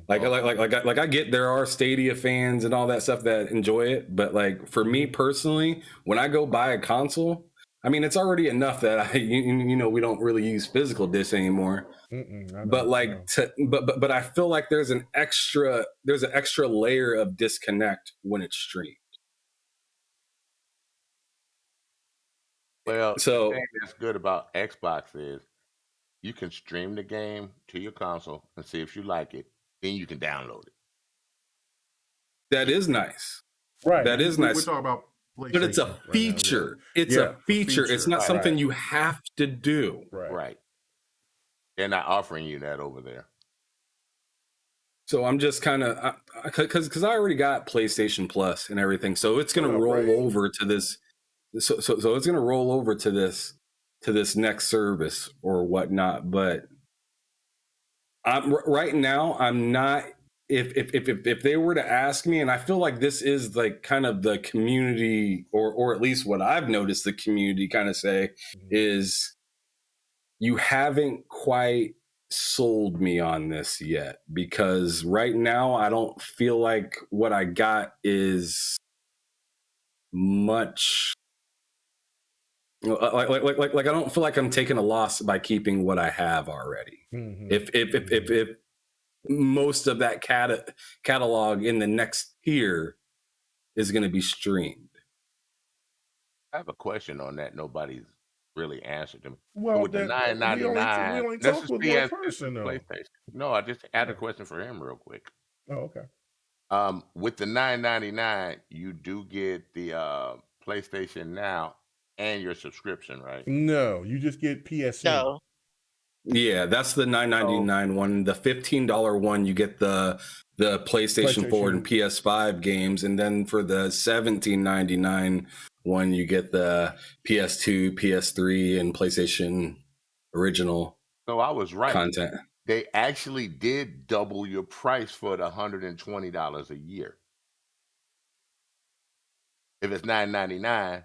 Like I get there are Stadia fans and all that stuff that enjoy it, but like for me personally, when I go buy a console, I mean it's already enough that we don't really use physical discs anymore. But I feel like there's an extra layer of disconnect when it's streamed. Well, so the thing that's good about Xbox is you can stream the game to your console and see if you like it. Then you can download it. That is nice. Right. That is nice. We're talking about but it's a feature. It's a feature. It's not something you have to do. Right. They're not offering you that over there. So I'm just kind of because I already got PlayStation Plus and everything, so it's going to roll over to this. So it's going to roll over to this next service or whatnot. But right now I'm not. If they were to ask me, and I feel like this is like kind of the community, or at least what I've noticed the community kind of say is, you haven't quite sold me on this yet, because right now I don't feel like what I got is much. Like I don't feel like I'm taking a loss by keeping what I have already. If most of that catalog in the next tier is going to be streamed. I have a question on that. Nobody's really answered them. Well, with the $9.99, we only talked with one person, though. PlayStation. No, I just had a question for him real quick. Oh, okay. With the $9.99, you do get the PlayStation Now and your subscription, right? No, you just get PSN. No. Yeah, that's the $9.99 one. The $15 one, you get the PlayStation 4 and PS5 games, and then for the $17.99 one, you get the PS2, PS3, and PlayStation original. So I was right. Content. They actually did double your price for the $120 a year. If it's $9.99,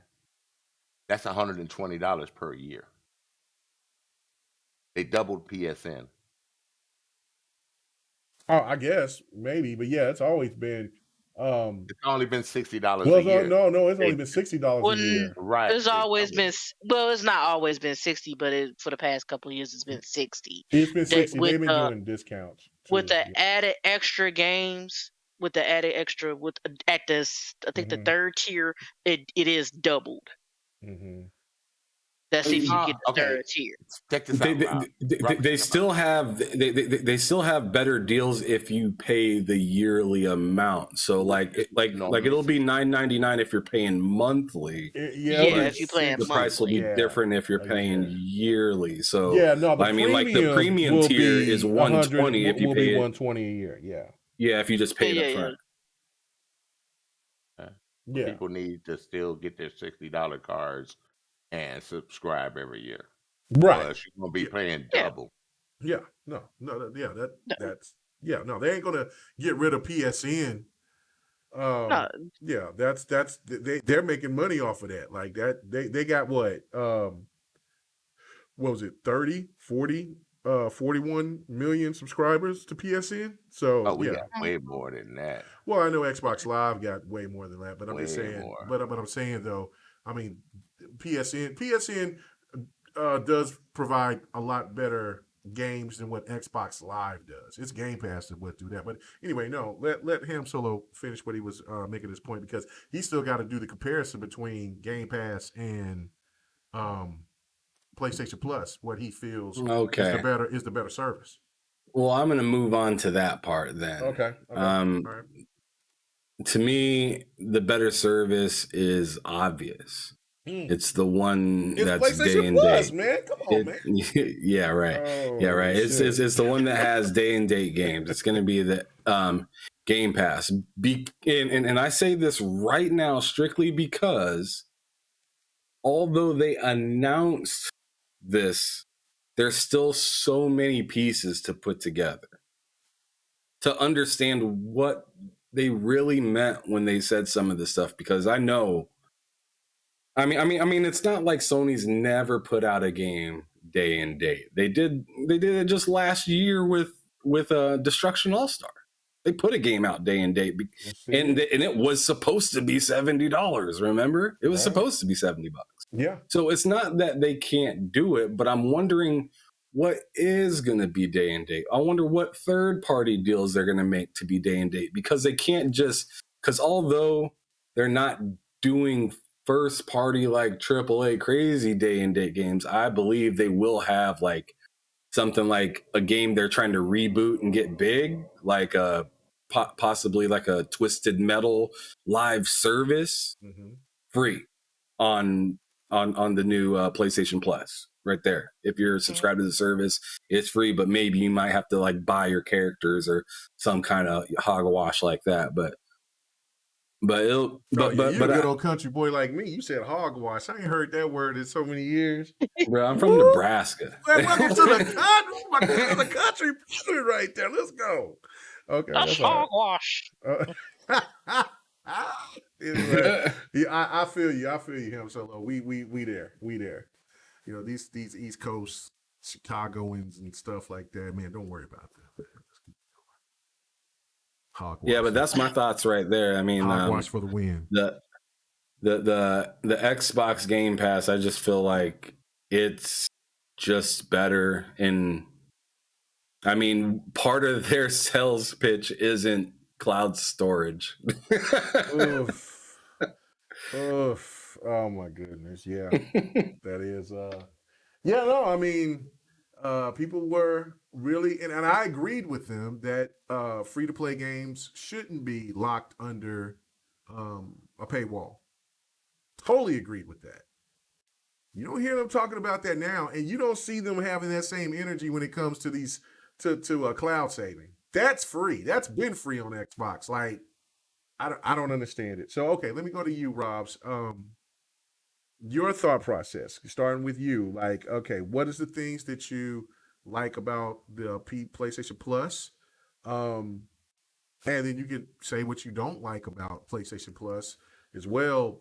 That's $120 per year. They doubled PSN. Oh, I guess maybe, but yeah, it's always been. It's only been $60 Well, a year. no, it's only They- been $60 a year. Right. It's they always doubled been it. well. It's not always been 60, but for the past couple of years, it's been 60. It's been That 60. with They've been doing discounts with too. the added extra games, with the added extra with at this, I think the third tier, it is doubled. Mm-hmm. That's if you get the Okay. third tier. Check this out, Rob. They still have they still have better deals if you pay the yearly amount. So like it'll be $9.99 if you're paying monthly. Yeah, if you're playing the price will be different if you're paying yearly. So yeah, no, the I mean, like the premium will tier be is $120 if you will pay be it. $120 a year. Yeah. Yeah, if you just pay it up front. Yeah. People need to still get their $60 cards and subscribe every year. Right. Plus, you're gonna be paying double. Yeah. No. That's they ain't gonna get rid of PSN. Yeah, they're making money off of that. Like that, they got what was it 30, 40, 41 million subscribers to PSN? So we got way more than that. Well, I know Xbox Live got way more than that, but I'm just saying. But I'm saying though, I mean, PSN does provide a lot better games than what Xbox Live does. It's Game Pass that would do that. But anyway, no, let Ham Solo finish what he was making his point, because he still got to do the comparison between Game Pass and PlayStation Plus, what he feels is the better service. Well, I'm going to move on to that part then. Okay. All right. To me, the better service is obvious. It's the one that's day and Plus, date. Man, come on, man. Yeah, right. It's the one that has day and date games. It's going to be the Game Pass. And I say this right now strictly because although they announced this, there's still so many pieces to put together to understand what they really meant when they said some of this stuff, because I know. I mean, it's not like Sony's never put out a game day and date. They did it just last year with Destruction All-Star. They put a game out day and date, and it was supposed to be $70. Remember, it was supposed to be $70. Yeah. So it's not that they can't do it, but I'm wondering what is going to be day and date. I wonder what third-party deals they're going to make to be day and date, because they can't just, because although they're not doing first party like AAA crazy day and date games, I believe they will have like something like a game they're trying to reboot and get big, like possibly like a Twisted Metal live service, free on the new PlayStation Plus right there. If you're subscribed to the service, it's free, but maybe you might have to like buy your characters or some kind of hogwash like that. But you're a good old country boy like me. You said hogwash. I ain't heard that word in so many years. Bro, I'm from Nebraska. Welcome to the country right there. Let's go. Okay, that's hogwash. Anyway, I feel you. Ham Solo. We there. You know, these East Coast Chicagoans and stuff like that. Man, don't worry about that. Hogwash. Yeah, but that's my thoughts right there. I mean, hogwash for the win. The Xbox Game Pass, I just feel like it's just better. And I mean, part of their sales pitch isn't cloud storage. Oof. Oh my goodness. Yeah. That is I mean, people were really, and I agreed with them that free-to-play games shouldn't be locked under a paywall. Totally agreed with that. You don't hear them talking about that now, and you don't see them having that same energy when it comes to these to cloud saving. That's free. That's been free on Xbox. Like, I don't understand it. So okay, let me go to you, Robs. Your thought process, starting with you. Like, okay, what is the things that you like about the PlayStation Plus? And then you can say what you don't like about PlayStation Plus as well,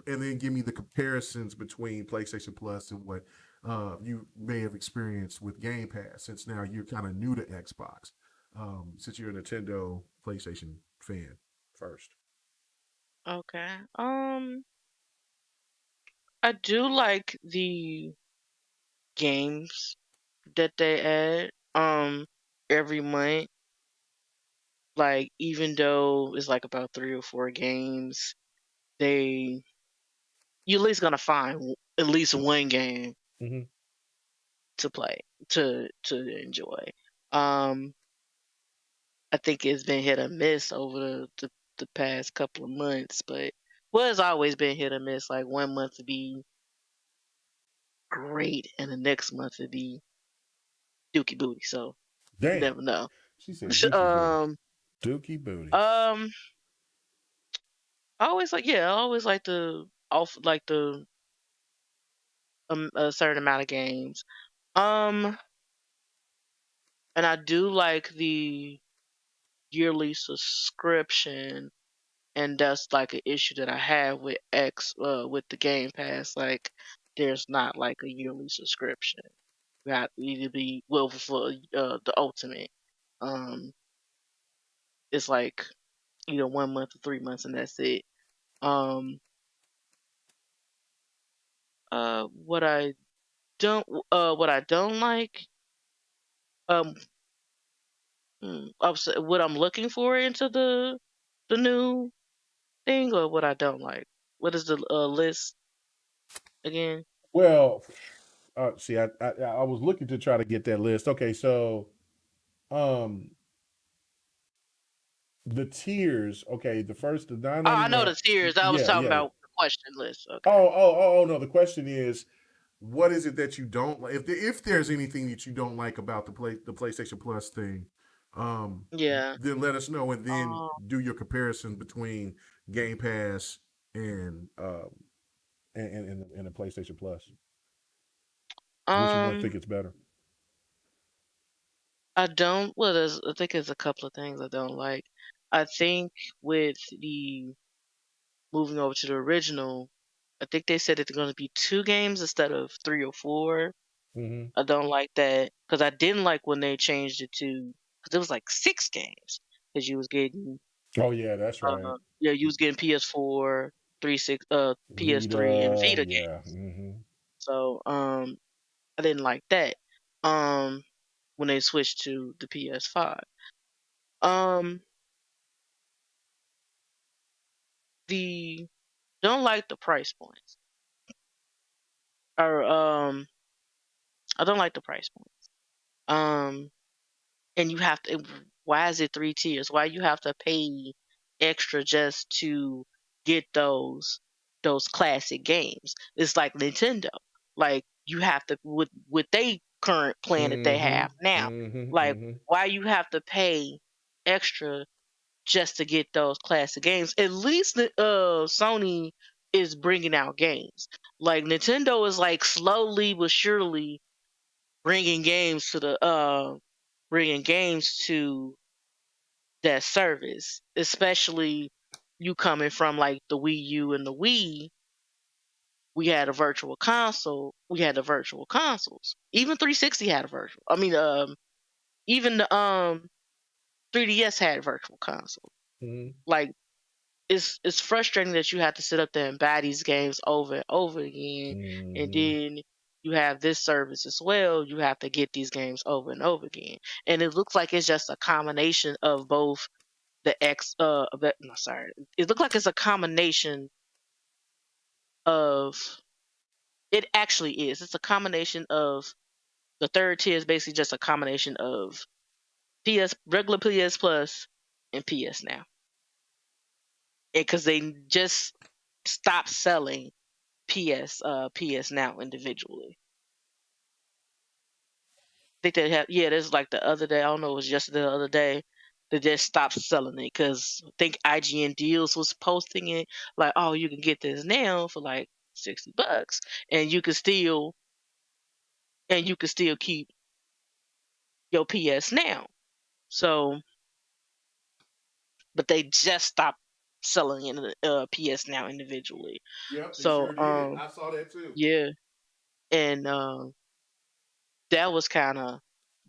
and then give me the comparisons between PlayStation Plus and what you may have experienced with Game Pass, since now you're kind of new to Xbox, since you're a Nintendo PlayStation fan first. Okay. I do like the games that they add every month. Like, even though it's like about 3 or 4 games, they you at least gonna find at least one game Mm-hmm. to play to enjoy. Um, I think it's been hit or miss over the past couple of months, but well, it's always been hit or miss. Like, one month to be great, and the next month to be dookie booty. So you Damn, never know. she said Dookie Booty. Um, Dookie Booty. um, I always like the off like the a certain amount of games. Um, and I do like the yearly subscription, and that's like an issue that I have with with the Game Pass. Like, there's not like a yearly subscription. You have to either be well for the ultimate. Um, it's like either 1 month or 3 months, and that's it. Um, what I what I don't like, um, what I'm looking for into the new thing, or what I don't like. What is the list again? Well, see, I was looking to try to get that list. Okay, so um, the tiers. Okay, the first, the nine Oh, ninety I know nine. the tiers. I was Yeah, talking yeah. about the question list. Okay. Oh, no. The question is, what is it that you don't like? If there's anything that you don't like about the PlayStation Plus thing, um, Yeah. then let us know, and then Um. do your comparison between Game Pass and and the PlayStation Plus. Which one Um. think it's better? I don't. Well, I think there's a couple of things I don't like. I think with the moving over to the original, I think they said it's going to be 2 games instead of 3 or 4. Mm-hmm. I don't like that because I didn't like when they changed it to, because it was like 6 games, because you was getting Oh yeah, that's right. yeah, you was getting PS4, PS3 and Vita, Vita yeah. games. Mm-hmm. So I didn't like that. Um, when they switched to the PS5. Um, the don't like the price points, or I don't like the price points. Um, and you have to. Why is it 3 tiers? Why you have to pay extra just to get those classic games? It's like Nintendo. Like, you have to, with they current plan that they Mm-hmm. have now. Mm-hmm. Like, Mm-hmm. why you have to pay extra just to get those classic games? At least Sony is bringing out games. Like, Nintendo is like slowly but surely bringing games to that service, especially you coming from like the Wii U and the Wii. We had a virtual console. We had the virtual consoles. Even 360 had a virtual. I mean, even the 3DS had a virtual console. Mm-hmm. Like, it's frustrating that you have to sit up there and buy these games over and over again, and Mm-hmm. then you have this service as well. You have to get these games over and over again, and it looks like it's just a combination of both the X. No, sorry, it looks like it's a combination of. It actually is. It's a combination of the third tier is basically just a combination of PS regular PS Plus and PS Now, because they just stopped selling PS Now individually. I think they have, yeah, there's like the other day, I don't know, it was yesterday or the other day, they just stopped selling it because I think IGN Deals was posting it like, oh, you can get this now for like $60, and you can still keep your PS Now. So, but they just stopped. selling in PS Now individually. Yep, they So sure did. I saw that too. yeah, and that was kind of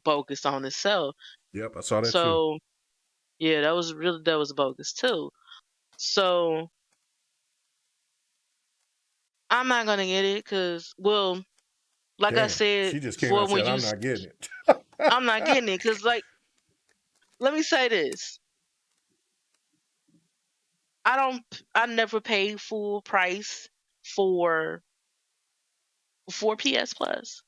bogus on itself. Yep, I saw that too. So yeah, that was bogus too. So I'm not gonna get it because, well, like I Damn, said she just came out before, and said, "I'm not getting it." I'm not getting it because, like, let me say this: I never paid full price for PS Plus,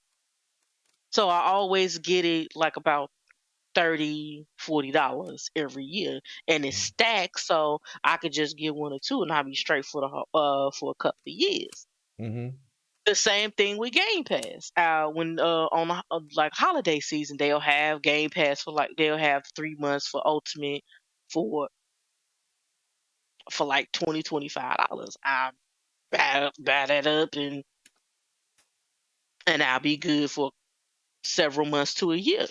so I always get it like about $30-$40 every year, and it's stacked, so I could just get one or two, and I'll be straight for for a couple of years. Mm-hmm. The same thing with Game Pass. When on like holiday season, they'll have Game Pass for like they'll have 3 months for Ultimate for like $20-$25. I buy that up, and I'll be good for several months to a year.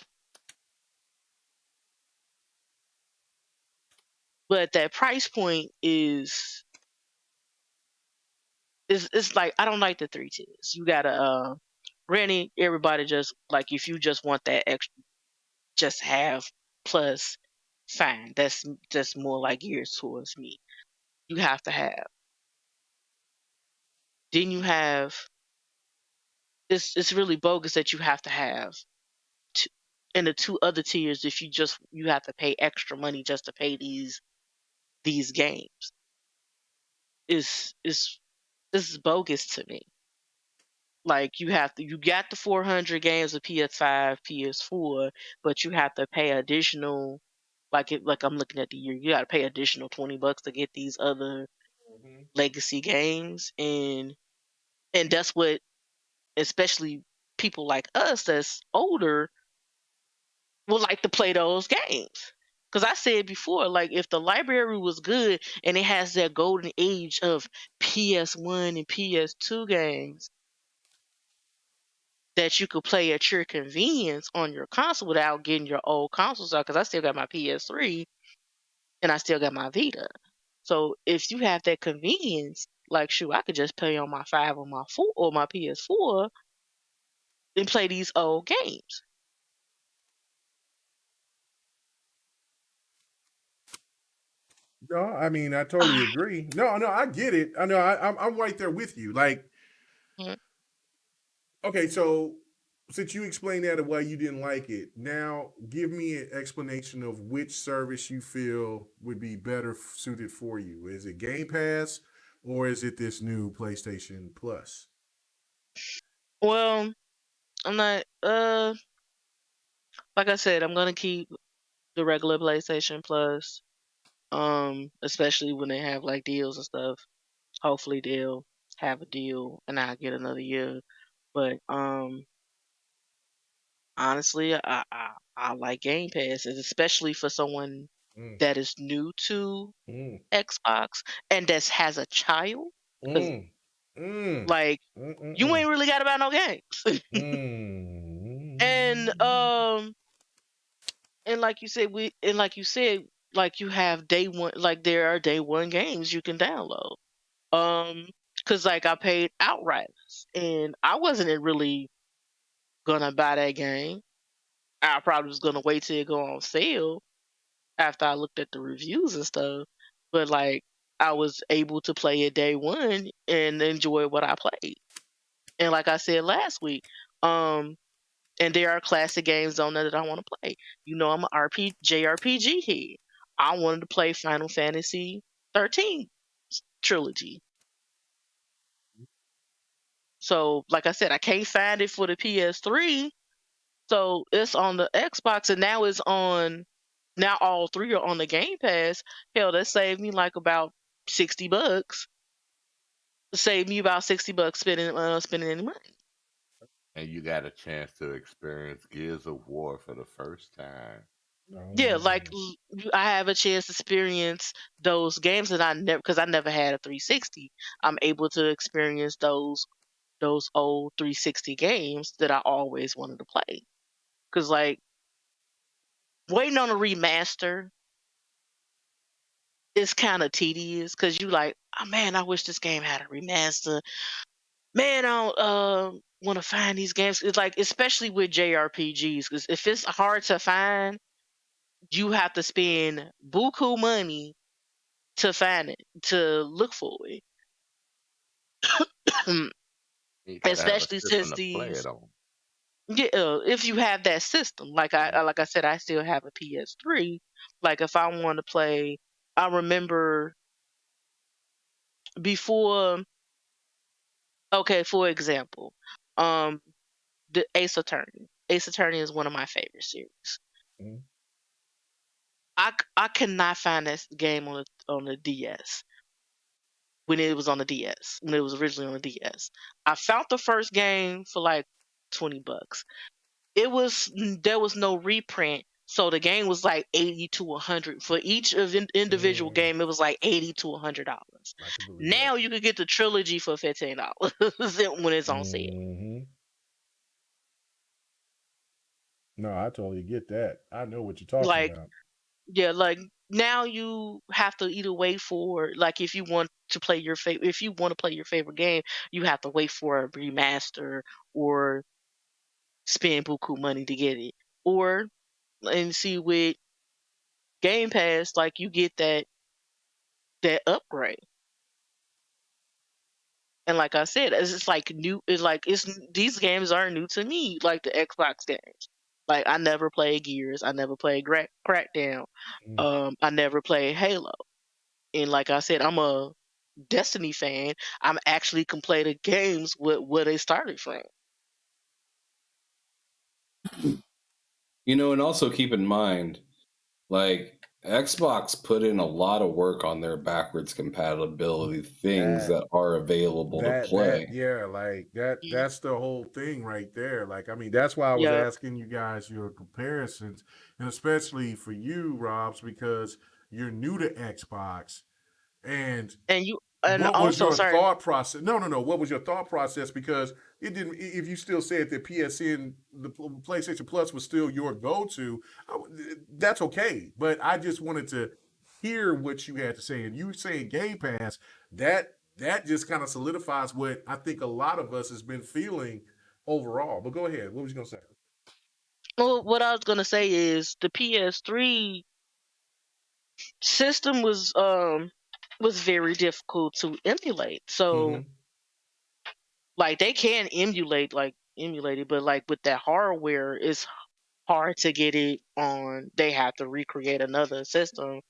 But that price point is it's like I don't like the 3 tiers. You gotta granted, everybody just like if you just want that extra, just have plus, fine. That's more like geared towards me. You have to have. Then you have it's really bogus that you have to have two, in the two other tiers if you have to pay extra money just to pay these games. Is bogus to me. Like you got the 400 games of PS5, PS4, but you have to pay additional. Like I'm looking at the year, you got to pay additional $20 to get these other Mm-hmm. legacy games, and that's what, especially people like us that's older, would like to play those games. Because I said before, like if the library was good and it has that golden age of PS1 and PS2 games that you could play at your convenience on your console without getting your old consoles out. Because I still got my PS3 and I still got my Vita. So if you have that convenience, like shoot, I could just play on my 5 or my 4 or my PS4 and play these old games. No, I mean I totally agree. No, I get it. I know I'm right there with you. Like, Mhm. okay, so since you explained that of why you didn't like it, now give me an explanation of which service you feel would be better suited for you. Is it Game Pass or is it this new PlayStation Plus? Well, I'm not like I said, I'm gonna keep the regular PlayStation Plus. Especially when they have like deals and stuff. Hopefully they'll have a deal and I'll get another year. But honestly, I like Game Pass, and especially for someone Mm, that is new to mm, Xbox and that has a child, because mm, mm, like mm, mm, you mm, ain't really got to buy no games. and mm. um and like you said, like you have day one, like there are day one games you can download. Um, because like I paid Outriders, and I wasn't really gonna buy that game. I probably was gonna wait till it go on sale after I looked at the reviews and stuff. But like I was able to play it day one and enjoy what I played. And like I said last week, um, and there are classic games on there that I want to play. You know, I'm a JRPG head. I wanted to play Final Fantasy 13 trilogy. So, like I said, I can't find it for the PS3. So it's on the Xbox, and now it's on. Now all three are on the Game Pass. Hell, that saved me like about $60. Saved me about $60 spending any money. And you got a chance to experience Gears of War for the first time. Oh Yeah, my like goodness. I have a chance to experience those games that I never, because I never had a 360. I'm able to experience those old 360 games that I always wanted to play. Because like waiting on a remaster it's kind of tedious because you like, oh man, I wish this game had a remaster. Man, I don't want to find these games. It's like, especially with JRPGs, because if it's hard to find, you have to spend buku money to find it, to look for it. You gotta have a Especially system since to play these, it on. yeah, if you have that system, like I said, I still have a PS3. Like if I want to play, I remember before. Okay, for example, um, the Ace Attorney. Ace Attorney is one of my favorite series. Mhm. I cannot find this game on the DS when it was on the DS, when it was originally on the DS. I found the first game for like $20. There was no reprint, so the game was like 80 to 100 for each of individual Mm, game. It was like $80 to $100. I can believe that. Now you could get the trilogy for $15 when it's on sale. Hmm. No, I totally get that. I know what you're talking Like, about. yeah, like now you have to either wait for, like, if you want to play your favorite, if you want to play your favorite game, you have to wait for a remaster or spend buku money to get it. Or, and see, with Game Pass, like, you get that upgrade. And like I said, it's just like new. It's like these games are new to me, like the Xbox games. Like I never played Gears, I never played Crackdown, Mm. I never played Halo. And like I said, I'm a Destiny fan. I'm actually completed games with where they started from. You know, and also keep in mind, like Xbox put in a lot of work on their backwards compatibility things That that are available to that play. yeah, like Mhm. that's the whole thing right there. Like, I mean, that's why I was Yeah, asking you guys your comparisons, and especially for you, Robs, because you're new to Xbox. And and what was also, your sorry. thought process? No, no, no. What was your thought process? Because it didn't. If you still said that PSN, the PlayStation Plus was still your go-to, that's okay. But I just wanted to hear what you had to say. And you saying Game Pass, that just kind of solidifies what I think a lot of us has been feeling overall. But go ahead. What was you gonna say? Well, what I was gonna say is the PS3 system was very difficult to emulate. So Mm-hmm. like they can emulate it, but like with that hardware, it's hard to get it on. They have to recreate another system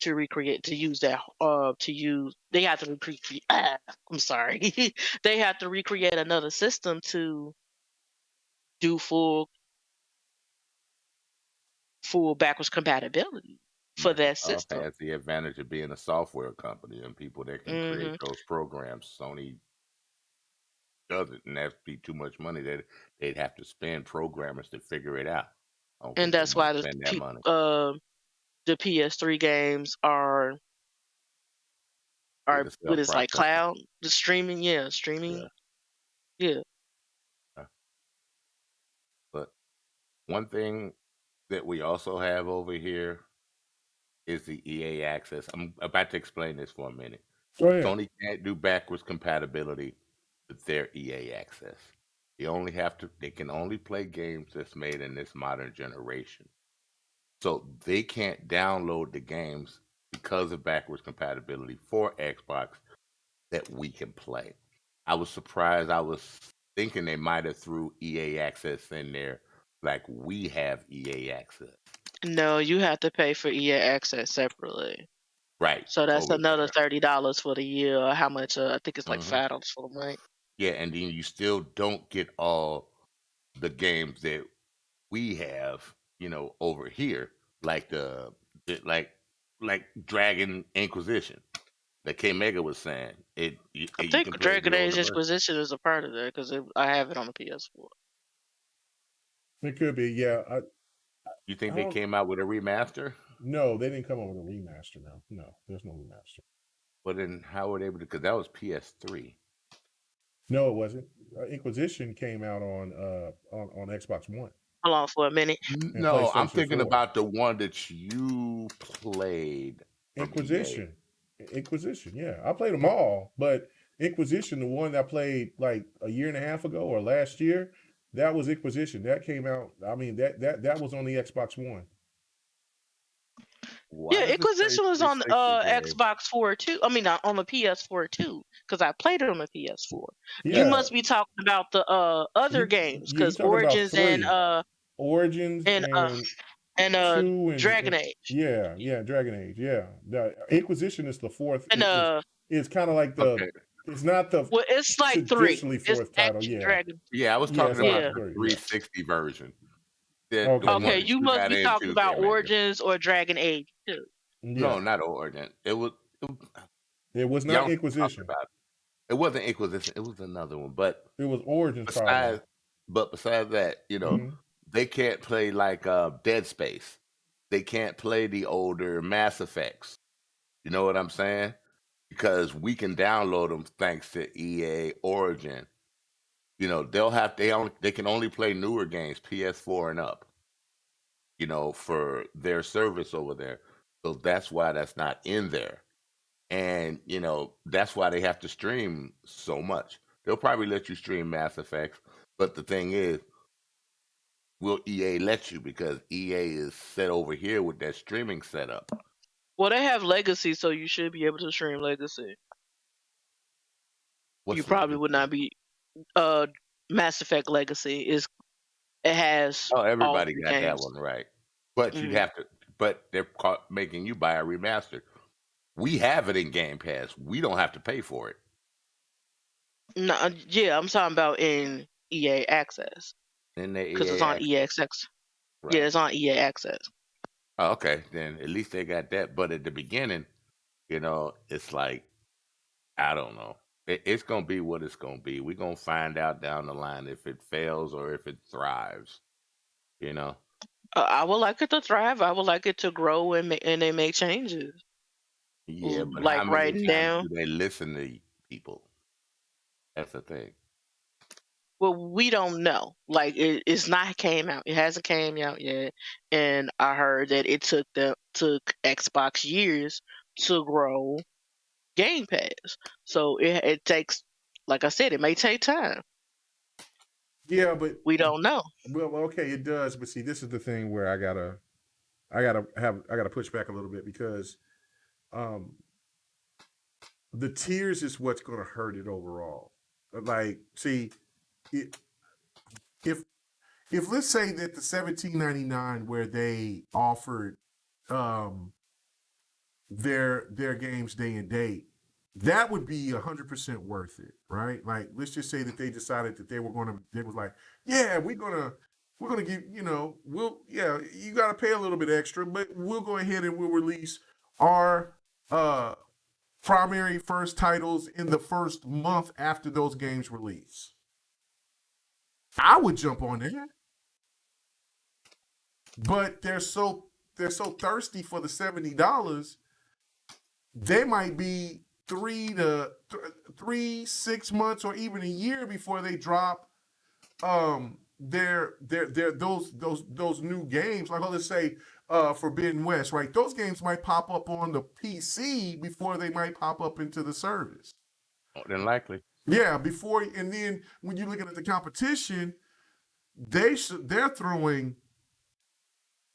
to recreate to use that to use. They have to recreate. I'm sorry. They have to recreate another system to do full backwards compatibility for that Microsoft system. has the advantage of being a software company and people that can create Hmm. those programs. Sony doesn't, and that'd be too much money. They'd have to spend programmers to figure it out. I don't And think they that's want why to spend that money. the PS3 games Yeah, are the what self is like processing. cloud, the streaming, yeah, Yeah. streaming, yeah. But one thing that we also have over here is the EA access. I'm about to explain this for a minute. Go ahead. Sony can't do backwards compatibility with their EA access. They can only play games that's made in this modern generation. So they can't download the games because of backwards compatibility for Xbox that we can play. I was surprised. I was thinking they might have threw EA access in there like we have EA access. No, you have to pay for EA access separately. Right. So that's Over another there. $30 for the year. Or how much? I think it's like Hmm. $5 for the month. Yeah, and then you still don't get all the games that we have, over here, like like Dragon Inquisition that K Mega was saying. I You think can play Dragon the Age older version. Inquisition is a part of that because I have it on the PS4. It could be. Yeah. You think I they don't. came out with a remaster? No, they didn't come up with a remaster. No, no, there's no remaster. But then how were they able to? Because that was PS3. No, it wasn't. Inquisition came out on Xbox One Hold on for a minute. and No, I'm PlayStation thinking 4. about the one that you played. from EA. Inquisition. Yeah, I played them all, but Inquisition, the one that I played like a year and a half ago or last year, that was Inquisition. That came out. I mean, that was on the Xbox One. Why Yeah, does it say Inquisition was on 360 game? Xbox 4 too. I mean, on the PS4 too, because I played it on the PS4. You Yeah, must be talking about the other games, you because talking about Origins three Origins and two Dragon and Age yeah, Dragon Age. Yeah, the Inquisition is the fourth. and It's kind of like Okay. it's not the well, it's like three. traditionally It's fourth title. actually Yeah, Dragon. Yeah, I was yeah, talking it's about Yeah. actually the three. Yeah. 360 version. The Okay. one Okay, that you you must got be talking into, about Game Maker. Origins or Dragon Age too. Yeah. No, not Origin. It was It was not y'all talked Inquisition. about it. It wasn't Inquisition. It was another one. But It was Origins probably. besides that, Mhm. they can't play like Dead Space. They can't play the older Mass Effects. You know what I'm saying? Because we can download them thanks to EA Origin. They can only play newer games, PS4 and up. For their service over there. So that's why that's not in there. And that's why they have to stream so much. They'll probably let you stream Mass Effects, but the thing is, will EA let you? Because EA is set over here with that streaming setup. Well, they have Legacy, so you should be able to stream Legacy. What's You probably Legacy? would not be. Mass Effect Legacy it has Oh, all everybody three got that games. one right. But you'd Mhm. have to. But they're making you buy a remastered. We have it in Game Pass. We don't have to pay for it. No, yeah, I'm talking about in EA Access In the because it's EA on Access, EA Access. right? Yeah, it's on EA Access. Oh, okay, then at least they got that. But at the beginning, it's like, I don't know. It's gonna be what it's gonna be. We're gonna find out down the line if it fails or if it thrives. I would like it to thrive. I would like it to grow and they make changes, Yeah, but how like many writing times down. do they listen to people? That's the thing. Well, we don't know. Like it's not came out. It hasn't came out yet, and I heard that it took Xbox years to grow Game Pass. So it takes, like I said, it may take time. Yeah, but We don't know. well, okay, it does. But see, this is the thing where I gotta push back a little bit because the tiers is what's going to hurt it overall. Like, see, if let's say that the $17.99 where they offered their games day and date, that would be 100% worth it, right? Like, let's just say that they decided that they was like, yeah, we're gonna give, you got to pay a little bit extra, but we'll go ahead and we'll release our primary first titles in the first month after those games release. I would jump on that. But they're so thirsty for the $70, they might be 3 to 6 months or even a year before they drop their those new games. Like, let's say Forbidden West, right? Those games might pop up on the PC before they might pop up into the service. More than likely. Yeah, before, and then when you're looking at the competition, they're throwing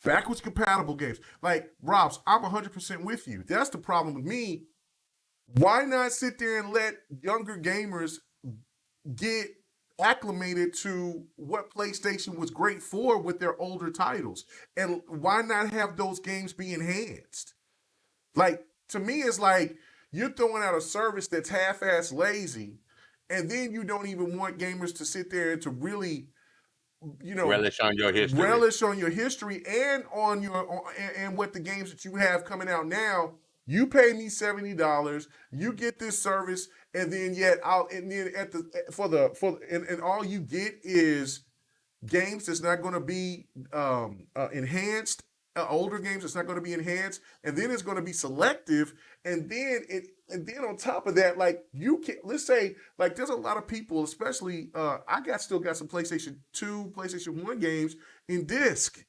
backwards compatible games. Like, Robs, I'm 100% with you. That's the problem with me. Why not sit there and let younger gamers get acclimated to what PlayStation was great for with their older titles? And why not have those games be enhanced? Like, to me, it's like you're throwing out a service that's half-ass lazy, and then you don't even want gamers to sit there and to really, relish on your history and on and what the games that you have coming out now. You pay me $70, you get this service, and then and all you get is games that's not going to be enhanced, older games that's not going to be enhanced, and then it's going to be selective, and then on top of that, like, you can, let's say, like, there's a lot of people, especially I still got some PlayStation 2, PlayStation 1 games in disc.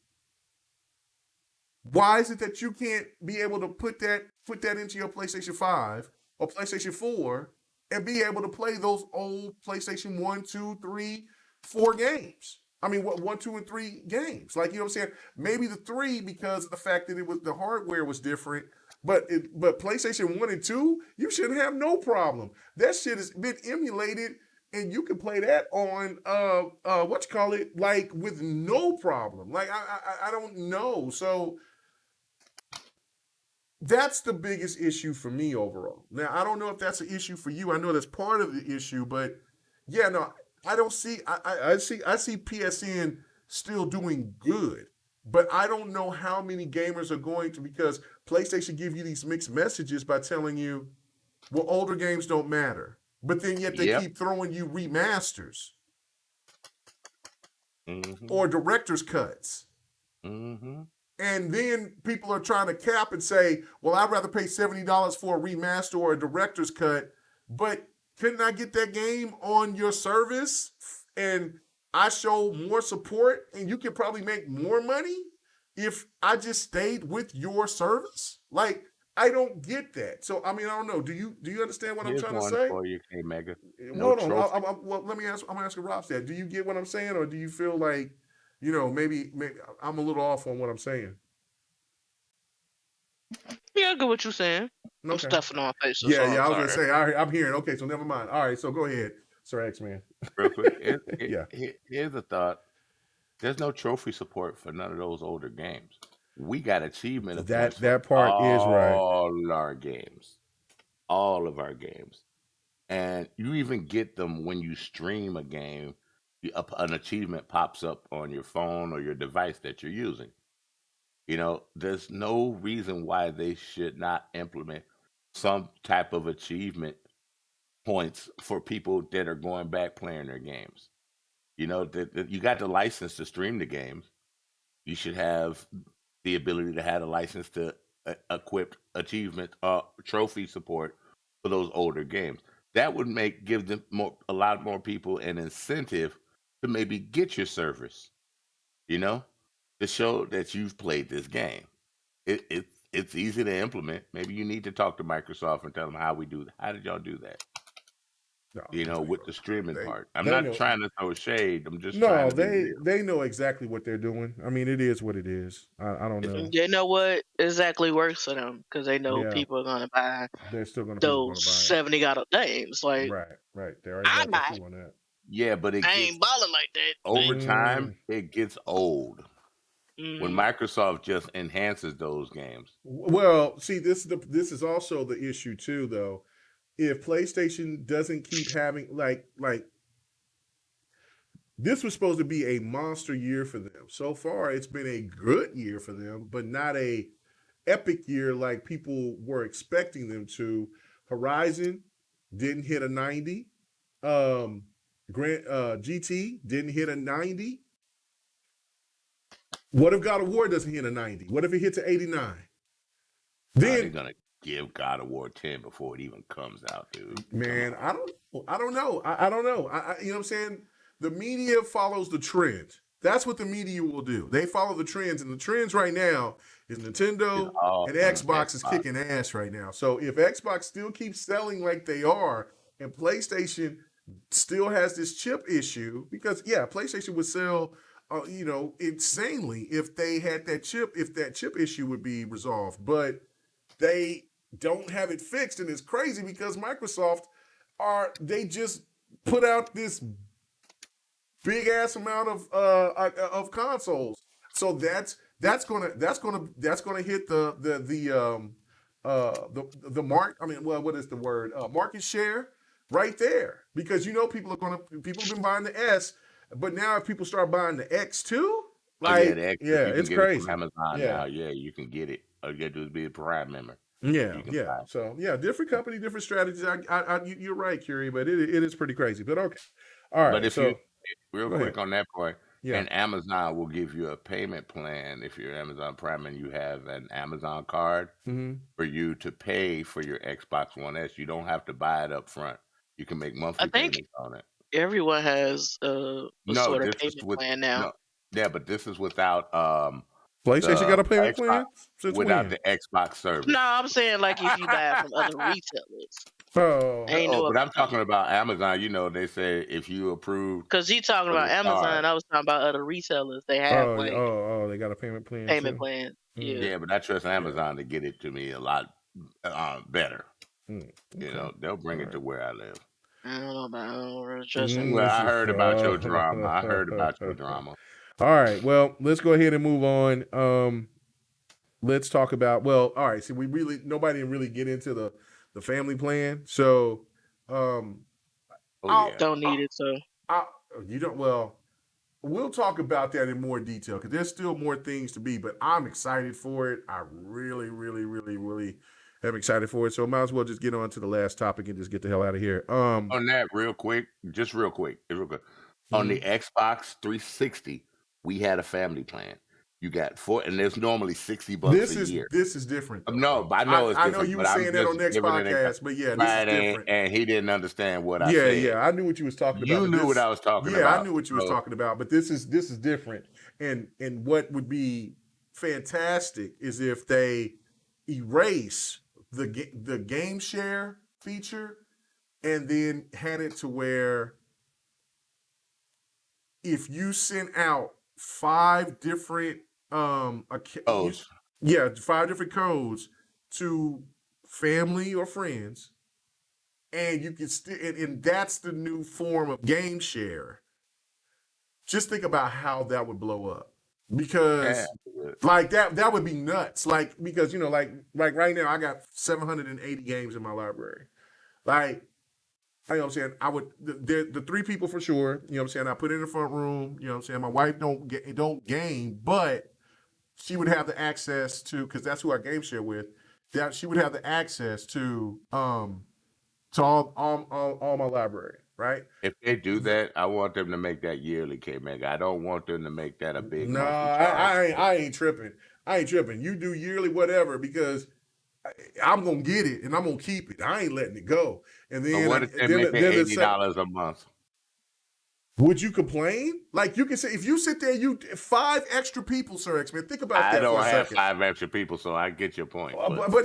Why is it that you can't be able to put that into your PlayStation 5 or PlayStation 4 and be able to play those old PlayStation 1, 2, 3, 4 games? I mean, what 1, 2, and 3 games? Like, you know what I'm saying? Maybe the 3 because of the fact that the hardware was different. But PlayStation 1 and 2, you shouldn't have no problem. That shit has been emulated and you can play that on like with no problem. Like I don't know. So that's the biggest issue for me overall. Now I don't know if that's an issue for you. I know that's part of the issue, but yeah, no, I don't see. I see PSN still doing good, but I don't know how many gamers are going to, because PlayStation give you these mixed messages by telling you, well, older games don't matter, but then yet they keep throwing you remasters or director's cuts. And then people are trying to cap and say, well, I'd rather pay $70 for a remaster or a director's cut, but couldn't I get that game on your service and I show more support and you could probably make more money if I just stayed with your service? Like, I don't get that. So, I mean, I don't know. Do you understand what I'm trying to say? For you, K-Mega. Hold on. Well, let me ask. I'm asking Rob that. Do you get what I'm saying, or do you feel like, maybe I'm a little off on what I'm saying? Yeah, I get what you're saying. Okay. I'm stuffing on my face. Yeah. I was gonna say. I'm hearing. Okay, so never mind. All right, so go ahead, Sir X Man. Real quick. Yeah. Here's a thought. There's no trophy support for none of those older games. We got achievement of that part is right. All our games, all of our games, and you even get them when you stream a game. An achievement pops up on your phone or your device that you're using. There's no reason why they should not implement some type of achievement points for people that are going back playing their games. You got the license to stream the games. You should have the ability to have a license to equip achievement trophy support for those older games. That would give them a lot more people an incentive to maybe get your service, to show that you've played this game. It's easy to implement. Maybe you need to talk to Microsoft and tell them how we do that. How did y'all do that? No, with the streaming part. I'm not trying to throw shade. I'm just trying to they know exactly what they're doing. I mean, it is what it is. I don't know. They know what exactly works for them because they know people are gonna buy. They're still gonna those $70 games. Like right. They're exactly on that. Yeah, but I ain't balling like that. Over time, it gets old. When Microsoft just enhances those games. Well, see, this is also the issue too, though. If PlayStation doesn't keep having like this was supposed to be a monster year for them. So far, it's been a good year for them, but not a epic year like people were expecting them to. Horizon didn't hit a 90. GT didn't hit a 90. What if God of War doesn't hit a 90? What if it hits an 89? Then they're gonna give God of War 10 before it even comes out, dude. Man, I don't know. I don't know. You know what I'm saying? The media follows the trend. That's what the media will do. They follow the trends, and the trends right now is Nintendo and Xbox is kicking ass right now. So if Xbox still keeps selling like they are, and PlayStation still has this chip issue, because PlayStation would sell insanely if they had that chip, if that chip issue would be resolved. But they don't have it fixed, and it's crazy because Microsoft they just put out this big ass amount of consoles. So that's gonna hit the mark. I mean, well, what is the word? Market share right there, because people have been buying the S. But now if people start buying the X too, it's crazy. It from Amazon now. Yeah, you can get it. All you gotta do is be a Prime member. Yeah. So different company, different strategies. You're right, Curie, but it is pretty crazy. But okay, all right. But if you real quick ahead on that point, and Amazon will give you a payment plan if you're Amazon Prime and you have an Amazon card for you to pay for your Xbox One S. You don't have to buy it up front. You can make monthly payments on it. Everyone has a sort of payment plan now. Yeah, but this is without PlayStation got a payment Xbox plan since without when? the Xbox service. No, I'm saying like if you buy it from other retailers. Oh, I ain't know But I'm about talking about Amazon. You know, they say if you approve because he talking for about the Amazon. card. I was talking about other retailers. They have like they got a payment plan payment too. plans. Yeah. Yeah, but I trust Amazon to get it to me a lot better. Okay. You know, they'll bring it to where I live. I don't know about. I don't really trust him. Well, I heard about your drama. I heard about your drama. All right. Well, let's go ahead and move on. Let's talk about. Well, all right. So nobody didn't really get into the family plan. So, Don't need it. So you don't. Well, we'll talk about that in more detail because there's still more things to be. But I'm excited for it. I really, really, really, really am excited for it. So, I might as well just get on to the last topic and just get the hell out of here. On that, real quick. On the Xbox 360, we had a family plan. You got and there's normally $60 a year. This is different. No, but I know it's different. I know you were saying that on next podcast, but yeah, this is different. And he didn't understand what I said. Yeah, I knew what you was talking about. You knew what I was talking about. Yeah, I knew what you was talking about, but this is different. And what would be fantastic is if they erase the game share feature and then had it to where if you sent out 5 different codes. 5 different codes to family or friends, and you can still, and that's the new form of game share. Just think about how that would blow up, because like that would be nuts. Like, because like right now I got 780 games in my library. Like, you know what I'm saying? I would the 3 people for sure. You know what I'm saying? I put it in the front room. You know what I'm saying? My wife don't game, but she would have the access to, because that's who I game share with. That she would have the access to all my library, right? If they do that, I want them to make that yearly, K-Meg. I don't want them to make that a big. No, I ain't tripping. You do yearly whatever, because I'm gonna get it and I'm gonna keep it. I ain't letting it go. And then what if they make it $80 a month? Would you complain? Like, you can say, if you sit there, 5 extra people, Sir X-Man. Think about that for a second. I don't have 5 extra people, so I get your point. But no. But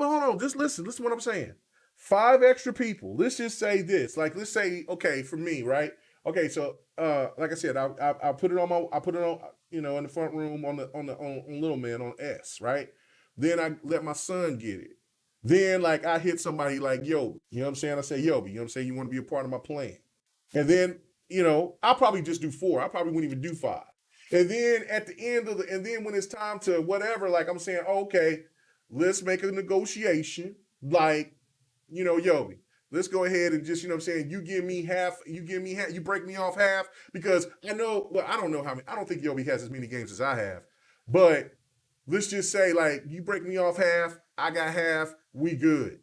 hold on. Just listen to what I'm saying. 5 extra people. Let's just say this. Like, let's say, okay, for me, right? Okay, so like I said, I put it on in the front room on little man on S, right? Then I let my son get it. Then, like, I hit somebody like Yobi. You know what I'm saying? I say, Yobi, you know what I'm saying? You want to be a part of my plan. And then, I'll probably just do 4. I probably wouldn't even do 5. And then at the end of and then when it's time to whatever, like, I'm saying, okay, let's make a negotiation. Like, Yobi, let's go ahead and just, you know what I'm saying? You give me half, you break me off half, because I don't know how many, I don't think Yobi has as many games as I have, but let's just say, like, you break me off half, I got half, we good.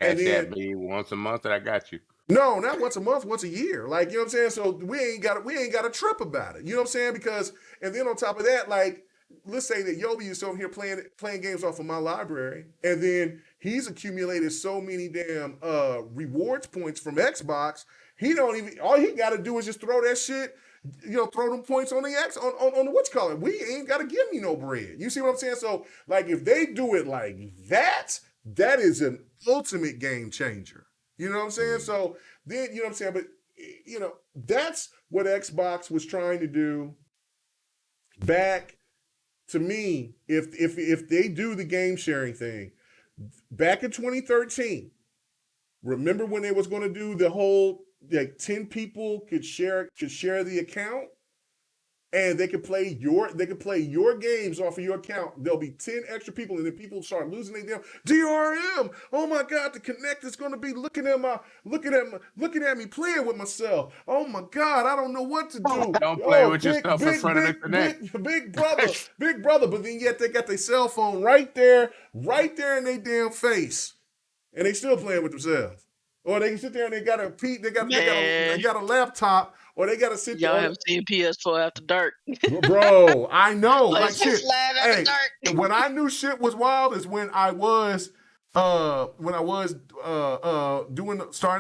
And then me once a month, I got you. No, not once a month, once a year. Like, you know what I'm saying? So we ain't got a trip about it. You know what I'm saying? Because, and then on top of that, like, let's say that Yobi is over here playing games off of my library, and then he's accumulated so many damn rewards points from Xbox. All he got to do is just throw that shit, throw them points on the on the whatchamacallit. We ain't got to give me no bread. You see what I'm saying? So, like, if they do it like that, that is an ultimate game changer. You know what I'm saying? So then, you know what I'm saying? But, that's what Xbox was trying to do back. To me, if they do the game sharing thing, back in 2013, remember when they was going to do the whole, like, 10 people could share the account, and they could play your games off of your account. There'll be 10 extra people, and then people start losing their damn DRM. Oh my God, the Connect is going to be looking at me playing with myself. Oh my God, I don't know what to do. Don't play with yourself in front of the Connect. Big brother. But then yet they got their cell phone right there in their damn face, and they still playing with themselves. Or they can sit there and they got a laptop. Or they gotta sit there. Y'all haven't seen PS4 After Dark. Bro, I know. Like, shit. After dark. When I knew shit was wild is when I was starting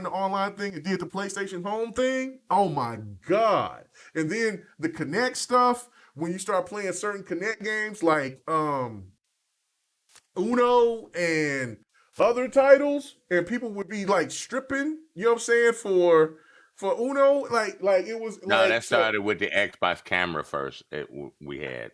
the online thing and did the PlayStation Home thing. Oh my God. And then the Connect stuff when you start playing certain Connect games like Uno and other titles, and people would be like stripping, you know what I'm saying, for Uno, like it was No, like that started with the Xbox camera first. We had.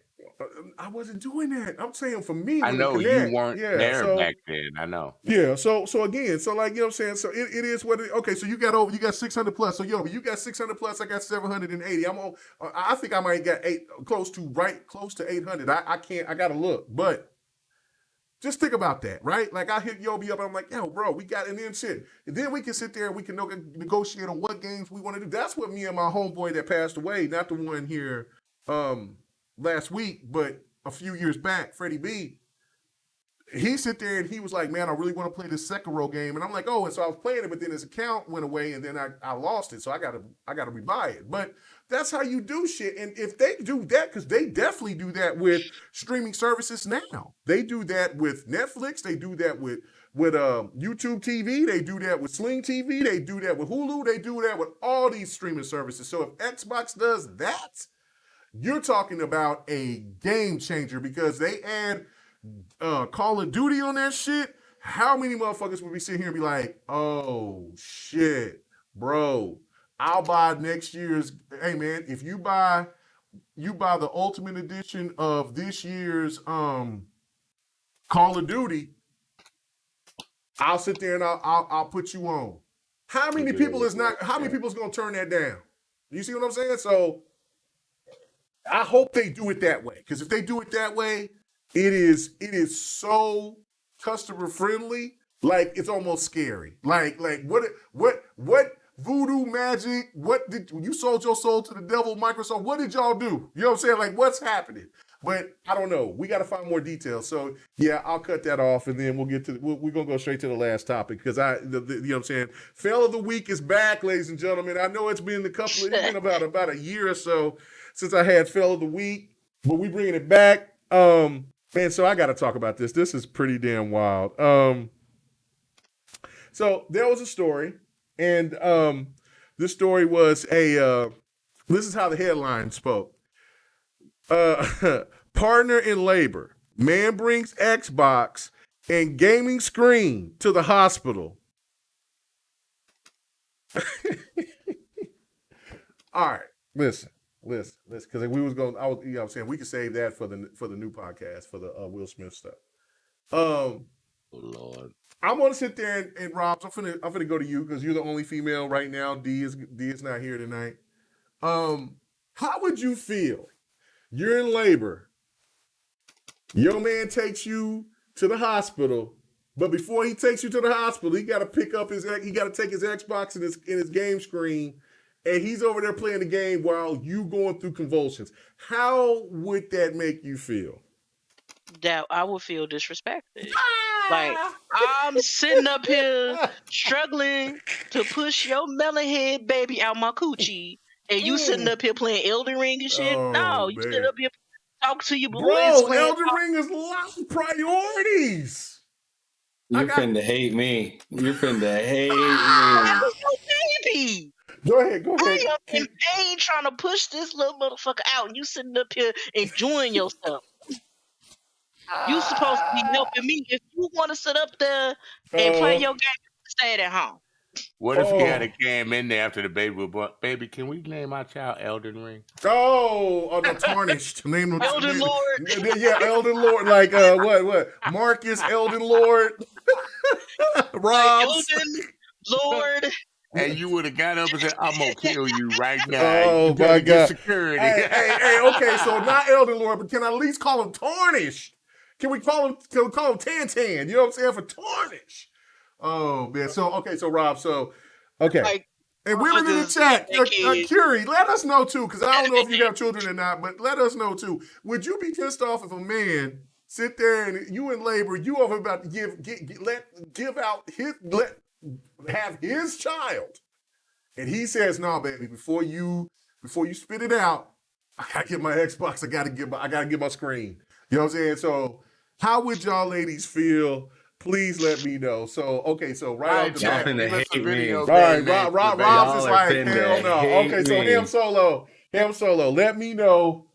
I wasn't doing that. I'm saying for me, I with the know you Connect, weren't there back then. I know. Yeah, so again, so like, you know what I'm saying? So it is what it, okay, so you got 600 plus. So you got 600 plus, I got 780. I think I might got close to 800. I gotta look, but just think about that, right? Like I hit Yobi up and I'm like, yo, bro, we got, and then shit. And then we can sit there and we can negotiate on what games we want to do. That's what me and my homeboy that passed away, not the one here last week, but a few years back, Freddie B, he sit there and he was like, man, I really want to play this Sekiro game. And I'm like, oh, and so I was playing it, but then his account went away and then I lost it. So I gotta rebuy it. But that's how you do shit. And if they do that, because they definitely do that with streaming services now. They do that with Netflix, they do that with YouTube TV, they do that with Sling TV, they do that with Hulu, they do that with all these streaming services. So if Xbox does that, you're talking about a game changer, because they add Call of Duty on that shit. How many motherfuckers would be sitting here and be like, oh shit, bro, I'll buy next year's. Hey man, if you buy the Ultimate Edition of this year's Call of Duty, I'll sit there and I'll put you on. How many people is gonna turn that down? You see what I'm saying? So I hope they do it that way, because if they do it that way, it is so customer friendly, like it's almost scary. Like what voodoo magic? What did you sold your soul to the devil, Microsoft? What did y'all do? You know what I'm saying? Like, what's happening? But I don't know. We got to find more details. So yeah, I'll cut that off, and then we'll get to we're gonna go straight to the last topic, because you know what I'm saying. Fail of the week is back, ladies and gentlemen. I know it's been about a year or so since I had fail of the week, but we bringing it back. Man, so I got to talk about this. This is pretty damn wild. So there was a story, and this story was this is how the headline spoke. Partner in labor. Man brings Xbox and gaming screen to the hospital. All right, listen, because we was going. You know what I'm saying, we could save that for the new podcast, for the Will Smith stuff. Oh Lord, I'm gonna sit there and Rob, I'm finna go to you, because you're the only female right now. D is not here tonight. How would you feel? You're in labor. Your man takes you to the hospital, but before he takes you to the hospital, he got to take his Xbox and his game screen, and he's over there playing the game while you going through convulsions. How would that make you feel? That I would feel disrespected. Like, I'm sitting up here struggling to push your melonhead baby out my coochie, and you sitting up here playing Elden Ring and shit. Oh, no, you man. sitting up here talking to your boys. Bro, Elden Ring is lots of priorities. You're finna hate me. You're finna hate That me. was your baby. Go ahead. I am in pain trying to push this little motherfucker out, and you sitting up here enjoying yourself. You supposed to be helping me. If you want to sit up there and play your game, stay at home. what if he had a game in there after the baby was born? Baby, can we name our child Elden Ring? Oh, no, Tarnished. Name him Elden Lord. Yeah, Elden Lord. Like what? Marcus Elden Lord. Rob. Elden Lord. And you would have got up and said, "I'm gonna kill you right now." Oh You better my get God. security. Hey, okay, so not Elden Lord, but can I at least call him Tarnished? Can we call him Tan? You know what I'm saying? For Tarnish. Oh man. So Rob, okay. Like, and women in the chat, Curie, let us know too, because I don't know if you have children or not, but let us know too. Would you be pissed off if a man sit there and you in labor, you over about to have his child, and he says, "No, baby, before you spit it out, I gotta get my Xbox. I gotta get my screen." You know what I'm saying? So, how would y'all ladies feel? Please let me know. So, okay, so right off the bat, finna hate me. all right, Rob's is like, hell no. Okay, so Ham Solo, let me know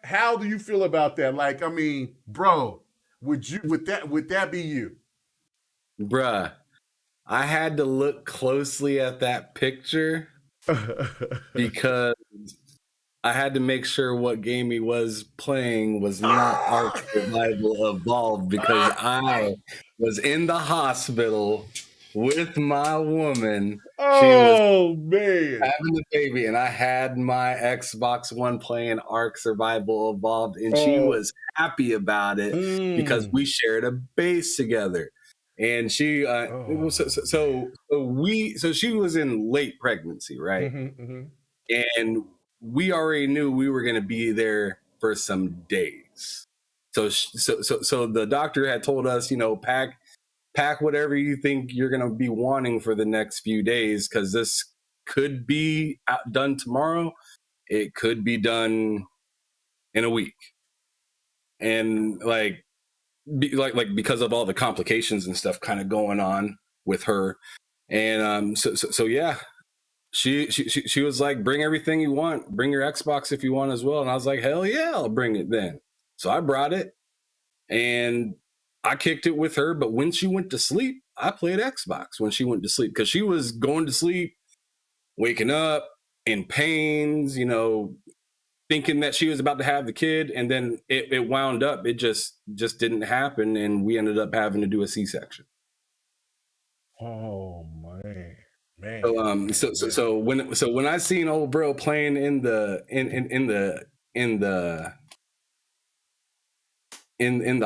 How do you feel about that? Like, I mean, bro, would that be you? Bruh, I had to look closely at that picture because I had to make sure what game he was playing was not Ark Survival Evolved, because I was in the hospital with my woman. She was Man, having the baby, and I had my Xbox One playing Ark Survival Evolved, and she was happy about it because we shared a base together. And she, so she was in late pregnancy, right? And we already knew we were going to be there for some days. So the doctor had told us, pack whatever you think you're going to be wanting for the next few days, because this could be done tomorrow. It could be done in a week. And because of all the complications and stuff kind of going on with her. And so yeah, she was like, bring everything you want, bring your Xbox if you want as well. And I was like, hell yeah, I'll bring it then. So I brought it and I kicked it with her. But when she went to sleep, I played Xbox when she went to sleep, because she was going to sleep, waking up in pains, thinking that she was about to have the kid. And then it wound up, it just didn't happen. And we ended up having to do a C-section. Oh man. So when I seen old bro playing in the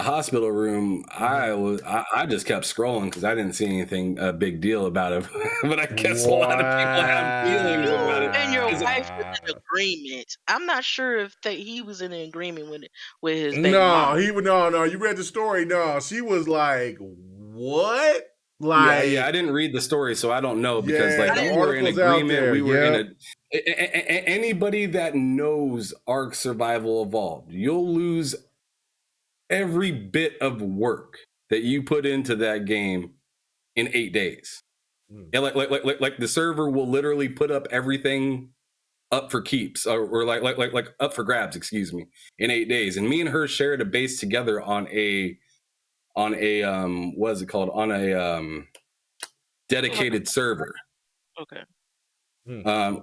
hospital room, I just kept scrolling because I didn't see anything a big deal about it. But I guess a lot of people have feelings about it. And your wife was in agreement. I'm not sure if he was in agreement with his baby mama. No. You read the story? No, she was like, "What?" Like, yeah, I didn't read the story, so I don't know, because the we were in articles out agreement. there, We were in anybody that knows Ark Survival Evolved, you'll lose every bit of work that you put into that game in 8 days. And like the server will literally put up everything up for keeps, or like up for grabs, excuse me, in 8 days. And me and her shared a base together on a what is it called, on a dedicated server. Okay.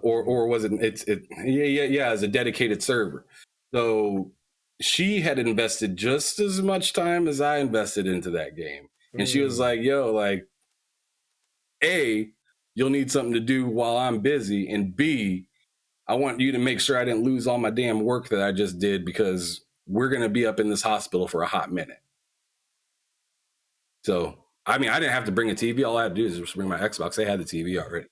Or was it? As a dedicated server. So she had invested just as much time as I invested into that game, and she was like, "Yo, like, A, you'll need something to do while I'm busy, and B, I want you to make sure I didn't lose all my damn work that I just did, because we're gonna be up in this hospital for a hot minute." So, I mean, I didn't have to bring a TV. All I had to do is just bring my Xbox. They had the TV already.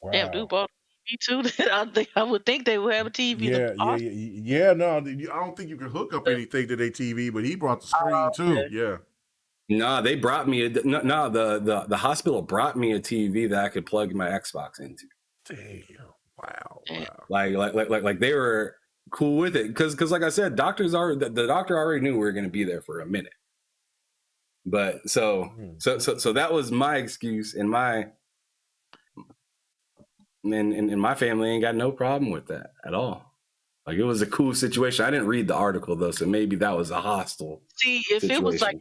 Wow. Damn, dude bought a TV too. I would think they would have a TV. Yeah. No, I don't think you can hook up anything to their TV, but he brought the screen too. Okay. Yeah. No, they brought me the hospital brought me a TV that I could plug my Xbox into. Damn. Wow. Like they were cool with it, because like I said, the doctor already knew we were going to be there for a minute. But so that was my excuse, and my family ain't got no problem with that at all. Like, it was a cool situation. I didn't read the article though, so maybe that was a hostile. See, if situation. It was like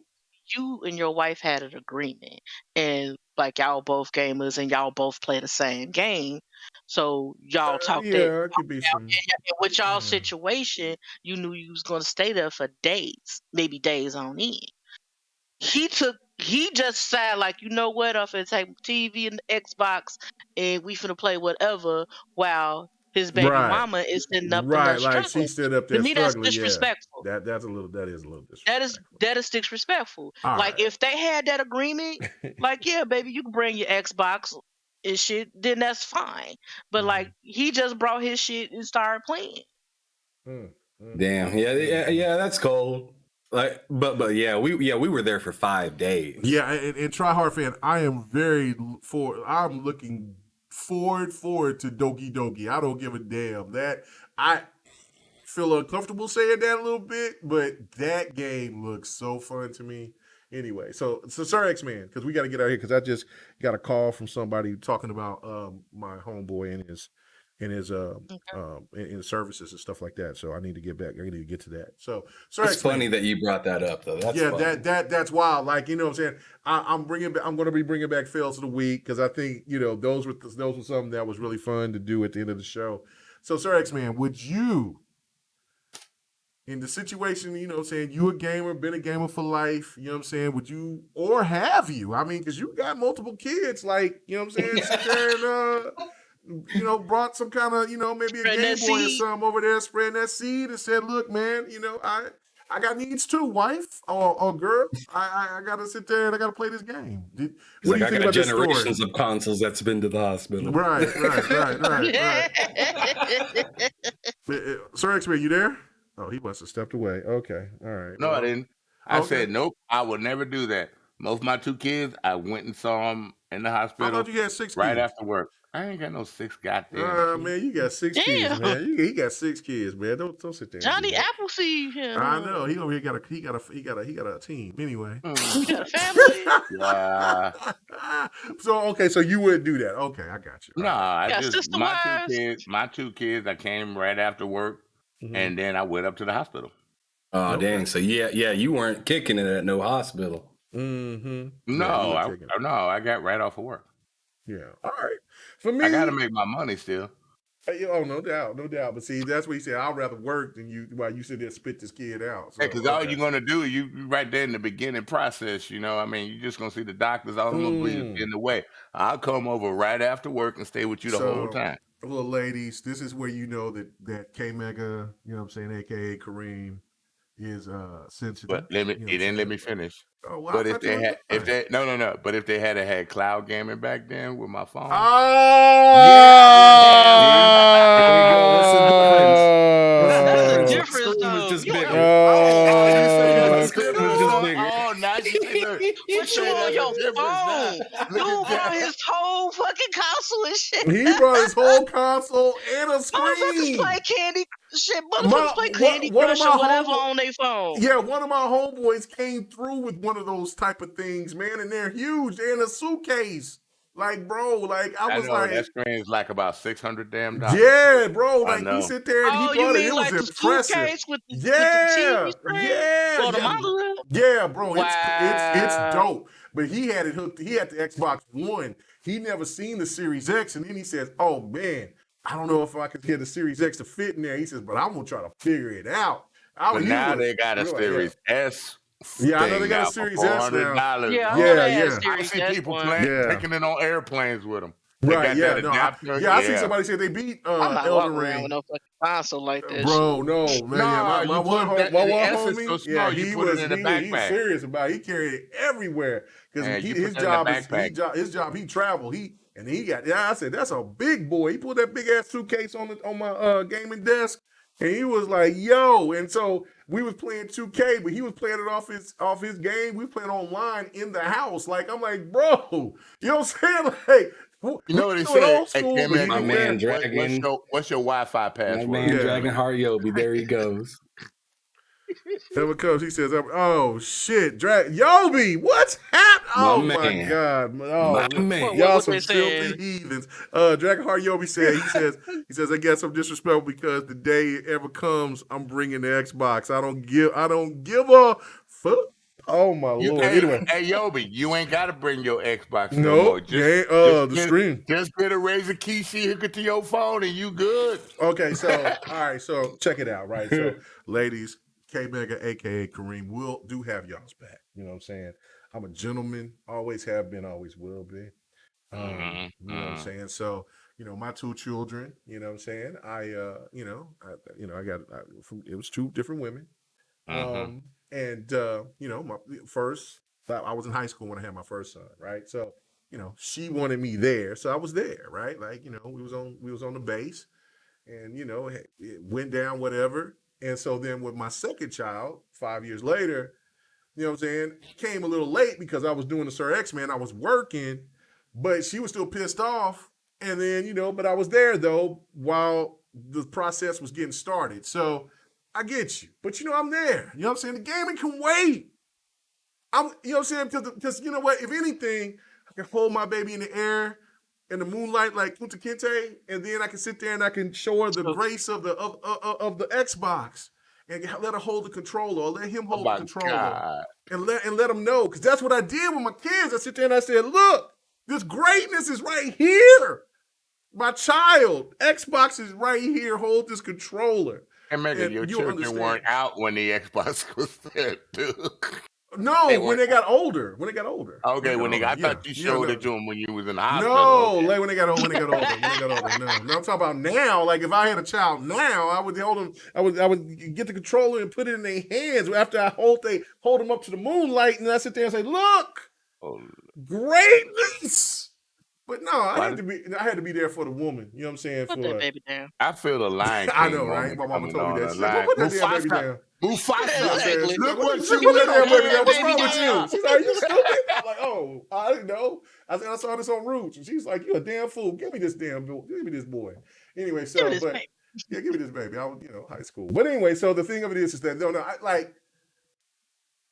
you and your wife had an agreement, and like y'all both gamers and y'all both play the same game, so y'all talked it could be some. And with y'all situation, you knew you was going to stay there for days, maybe days on end. He just said, like, you know what, I'm finna take TV and the Xbox and we finna play whatever, while his baby mama is sitting up there struggling. Like she stood up there to me, struggling. that's disrespectful. Yeah. That is a little disrespectful. That is disrespectful. All like, if they had that agreement, like, yeah, baby, you can bring your Xbox and shit, then that's fine. But like, he just brought his shit and started playing. Damn. Yeah, that's cold. Like, but yeah, we were there for 5 days. Yeah, and Try Hard fan, I am I'm looking forward to Doki Doki. I don't give a damn. That I feel uncomfortable saying that a little bit, but that game looks so fun to me. Anyway, so Sir X-Man, because we got to get out of here, because I just got a call from somebody talking about my homeboy and his in his in services and stuff like that. So I need to get back. I need to get to that. So it's funny that you brought that up, though. That's funny. that's wild. Like, you know what I'm saying? I'm going to be bringing back fails of the week because I think, you know, those were something that was really fun to do at the end of the show. So Sir X-Man, would you, in the situation, you know what I'm saying, you a gamer, been a gamer for life, you know what I'm saying, would you, or have you? I mean, because you got multiple kids, like, you know what I'm saying, sit there and, you know, brought some kind of, you know, maybe a Game Boy or something over there, spreading that seed and said, look, man, you know, I got needs too, wife or girl. I got to sit there and I got to play this game. What do you think about this story? Generations of consoles that's been to the hospital. Right. Sir X-Man, you there? Oh, he must have stepped away. Okay. All right. No, I didn't. I said, nope, I would never do that. Most of my 2 kids, I went and saw them in the hospital. I thought you had 6 kids. Right after work. I ain't got no 6 goddamn. Man, you got 6 kids, man. He got 6 kids, man. Don't sit there. Johnny Appleseed here. I know. He over here got a team. Anyway. He got a family. Yeah. So you wouldn't do that. Okay, I got you. No, I Yeah, just sister my 2 kids, I came right after work and then I went up to the hospital. Oh, dang. So yeah, you weren't kicking it at no hospital. Mm-hmm. No, I got right off of work. Yeah. All right. For me, I got to make my money still. Oh, no doubt. But see, that's what he said. I'd rather work than you while you sit there and spit this kid out. So, because all you're gonna do, you right there in the beginning process. You know, I mean, you're just gonna see the doctors. All gonna be in the way. I'll come over right after work and stay with you the whole time. Little ladies, this is where you know that K Mega, you know what I'm saying, aka Kareem, is sensitive. But he didn't let me finish. Oh, well, but if they had had cloud gaming back then with my phone. That's the difference, though. Just bigger. Now you look. What you on your phone? Dude brought his whole fucking console and shit. He brought his whole console and a screen. Motherfuckers play Candy Crush or whatever on their phone. Yeah, one of my homeboys came through with one of those type of things, man, and they're huge. They're in a suitcase. Like, bro, like I was like, that screen's like about $600 damn. Yeah, bro, like he sit there and he brought it. It was impressive. With the TV screen? Yeah, the monitor? Yeah, bro, wow. it's dope. But he had it hooked. He had the Xbox One. He never seen the Series X, and then he says, "Oh man, I don't know if I could get the Series X to fit in there." He says, "But I'm gonna try to figure it out." But now they got a Series S. Yeah, I know they got a Series S now. Yeah. I see people taking it on airplanes with them. I see somebody say they beat Elden Ring. With no fucking console like that. Bro, no, man. My one homie, so small, he was serious about it. He carried it everywhere because his job, he traveled. I said that's a big boy. He put that big ass suitcase on my gaming desk. And he was like, yo. And so we was playing 2K, but he was playing it off his game. We playing online in the house. Like, I'm like, bro, you know what I'm saying? Like, you know what he said? Hey, my man Dragon. What's your Wi-Fi password? My man Dragon Heart Yobi. There he goes. Never comes. He says, "Oh shit, Yobi, what's happening? Oh my god, y'all some filthy heathens." Dragonheart Yobi he says, "I guess I'm disrespectful because the day it ever comes, I'm bringing the Xbox. I don't give a fuck." Oh my lord! Anyway, hey Yobi, you ain't got to bring your Xbox no more. The stream. Just get a Razor key hook it to your phone and you good. Okay, so all right, so check it out, right? So, ladies. K Mega, aka Kareem, do have y'all's back. You know what I'm saying? I'm a gentleman, always have been, always will be. You know what I'm saying? So, you know, my 2 children, you know what I'm saying? It was 2 different women. And you know, my first, I was in high school when I had my first son, right? So, you know, she wanted me there, so I was there, right? Like, you know, we was on the base, and you know, it went down, whatever. And so then with my second child, 5 years later, you know what I'm saying, came a little late because I was doing the Sir X-Man. I was working, but she was still pissed off. And then, you know, but I was there, though, while the process was getting started. So I get you. But, you know, I'm there. You know what I'm saying? The gaming can wait. You know what I'm saying? Because you know what? If anything, I can hold my baby in the air, in the moonlight like Kunta Kinte, and then I can sit there and I can show her the grace of the Xbox and let her hold the controller or let him Oh hold the my controller God. and let them know, because that's what I did with my kids. I sit there and I said, look, this greatness is right here. My child, Xbox is right here. Hold this controller. And Megan, your you'll children understand. weren't out when the Xbox was there, too. No, when they got older. When they got older. Okay, I thought you showed it to them when you was in the hospital. No, like when they got older. No, I'm talking about now. Like if I had a child now, I would hold them. I would get the controller and put it in their hands. After I hold them up to the moonlight, and I sit there and say, "Look, greatness." But no, I had to be there for the woman. You know what I'm saying? Put that baby down. I feel the Lion King. I know, right? My mama told me that. She's like, put that damn baby down. Mufasa. Look what you put that damn baby down. What's wrong with you? She's like, you stupid. I'm like, oh, I didn't know. I said, I saw this on Roots. And she's like, you a damn fool. Give me this boy. Anyway, so, give me this baby. I was, high school. But anyway, so the thing of it is that,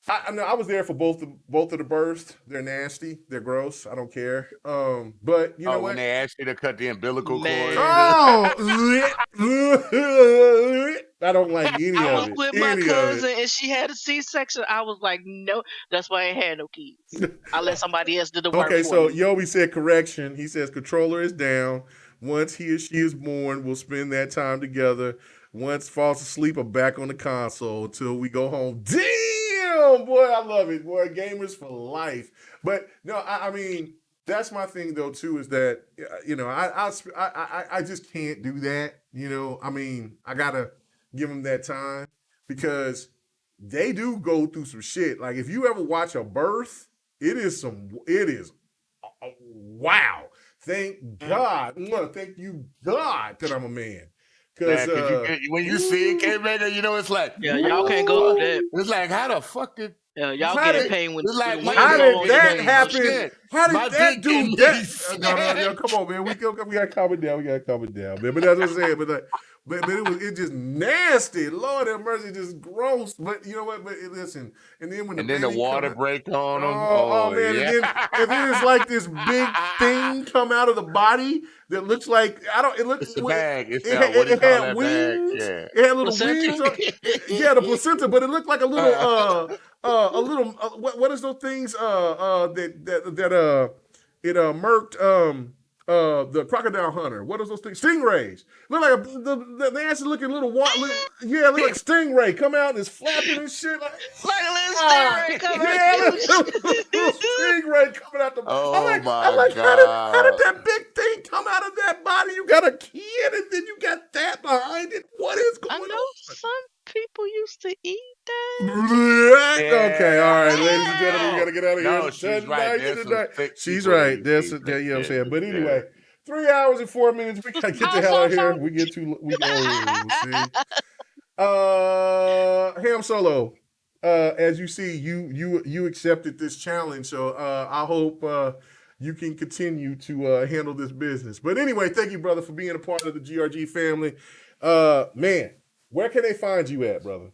I was there for both of the births. They're nasty. They're gross. I don't care. But you know what? When they asked you to cut the umbilical cord. I don't like any of it. I was with my cousin and she had a C-section. I was like, no, that's why I ain't had no kids. I let somebody else do the work. Okay, so me. Yobi said correction. He says controller is down. Once he or she is born, we'll spend that time together. Once falls asleep, I'm back on the console until we go home. Damn, boy, I love it. Boy, gamers for life. But no, I mean, that's my thing though too, is that I just can't do that. I mean, I gotta give them that time because they do go through some shit. Like if you ever watch a birth, it is wow. Thank God. Thank you God that I'm a man. Because when you see it, K-Maker, it's like, y'all can't go through that. It's like, how the fuck did y'all getting pain when it's like, how did that happen? How did that do that? No, come on, man. We gotta calm it down. Man. But that's what I'm saying. But it just nasty. Lord have mercy, just gross. But you know what? But listen, and then when the water break on them. Oh man! Yeah. And then it's like this big thing come out of the body that looks like It looks. It's a bag. It had wings. Yeah. It had little wings. The placenta, but it looked like a little what is those things that it murked the crocodile hunter. What is those things? Stingrays. Look like the nasty looking little look like stingray come out and is flapping and shit. Like a little stingray coming out. Little stingray coming out the Oh my God. How did that big thing come out of that body? You got a kid and then you got that behind it. What is going on? I know some people used to eat that. Okay, all right, ladies and gentlemen, we gotta get out of here. No, she's right. She's right. That's you know what I'm saying. But anyway, 3 hours and 4 minutes. We gotta get the hell out of here. We get too. Ham Solo. As you see, you accepted this challenge, so I hope you can continue to handle this business. But anyway, thank you, brother, for being a part of the GRG family. Man, where can they find you at, brother?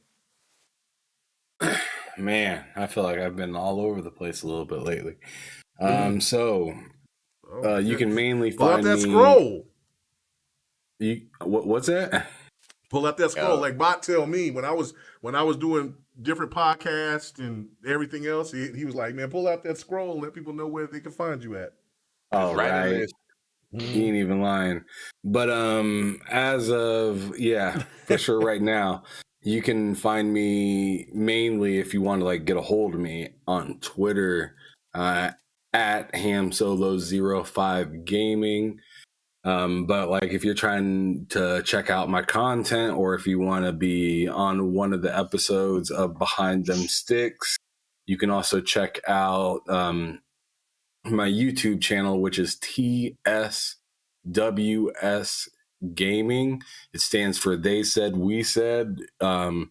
Man, I feel like I've been all over the place a little bit lately. You can mainly pull find out that me. Scroll. What's that? Pull out that scroll. Like Bot tell me when I was doing different podcasts and everything else, he was like, man, pull out that scroll and let people know where they can find you at. Oh, right. He ain't even lying. But as of for sure right now, you can find me mainly if you want to get a hold of me on Twitter at HamSolo05Gaming. But if you're trying to check out my content or if you want to be on one of the episodes of Behind Them Sticks, you can also check out my YouTube channel, which is TSWS Gaming. It stands for They Said We Said. The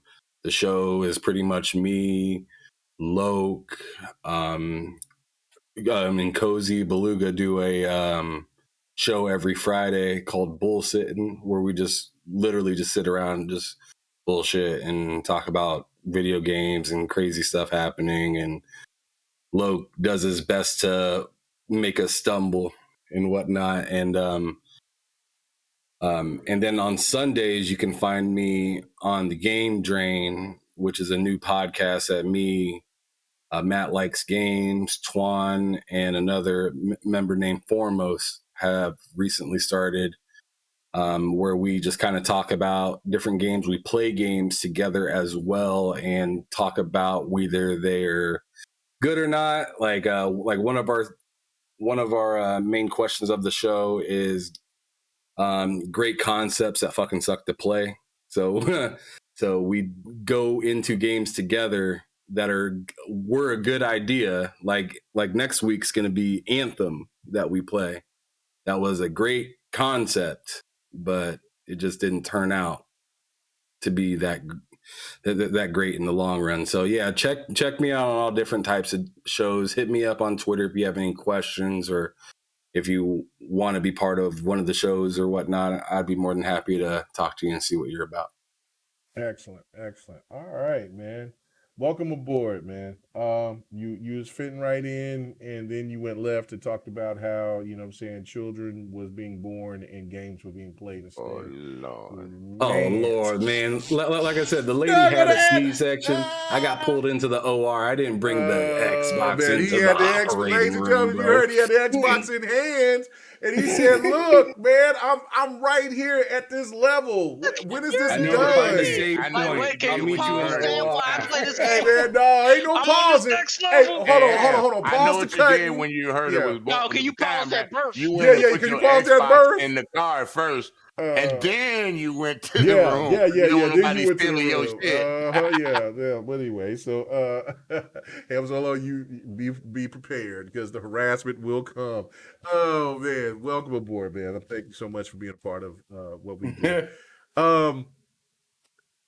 show is pretty much me, Loke, and Cozy Beluga do a show every Friday called Bullsitting, where we just literally just sit around and just bullshit and talk about video games and crazy stuff happening. And Loke does his best to make us stumble and whatnot. And then on Sundays, you can find me on the Game Drain, which is a new podcast that me, Matt Likes Games, Twan, and another member named Foremost have recently started, where we just kind of talk about different games. We play games together as well and talk about whether they're good or not. Like one of our main questions of the show is great concepts that fucking suck to play. So so we go into games together that were a good idea. Like next week's gonna be Anthem that we play. That was a great concept, but it just didn't turn out to be that great in the long run. So yeah, check me out on all different types of shows. Hit me up on Twitter if you have any questions, or if you want to be part of one of the shows or whatnot. I'd be more than happy to talk to you and see what you're about. Excellent. All right, man. Welcome aboard, man. You was fitting right in, and then you went left and talked about how, you know what I'm saying, children was being born and games were being played instead. Oh, Lord. Oh, Lord, man. Like I said, the lady had a C-section. I got pulled into the OR. I didn't bring the Xbox man, into he had the Xbox. operating Ladies and room, gentlemen, you heard he had the Xbox in hands, and he said, "Look, man, I'm right here at this level. When is this I need to find a done?" save I know point. what Wait, can I'll you meet you pause in that the while I play this game? Hey, man, no, ain't no I'm on pausing. this next Hey, level. hold on. I Pause know the what you cut. did when you heard it was born. No, can you pause that birth? You went Yeah, and yeah, put can you your pause that Xbox birth? in the car first, and then you went to the Yeah, room. yeah. You don't want Then nobody you went to the stealing your room. shit. Yeah. But anyway, so Hamzolo, you be prepared because the harassment will come. Oh man, welcome aboard, man. Thank you so much for being a part of what we do.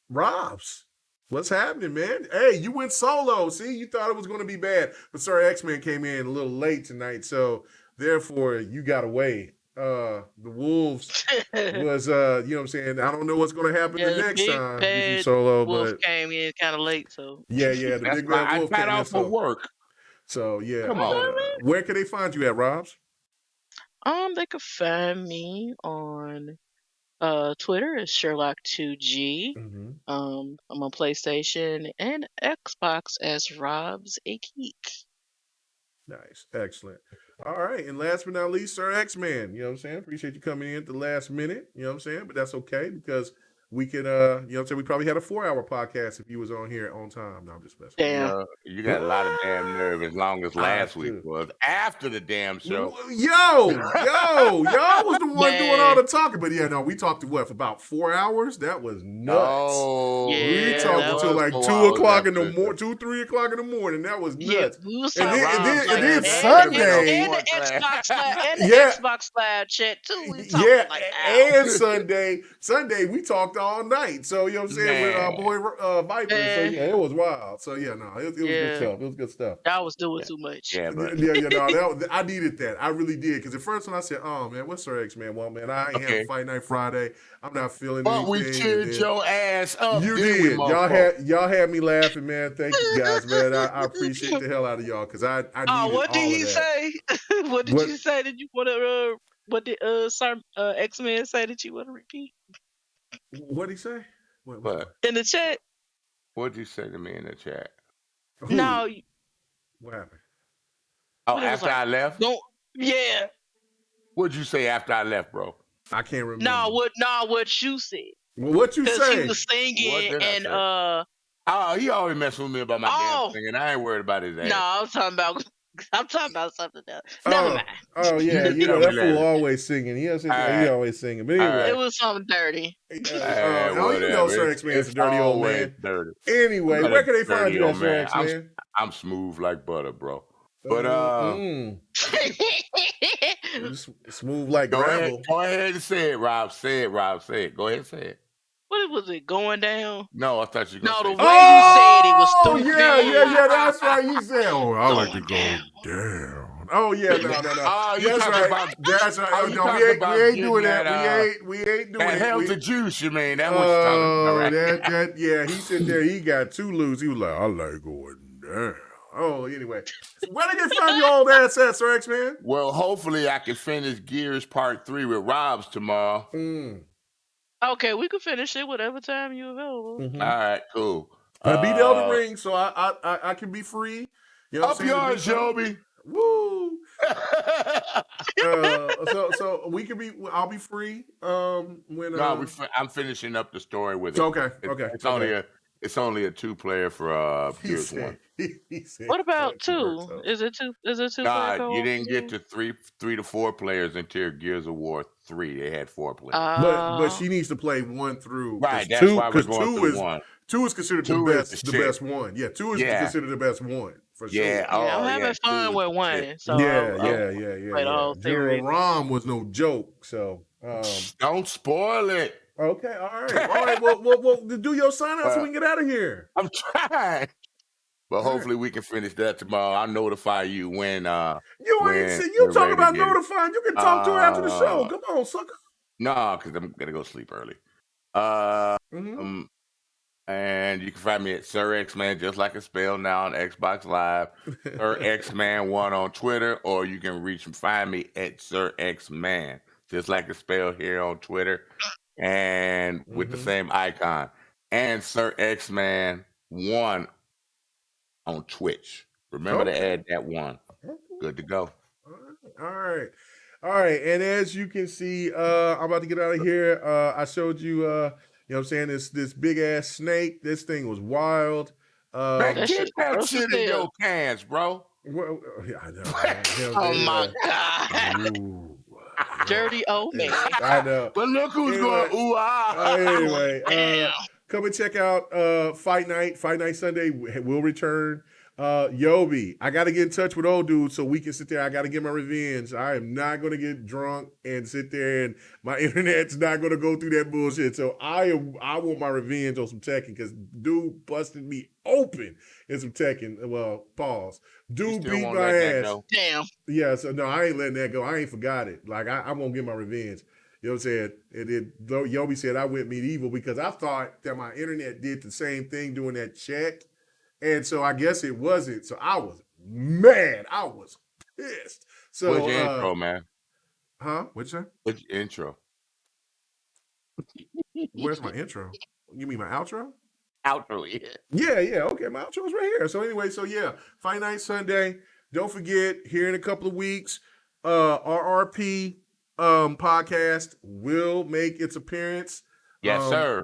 Robs, what's happening, man? Hey, you went solo. See, you thought it was going to be bad, but sorry, X-Men came in a little late tonight, so therefore you got away. The Wolves was you know what I'm saying? I don't know what's going to happen the next time if you solo, Wolf but came in kind of late, so yeah, the That's big why bad I Wolf got came in off for work. So yeah, Come on. where can they find you at, Robs? they could find me on Twitter as Sherlock2G. Mm-hmm. I'm on PlayStation and Xbox as Rob's a Geek. Nice. Excellent. All right. And last but not least, Sir X-Man. You know what I'm saying? Appreciate you coming in at the last minute. You know what I'm saying? But that's okay because we can, you know what I'm saying? We probably had a 4-hour podcast if you was on here on time. No, I'm just messing. Damn. You got a lot of damn nerve as long as last week was after the damn show. Y'all was the one doing all the talking. But yeah, no, we talked for about 4 hours. That was nuts. Oh, we Yeah, talked that until like 2 o'clock in the morning, 2, 3 o'clock in the morning. That was Yeah, nuts. we was And talking then Sunday. and the Xbox Live and the Yeah. Xbox Live chat too. We talked like hours. and Sunday we talked all night. So you know what I'm saying with our boy Viper. So yeah, it was wild. So yeah, no, it was good stuff. It was good stuff. Y'all was doing too much. Yeah, but no, I needed that. I really did because at first when I said, "Oh man, what's Sir X-Man?" Well, man, I ain't have Fight Night Friday. I'm not feeling anything. But we cheered your ass up. You did. did. Y'all had me laughing, man. Thank you guys, man. I appreciate the hell out of y'all because I needed what did all he of that. say? What did you say? Did you want to? What did X-Men say that you want to repeat? What did he say? What? In the chat? What'd you say to me in the chat? Who? No. What happened? Oh, after I left? Don't. Yeah. What'd you say after I left, bro? I can't remember. No, what you said? Well, what you Because say? he was singing and Oh, he always messing with me about my damn singing. I ain't worried about his ass. No, I'm talking about something else. Never mind. Oh yeah, you know that fool always singing. He always singing. But anyway, it was something dirty. You know Sir X-Man's a dirty old man. Dirty. Anyway, where can they find you at, Sir X-Man? I'm smooth like butter, bro. But smooth like gravel. Go ahead and say it, Rob. Say it. Go ahead and say it. What was it going down? No, I thought you were going to say the way you said it was stupid. Yeah, that's right. You said, I like to go down. Oh yeah, no. Oh, that's right. That's right. Oh, no, we ain't doing that. We ain't doing that. That hell's the juice, you mean? That was talking about, right? Yeah, he said there, he got too loose. He was like, I like going down. Oh, anyway. Where they can find your old ass at, Sir X-Man? Well, hopefully I can finish Gears Part 3 with Rob's tomorrow. Okay, we could finish it whatever time you're available. All right, cool. I beat Elden Ring, so I can be free. You know what Up I'm saying? yours, Joby. Woo! So we can be. I'll be free. When I'm finishing up the story with it. Okay. It's only a 2-player for Gears 1. He said, What about 2? Is it 2? Is it 2? You didn't get to 3 to 4 players until Gears of War 3. They had 4 players. But she needs to play 1 through. Right. That's why we're going through 1. 2 is considered the best one. Yeah, 2 is considered the best one for sure. Yeah, I'm having fun with 1. So yeah. General Rom was no joke. So don't spoil it. Okay, all right. Well, do your sign out so we can get out of here. I'm trying. But hopefully we can finish that tomorrow. I'll notify you when. You talking about notifying? You can talk to her after the show. Come on, sucker. No, because I'm gonna go sleep early. And you can find me at Sir X-Man, just like it's spelled now on Xbox Live. Sir X-Man1 on Twitter, or you can find me at Sir X-Man, just like it's spelled here on Twitter, and with the same icon. And Sir X-Man1 on Twitch. Remember to add that one. Good to go. All right. And as you can see, I'm about to get out of here. I showed you, you know what I'm saying, this big ass snake. This thing was wild. Man, get that shit in your pants, bro. Well, I know. Oh my God. Ooh. Dirty old man. I know. But look who's going, ooh, ah. Anyway, come and check out Fight Night. Fight Night Sunday will return. Yobi, I got to get in touch with old dude so we can sit there. I got to get my revenge. I am not going to get drunk and sit there, and my internet's not going to go through that bullshit. So I want my revenge on some Tekken, because dude busted me open in some Tekken. Well, pause. Dude beat my ass. Damn. Yeah, so no, I ain't letting that go. I ain't forgot it. Like, I won't get my revenge. You know what I'm saying? Yobi said I went medieval because I thought that my internet did the same thing doing that check. And so I guess it wasn't. So I was mad. I was pissed. So what's your intro, man? Huh? What'd you say? What's your intro? Where's my intro? You mean my outro? Outro, yeah. Yeah. Okay, my outro's right here. So anyway, Fight Night Sunday. Don't forget, here in a couple of weeks, RRP podcast will make its appearance. Yes, sir.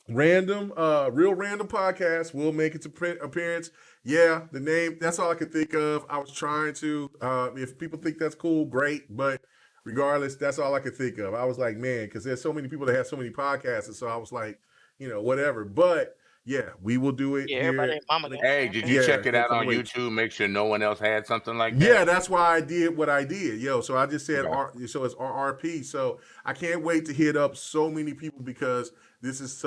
Real Random Podcast will make its appearance. Yeah, the name, that's all I could think of. I was trying to, if people think that's cool, great. But regardless, that's all I could think of. I was like, man, because there's so many people that have so many podcasts. And so I was like, whatever. But yeah, we will do it. Yeah, everybody, mama. Hey, did you check it out on YouTube? Make sure no one else had something like that. Yeah, that's why I did what I did. So I just said, so it's RRP. So I can't wait to hit up so many people, because this is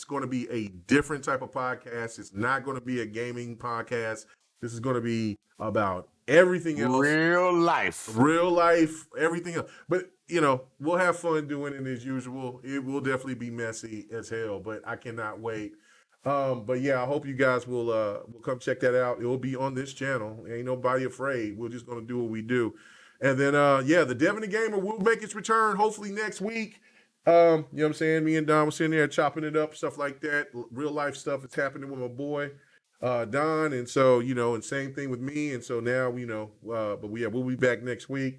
going to be a different type of podcast. It's not going to be a gaming podcast. This is going to be about everything else. Real life, everything else. But, we'll have fun doing it as usual. It will definitely be messy as hell, but I cannot wait. But yeah, I hope you guys will come check that out. It will be on this channel. Ain't nobody afraid. We're just going to do what we do. And then, the Devin the Gamer will make its return hopefully next week. You know what I'm saying? Me and Don were sitting there chopping it up, stuff like that. Real life stuff is happening with my boy, Don. And so, and same thing with me. And so now, we'll be back next week.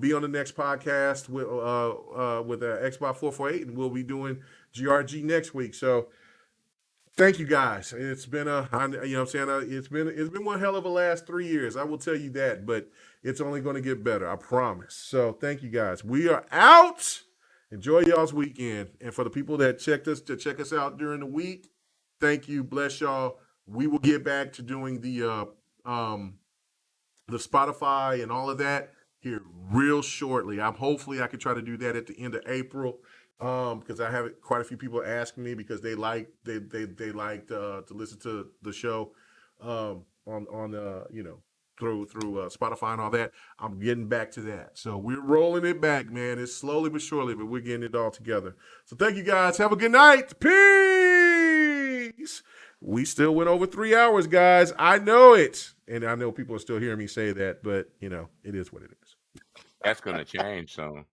Be on the next podcast with Xbox 448, and we'll be doing GRG next week. So thank you guys. It's been it's been one hell of a last 3 years. I will tell you that, but it's only going to get better. I promise. So thank you guys. We are out. Enjoy y'all's weekend. And for the people that check us out during the week, thank you. Bless y'all. We will get back to doing the Spotify and all of that here real shortly. Hopefully I can try to do that at the end of April. Because I have quite a few people asking me, because they like to listen to the show through Spotify and all that. I'm getting back to that. So we're rolling it back, man. It's slowly but surely, but we're getting it all together. So thank you guys. Have a good night. Peace. We still went over 3 hours, guys. I know it. And I know people are still hearing me say that, but, it is what it is. That's going to change soon.